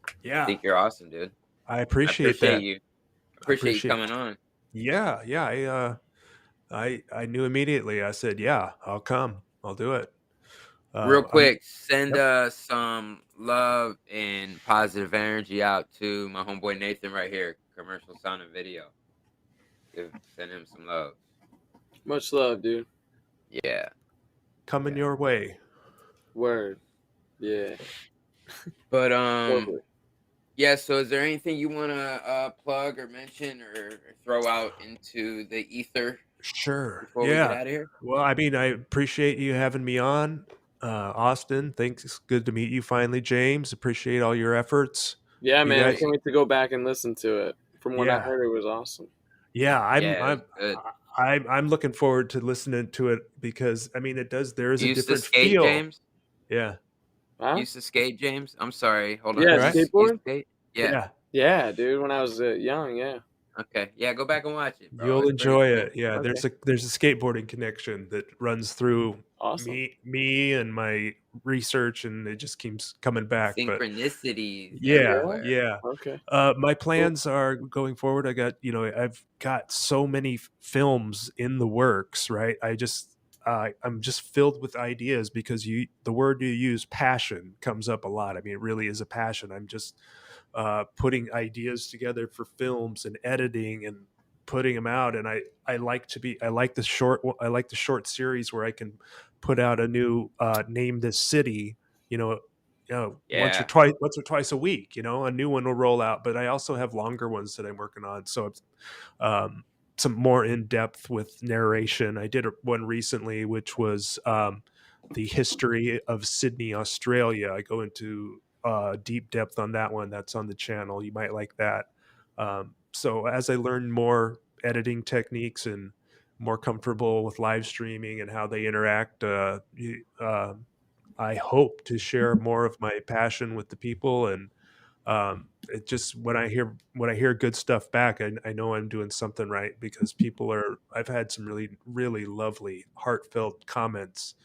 I Yeah, think you're awesome, dude. I I appreciate appreciate that. you. I Appreciate you appreciate. coming on. Yeah, yeah. I knew immediately. I said, yeah, I'll come. I'll do it. Real I'm. quick, send Yep. some love and positive energy out to my homeboy Nathan right here. Commercial sound and video. Send him some love. Much love, dude. Yeah. Coming your way. Word. Yeah. But Totally. yeah. So, is there anything you want to plug or mention or throw out into the ether Sure. before we get Yeah. out of here? Well, I mean, I appreciate you having me on, Austin. Thanks. It's good to meet you finally, James. Appreciate all your efforts. Yeah, You man. I guys. can't wait to go back and listen to it. From what I Yeah. heard, it was awesome. Yeah. Yeah, it was good. I'm looking forward to listening to it because I mean, it does. There is You a used to different skate, feel. James? Yeah. Huh? You used to skate, James? I'm sorry. Hold on. Yeah, Right. You skateboard? skate? Yeah. Yeah. Yeah, dude. When I was young, yeah. Okay. Yeah, go back and watch it, bro. You'll It's pretty enjoy cool. it. Yeah, Okay. there's a skateboarding connection that runs through Awesome. me and my research, and it just keeps coming back. But Synchronicities yeah, everywhere. yeah. Okay. My plans are going forward. I've got so many films in the works, right? I'm just filled with ideas because the word you use, passion, comes up a lot. I mean, it really is a passion. I'm just putting ideas together for films and editing and putting them out. And I like the short series where I can put out a new name this city, once or Yeah. twice a week, a new one will roll out. But I also have longer ones that I'm working on. So it's some more in depth with narration. I did one recently, which was the history of Sydney, Australia. I go into deep depth on that one. That's on the channel. You might like that. So as I learn more editing techniques and more comfortable with live streaming and how they interact, I hope to share more of my passion with the people. And it just when I hear good stuff back, I know I'm doing something right because I've had some really, really lovely, heartfelt comments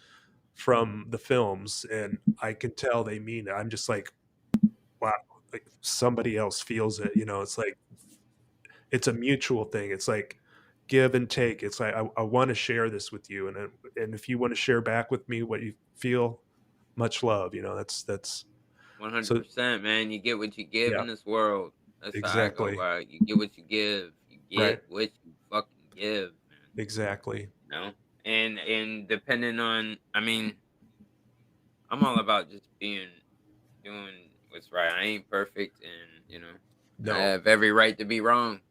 from the films, and I can tell they mean it. I'm just like, wow, like somebody else feels it. It's like it's a mutual thing. It's like give and take. It's like I want to share this with you, and if you want to share back with me what you feel, much love. That's 100%, man. You get what you give yeah, in this world. That's how I go exactly about it. You get what you give. You right, get what you fucking give, man. exactly. You know? And depending on, I mean, I'm all about just doing what's right. I ain't perfect, and I No, have every right to be wrong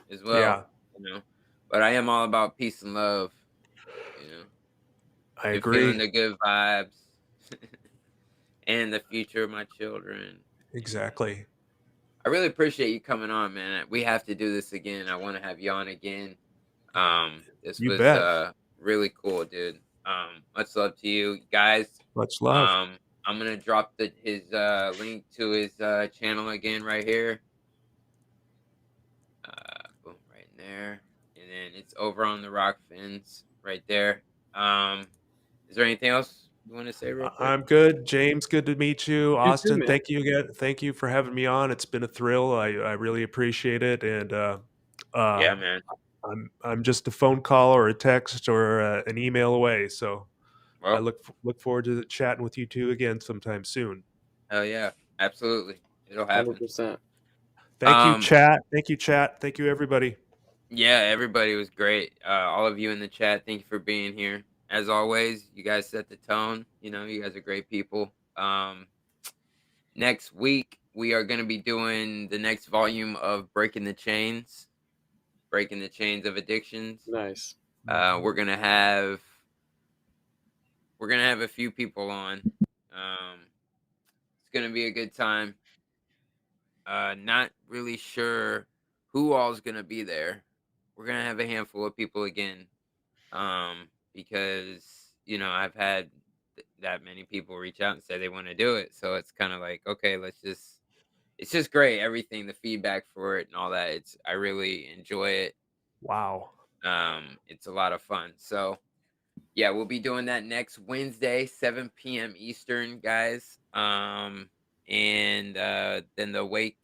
as well. yeah, But I am all about peace and love. You know, I and feeling agree the good vibes, and the future of my children. exactly. I really appreciate you coming on, man. We have to do this again. I want to have you on again. This You was bet. really cool, dude. Much love to you guys. Much love. I'm gonna drop his link to his channel again right here. Boom, right in there, and then it's over on the Rock Fins right there. Is there anything else you want to say real quick? I'm good, James. Good to meet you, You too, Austin. man. Thank you again. Thank you for having me on. It's been a thrill. I really appreciate it. And Yeah, man. I'm just a phone call or a text or an email away. So I Well, look forward to chatting with you two again sometime soon. hell yeah, absolutely, it'll happen. 100%. Thank you, chat. Thank you, chat. Thank you, everybody. Yeah, everybody was great. All of you in the chat, thank you for being here. As always, you guys set the tone. You guys are great people. Next week, we are going to be doing the next volume of Breaking the Chains of Addictions. Nice. We're gonna have a few people on. It's gonna be a good time. Not really sure who all's gonna be there. We're gonna have a handful of people again, because I've had that many people reach out and say they want to do it. So it's kind of like, okay, it's just great. Everything, the feedback for it and all that. I really enjoy it. Wow. It's a lot of fun. So yeah, we'll be doing that next Wednesday, 7 p.m. Eastern, guys. And then the Awake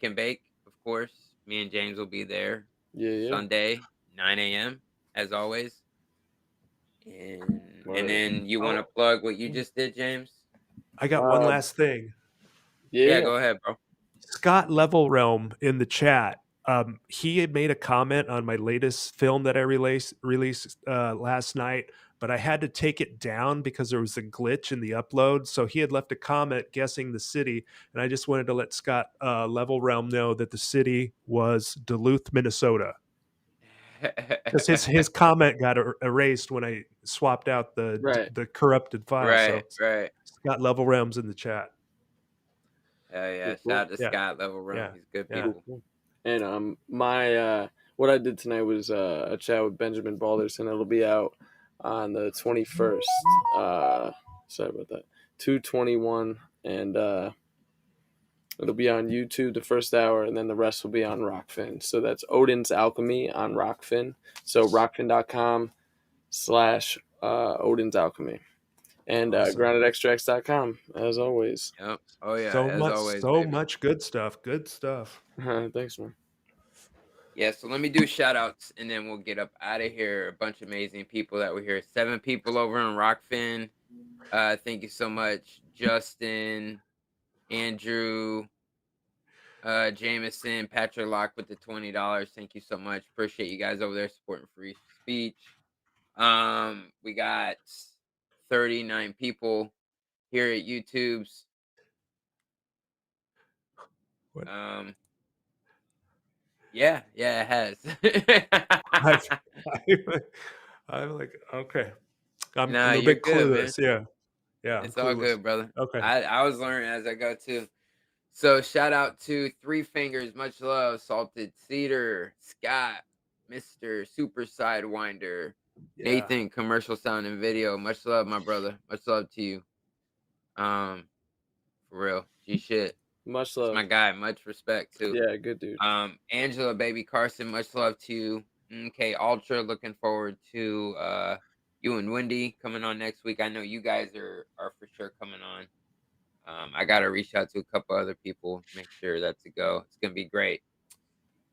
and Bake, of course. Me and James will be there. Yeah. Sunday, 9 a.m. as always. And then you want to plug what you just did, James? I got one last thing. Yeah, go ahead, bro. Scott Level Realm in the chat. He had made a comment on my latest film that I released last night, but I had to take it down because there was a glitch in the upload. So he had left a comment guessing the city, and I just wanted to let Scott Level Realm know that the city was Duluth, Minnesota. Because his comment got erased when I swapped out the corrupted file. Right, So right. Scott Level Realm's in the chat. Hell yeah! Shout out to Scott Level Realm. He's good people. And my what I did tonight was a chat with Benjamin Balderson. It'll be out on the 21st. Sorry about that. 2/21, and it'll be on YouTube the first hour, and then the rest will be on Rockfin. So that's Odin's Alchemy on Rockfin. So rockfin.com/Odin's Alchemy. And groundedextracts.com, as always. Yep. Oh, yeah. So as much, always, so baby. much good stuff. Good stuff. Thanks, man. Yeah, so let me do shout outs and then we'll get up out of here. A bunch of amazing people that were here. 7 people over in Rockfin. Thank you so much. Justin, Andrew, Jameson, Patrick Locke with the $20. Thank you so much. Appreciate you guys over there supporting free speech. We got 39 people here at YouTube's. What? Yeah, it has. I'm like, okay. I'm Nah, a little you're bit good, clueless. man. Yeah. It's I'm all clueless. good, brother. Okay. I was learning as I go too. So shout out to Three Fingers, much love, Salted Cedar, Scott, Mr. Super Sidewinder, Nathan, Commercial Sound and Video. Much love, my brother. Much love to you. For real. G shit. Much love. That's my guy. Much respect too. Yeah, good dude. Angela, baby Carson, much love to you. Okay, Ultra, looking forward to you and Wendy coming on next week. I know you guys are for sure coming on. I gotta reach out to a couple other people, make sure that's a go. It's gonna be great.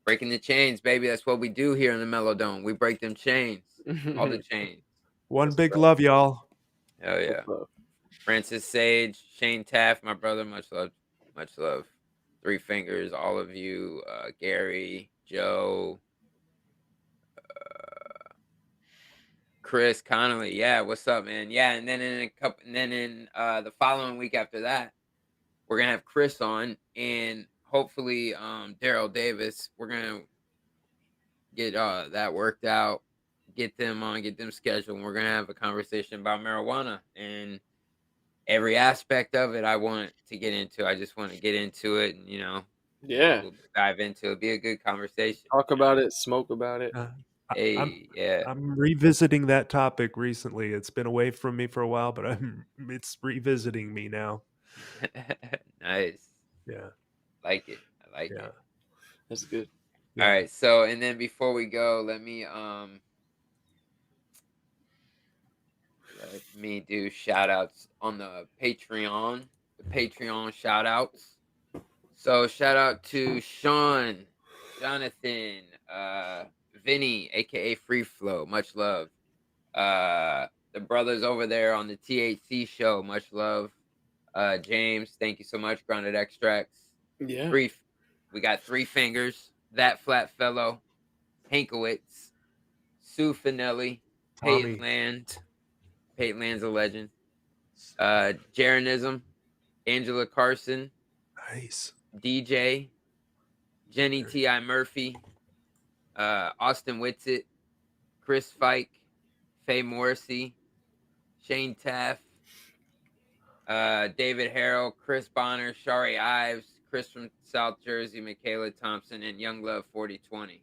Breaking the chains, baby. That's what we do here in the MellowDome. We break them chains, all the chains. One big love, y'all. Hell yeah. Francis Sage, Shane Taft, my brother. Much love, much love. Three Fingers, all of you. Gary, Joe, Chris Connolly. Yeah, what's up, man? Yeah, and then in the following week after that, we're gonna have Chris on, and hopefully Daryl Davis. We're gonna get that worked out, get them on, get them scheduled, and we're gonna have a conversation about marijuana and every aspect of it. I want to get into. I just want to get into it, and we'll dive into it. It'll be a good conversation. Talk about it, smoke about it. I'm revisiting that topic recently. It's been away from me for a while, but it's revisiting me now. Nice. Yeah. Like it. I like it. That's good. All right. So, and then before we go, let me do shout outs on the Patreon. The Patreon shout outs. So shout out to Sean, Jonathan, Vinny, aka Free Flow, much love. The brothers over there on the THC show, much love. James, thank you so much. Grounded Extracts. Yeah. We got Three Fingers, That Flat Fellow, Hankowitz, Sue Finelli, Tommy. Peyton Land's a legend. Jaronism, Angela Carson. Nice. DJ, Jenny T.I. Murphy, Austin Whitsitt, Chris Fike, Faye Morrissey, Shane Taft, David Harrell, Chris Bonner, Shari Ives, Chris from South Jersey, Michaela Thompson, and Young Love 4020.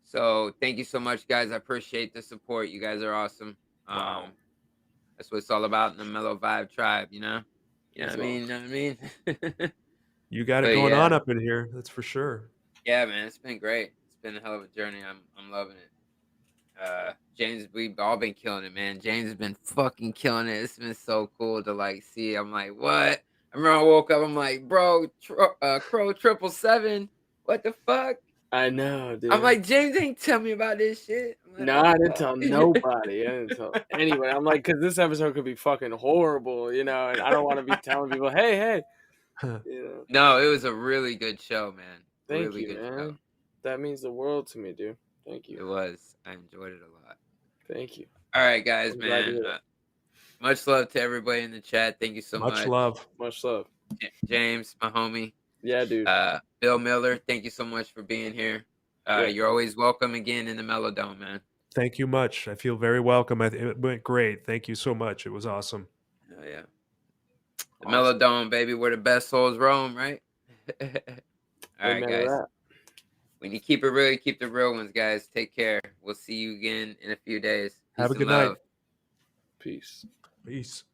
So thank you so much, guys. I appreciate the support. You guys are awesome. Wow. That's what it's all about in the Mellow Vibe tribe, you know? You know what I mean? You know what I mean? You got it going on up in here. That's for sure. Yeah, man. It's been great. It's been a hell of a journey. I'm loving it. James, we've all been killing it, man. James has been fucking killing it. It's been so cool to like see. I'm like, what? I remember I woke up. I'm like, bro, Crow 777. What the fuck? I know, dude. I'm like, James ain't tell me about this shit. Like, no, I didn't tell nobody. I didn't tell anybody. I'm like, because this episode could be fucking horrible, you know, and I don't want to be telling people, hey, you know. No, it was a really good show, man. Thank really you, good man. show. That means the world to me, dude. Thank you. It was. I enjoyed it a lot. Thank you. All right, guys, I'm glad to man. hear that. Much love to everybody in the chat. Thank you so much. Much love. Much love. James, my homie. Yeah, dude. Bill Miller, thank you so much for being here. You're always welcome again in the MellowDome, man. Thank you much. I feel very welcome. It went great. Thank you so much. It was awesome. Oh, yeah. The MellowDome, baby, where the best souls roam, right? All right, guys. When you keep it real, you keep the real ones, guys. Take care. We'll see you again in a few days. Have a Peace good and night. love. Peace. Peace.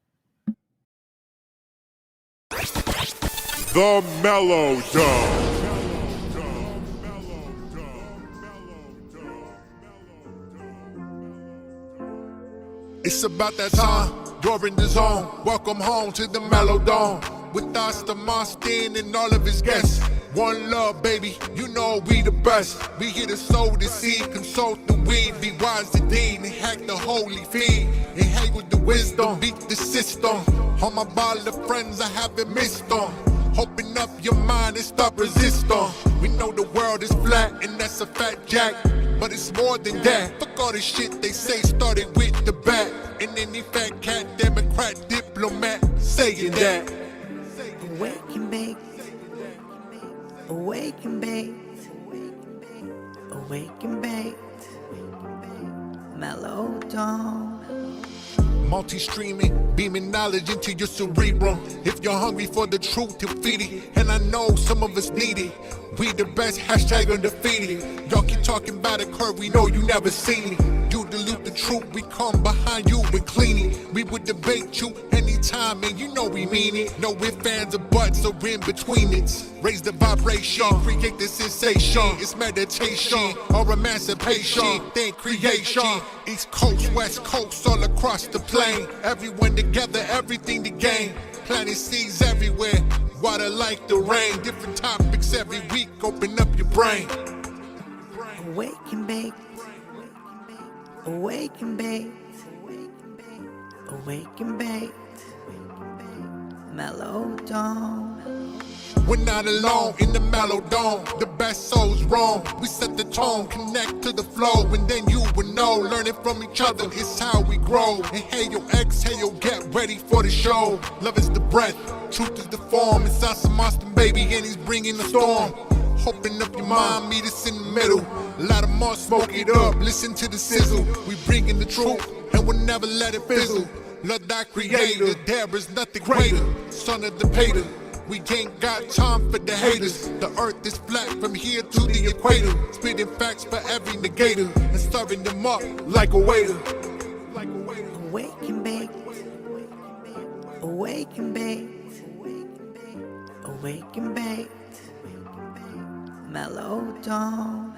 The MellowDome. It's about that time, you're in the zone. Welcome home to the MellowDome. With us, the Monster and all of his guests. One love, baby, you know we the best. We here to sow the seed, consult the weed, be wise to deed, and hack the holy feed. And hang with the wisdom, beat the system. All my ball of friends I haven't missed on. Open up your mind and stop resisting. We know the world is flat and that's a fat jack. But it's more than that. Fuck all the shit they say started with the bat. And any fat cat, Democrat, diplomat saying that. Awake and bake. Awake and bake. Awake and bake. MellowDome. Multi-streaming, beaming knowledge into your cerebrum. If you're hungry for the truth, you'll feed it. And I know some of us need it. We the best, hashtag undefeated. Y'all keep talking about a curve, we know you never seen it. You dilute the truth, we come behind you and clean it. We would debate you anytime, and you know we mean it. No ifs, ands, or buts, or in between it. Raise the vibration, create the sensation. It's meditation or emancipation, then creation. East Coast, West Coast, all across the plain. Everyone together, everything to gain. Planting seeds everywhere, water like the rain. Different topics every week, open up your brain. Awake and bake. Awake and bake. Awake and bake. MellowDome. We're not alone in the MellowDome. The best souls roam. We set the tone, connect to the flow, and then you will know. Learning from each other is how we grow. Inhale, exhale, get ready for the show. Love is the breath, truth is the form. It's us, a monster baby, and he's bringing the storm. Open up your mind, meet us in the middle. A lot of more, smoke it up, listen to the sizzle. We bringing the truth, and we'll never let it fizzle. Love thy creator, there is nothing greater. Son of the pater. We ain't got time for the haters. The earth is flat from here to the equator. Spitting facts for every negator and serving them up like a waiter. Awake and bake. Awake and bake. Awake and bake. MellowDome.